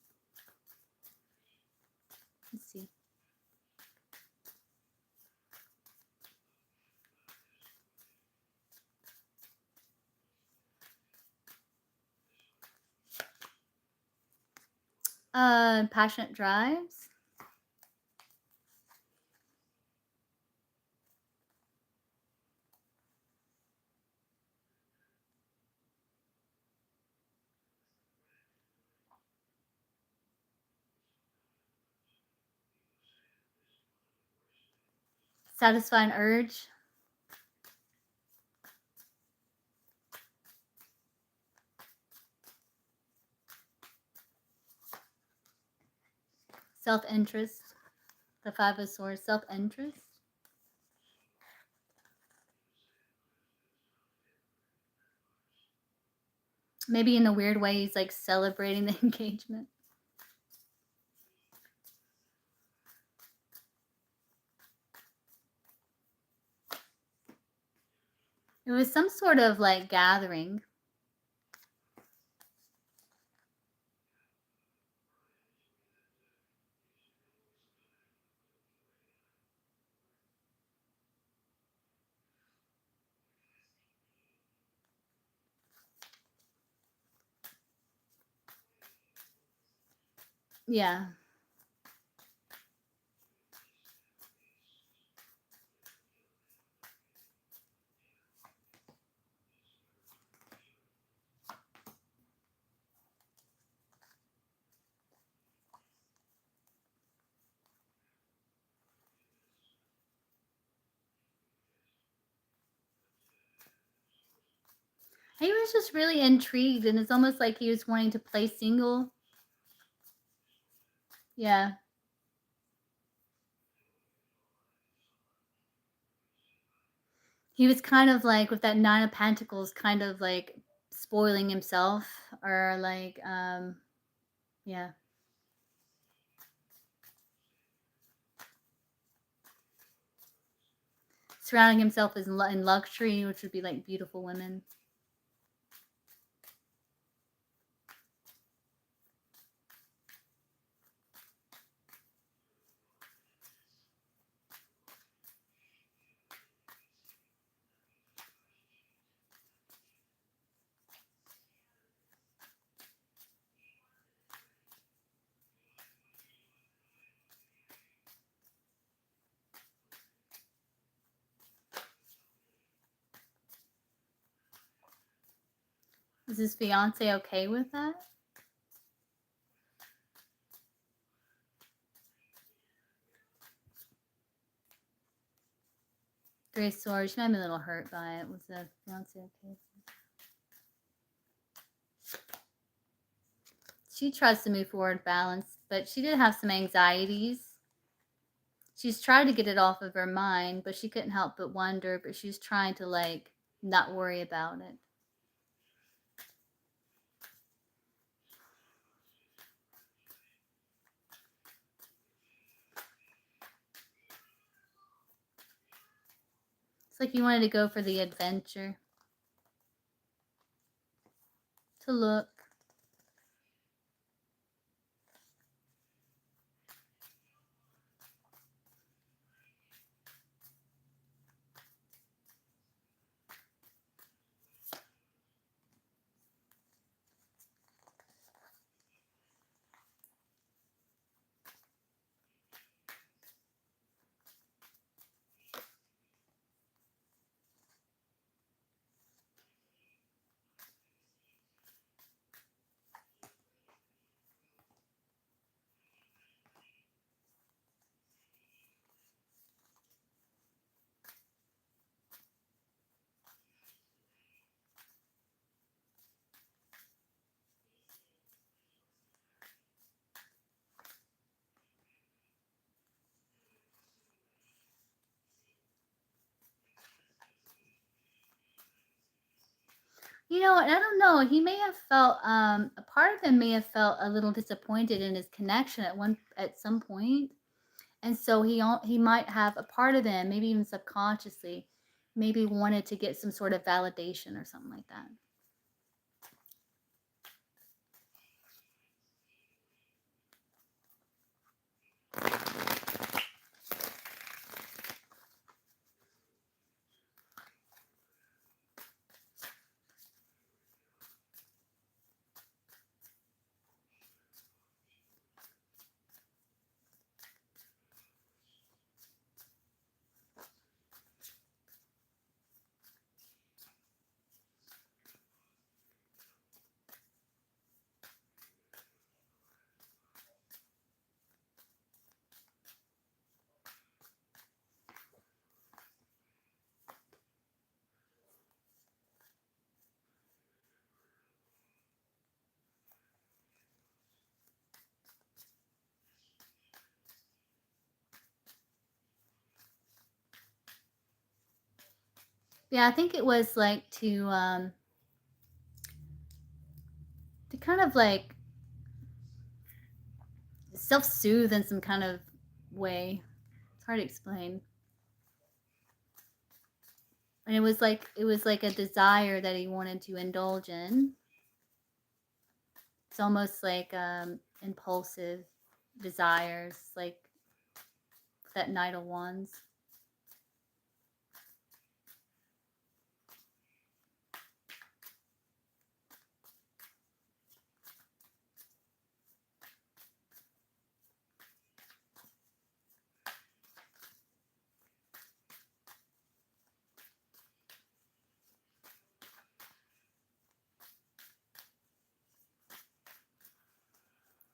Let's see. Passionate drives. Satisfy an urge. Self-interest. The Five of Swords. Self-interest. Maybe in a weird way, he's like celebrating the engagement. It was some sort of like gathering. Yeah. He was just really intrigued, and it's almost like he was wanting to play single. Yeah. He was kind of like, with that Nine of Pentacles, kind of like spoiling himself, or like, yeah. Surrounding himself in luxury, which would be like beautiful women. Is his fiance okay with that? Three of Swords. She might be a little hurt by it. Was the fiance okay? She tries to move forward balanced, but she did have some anxieties. She's tried to get it off of her mind, but she couldn't help but wonder, but she's trying to like not worry about it. It's like you wanted to go for the adventure. To look. You know what? I don't know. He may have felt a part of him may have felt a little disappointed in his connection at some point. And so he might have a part of him, maybe even subconsciously, maybe wanted to get some sort of validation or something like that. Yeah, I think it was like to kind of like self-soothe in some kind of way. It's hard to explain. And it was like a desire that he wanted to indulge in. It's almost like impulsive desires, like that Knight of Wands.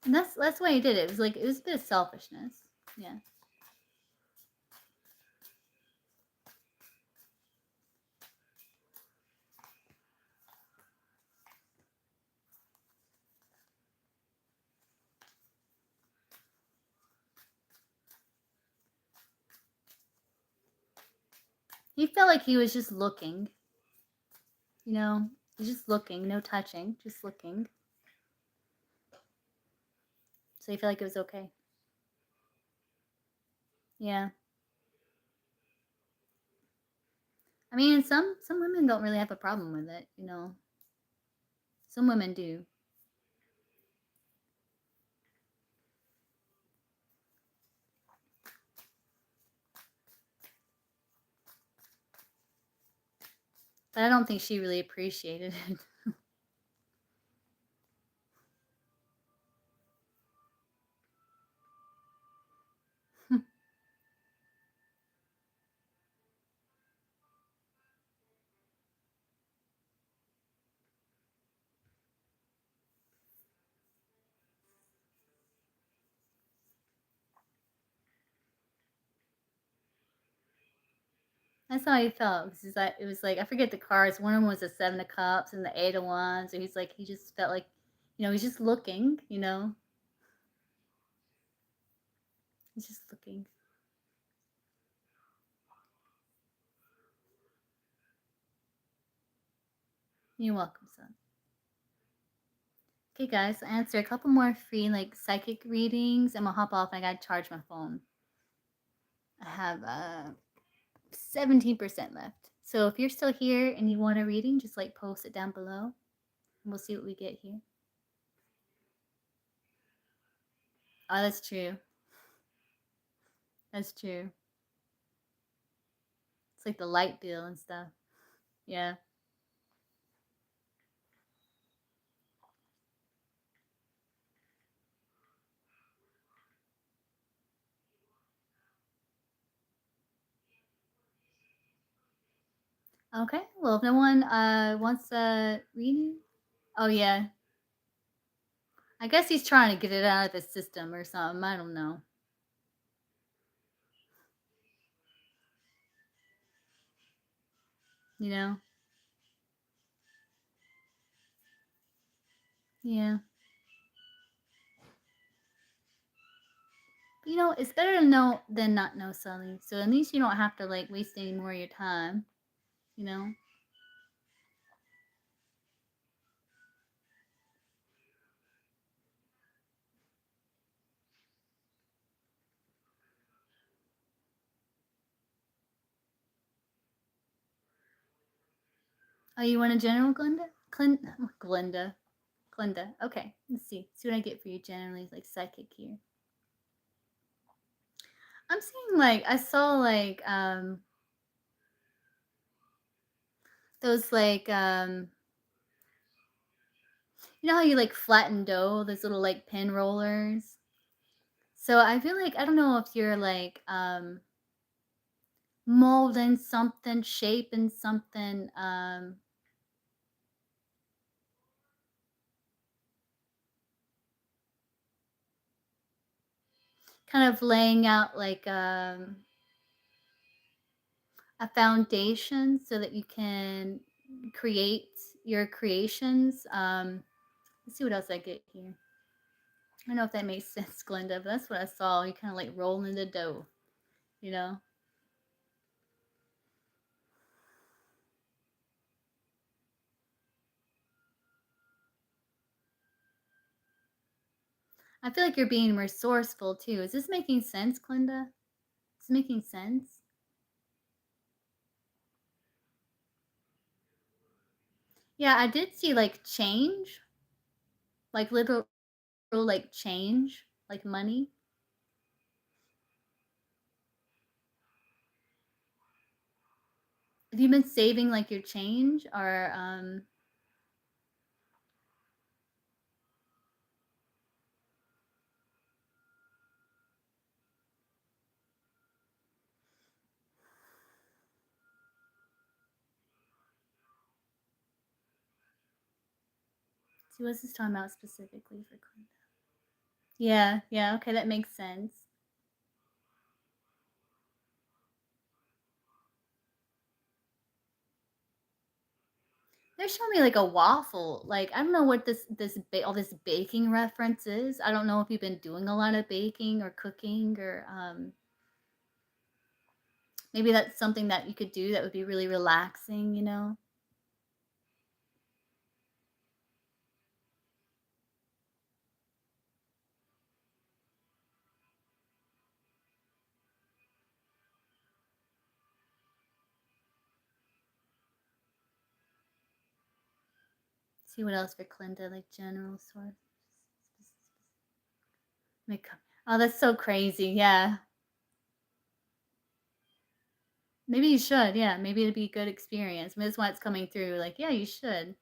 And that's why he did it. It was like it was a bit of selfishness. Yeah. He felt like he was just looking. You know, he's just looking, no touching, just looking. So he felt like it was okay. Yeah. I mean, some women don't really have a problem with it, you know. Some women do. But I don't think she really appreciated it. That's how he felt. Because it was like I forget the cards. One of them was the Seven of Cups and the Eight of Wands. So he's like he just felt like, you know, he's just looking. You know, he's just looking. You're welcome, son. Okay, guys, I'll answer a couple more free like psychic readings. I'm gonna hop off. I gotta charge my phone. I have 17% left. So if you're still here and you want a reading, just like post it down below, and we'll see what we get here. Oh, that's true. That's true. It's like the light bill and stuff. Yeah. Okay. Well, if no one wants a reading, oh yeah. I guess he's trying to get it out of the system or something. I don't know. You know? Yeah. You know, it's better to know than not know, Sully. So at least you don't have to like waste any more of your time. You know? Oh, you want a general, Glenda? Glenda. Glenda. Okay, let's see. See what I get for you generally, like psychic here. I'm seeing like I saw like those like you know how you like flatten dough, those little like pin rollers. So I feel like I don't know if you're like molding something, shaping something, kind of laying out like a foundation so that you can create your creations. Let's see what else I get here. I don't know if that makes sense, Glenda, but that's what I saw. You kind of like rolling the dough, you know? I feel like you're being resourceful too. Is this making sense, Clinda? Is this making sense? Yeah, I did see like change, like literal like change, like money. Have you been saving like your change or see what's this talking about specifically for Clinda? Yeah, yeah, okay, that makes sense. They're showing me like a waffle. Like I don't know what all this baking reference is. I don't know if you've been doing a lot of baking or cooking or maybe that's something that you could do that would be really relaxing, you know? See what else for Clinda, like general source. Makeup. Oh, that's so crazy. Yeah. Maybe you should. Yeah. Maybe it'd be a good experience. Maybe that's why it's coming through. Like, yeah, you should.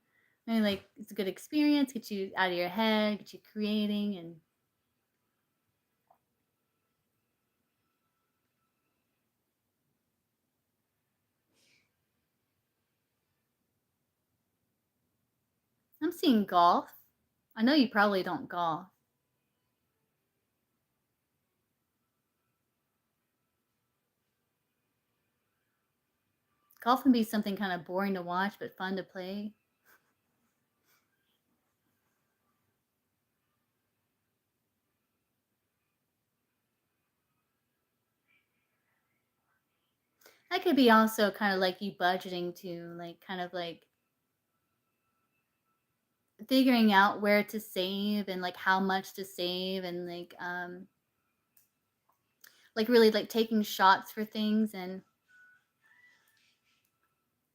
Maybe like it's a good experience, get you out of your head, get you creating and I'm seeing golf. I know you probably don't golf. Golf can be something kind of boring to watch but fun to play. That could be also kind of like you budgeting too, like kind of like figuring out where to save and like how much to save and like really like taking shots for things and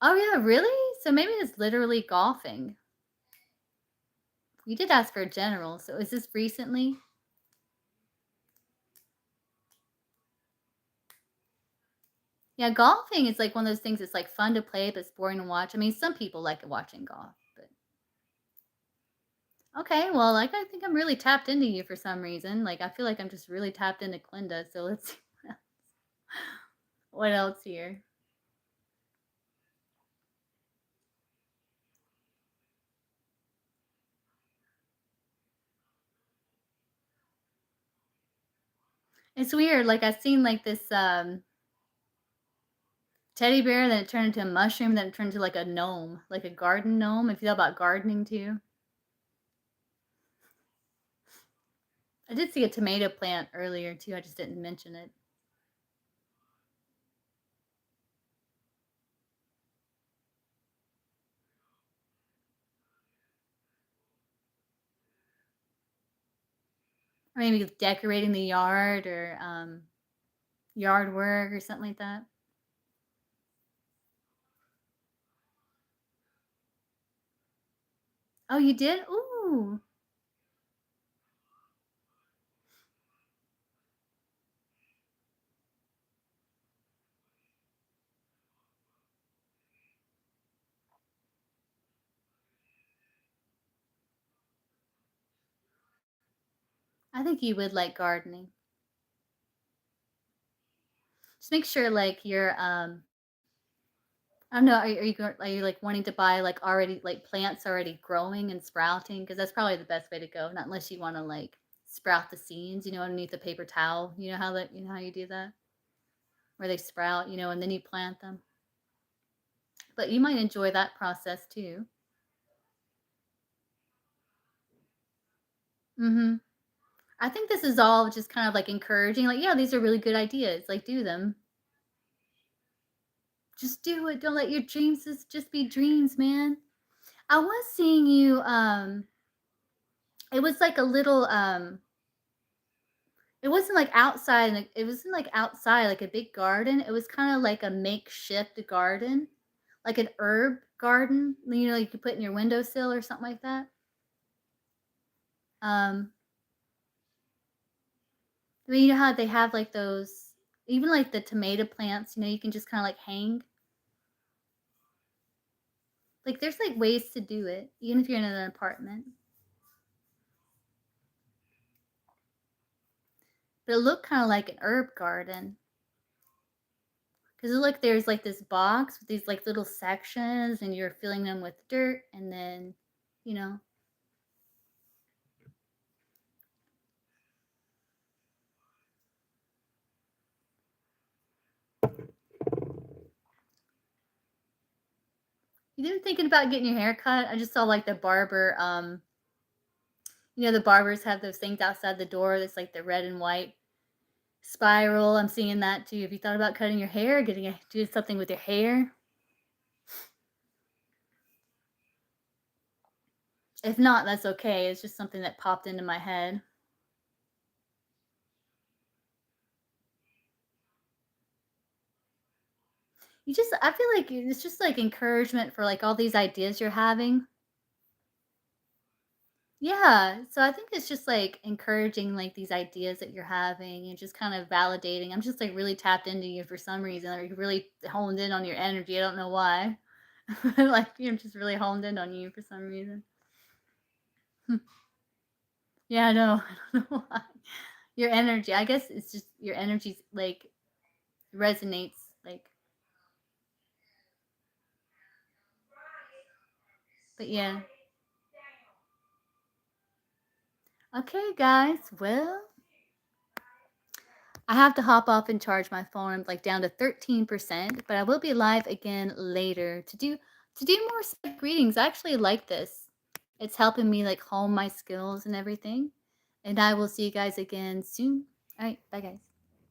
oh yeah, really? So maybe it's literally golfing. You did ask for a general, so is this recently? Yeah, golfing is like one of those things that's like fun to play, but it's boring to watch. I mean, some people like watching golf, but okay, well, like I think I'm really tapped into you for some reason. Like I feel like I'm just really tapped into Clinda. So let's see what else here. It's weird. Like I've seen like this teddy bear, then it turned into a mushroom, then it turned into like a gnome, like a garden gnome. If you know about gardening too. I did see a tomato plant earlier too. I just didn't mention it. Or maybe decorating the yard or yard work or something like that. Oh, you did? Ooh. I think you would like gardening. Just make sure like you're I don't know, are you like wanting to buy like already like plants already growing and sprouting? Because that's probably the best way to go. Not unless you want to like sprout the seeds, you know, underneath the paper towel. You know how you do that? Where they sprout, you know, and then you plant them. But you might enjoy that process too. Mhm. I think this is all just kind of like encouraging, like, yeah, these are really good ideas. Like, do them. Just do it. Don't let your dreams just be dreams, man. I was seeing you. It was like a little. It wasn't like outside, like it wasn't like outside, like a big garden. It was kind of like a makeshift garden, like an herb garden, you know, you could put in your windowsill or something like that. Um, I mean, you know how they have like those, even like the tomato plants, you know, you can just kind of like hang. Like there's like ways to do it, even if you're in an apartment. But it looked kind of like an herb garden. Because look, there's like this box with these like little sections, and you're filling them with dirt, and then, you know, you didn't thinking about getting your hair cut. I just saw like the barber, you know, the barbers have those things outside the door that's like the red and white spiral. I'm seeing that too. Have you thought about cutting your hair, doing something with your hair? If not, that's okay. It's just something that popped into my head. I feel like it's just like encouragement for like all these ideas you're having. Yeah, so I think it's just like encouraging like these ideas that you're having and just kind of validating. I'm just like really tapped into you for some reason, or you really honed in on your energy. I don't know why. Like you're just really honed in on you for some reason. Yeah, I know. I don't know why. Your energy. I guess it's just your energy like resonates like, but yeah. Okay, guys. Well, I have to hop off and charge my phone. I'm like down to 13%, but I will be live again later to do more psychic readings. I actually like this. It's helping me like hone my skills and everything. And I will see you guys again soon. All right, bye guys.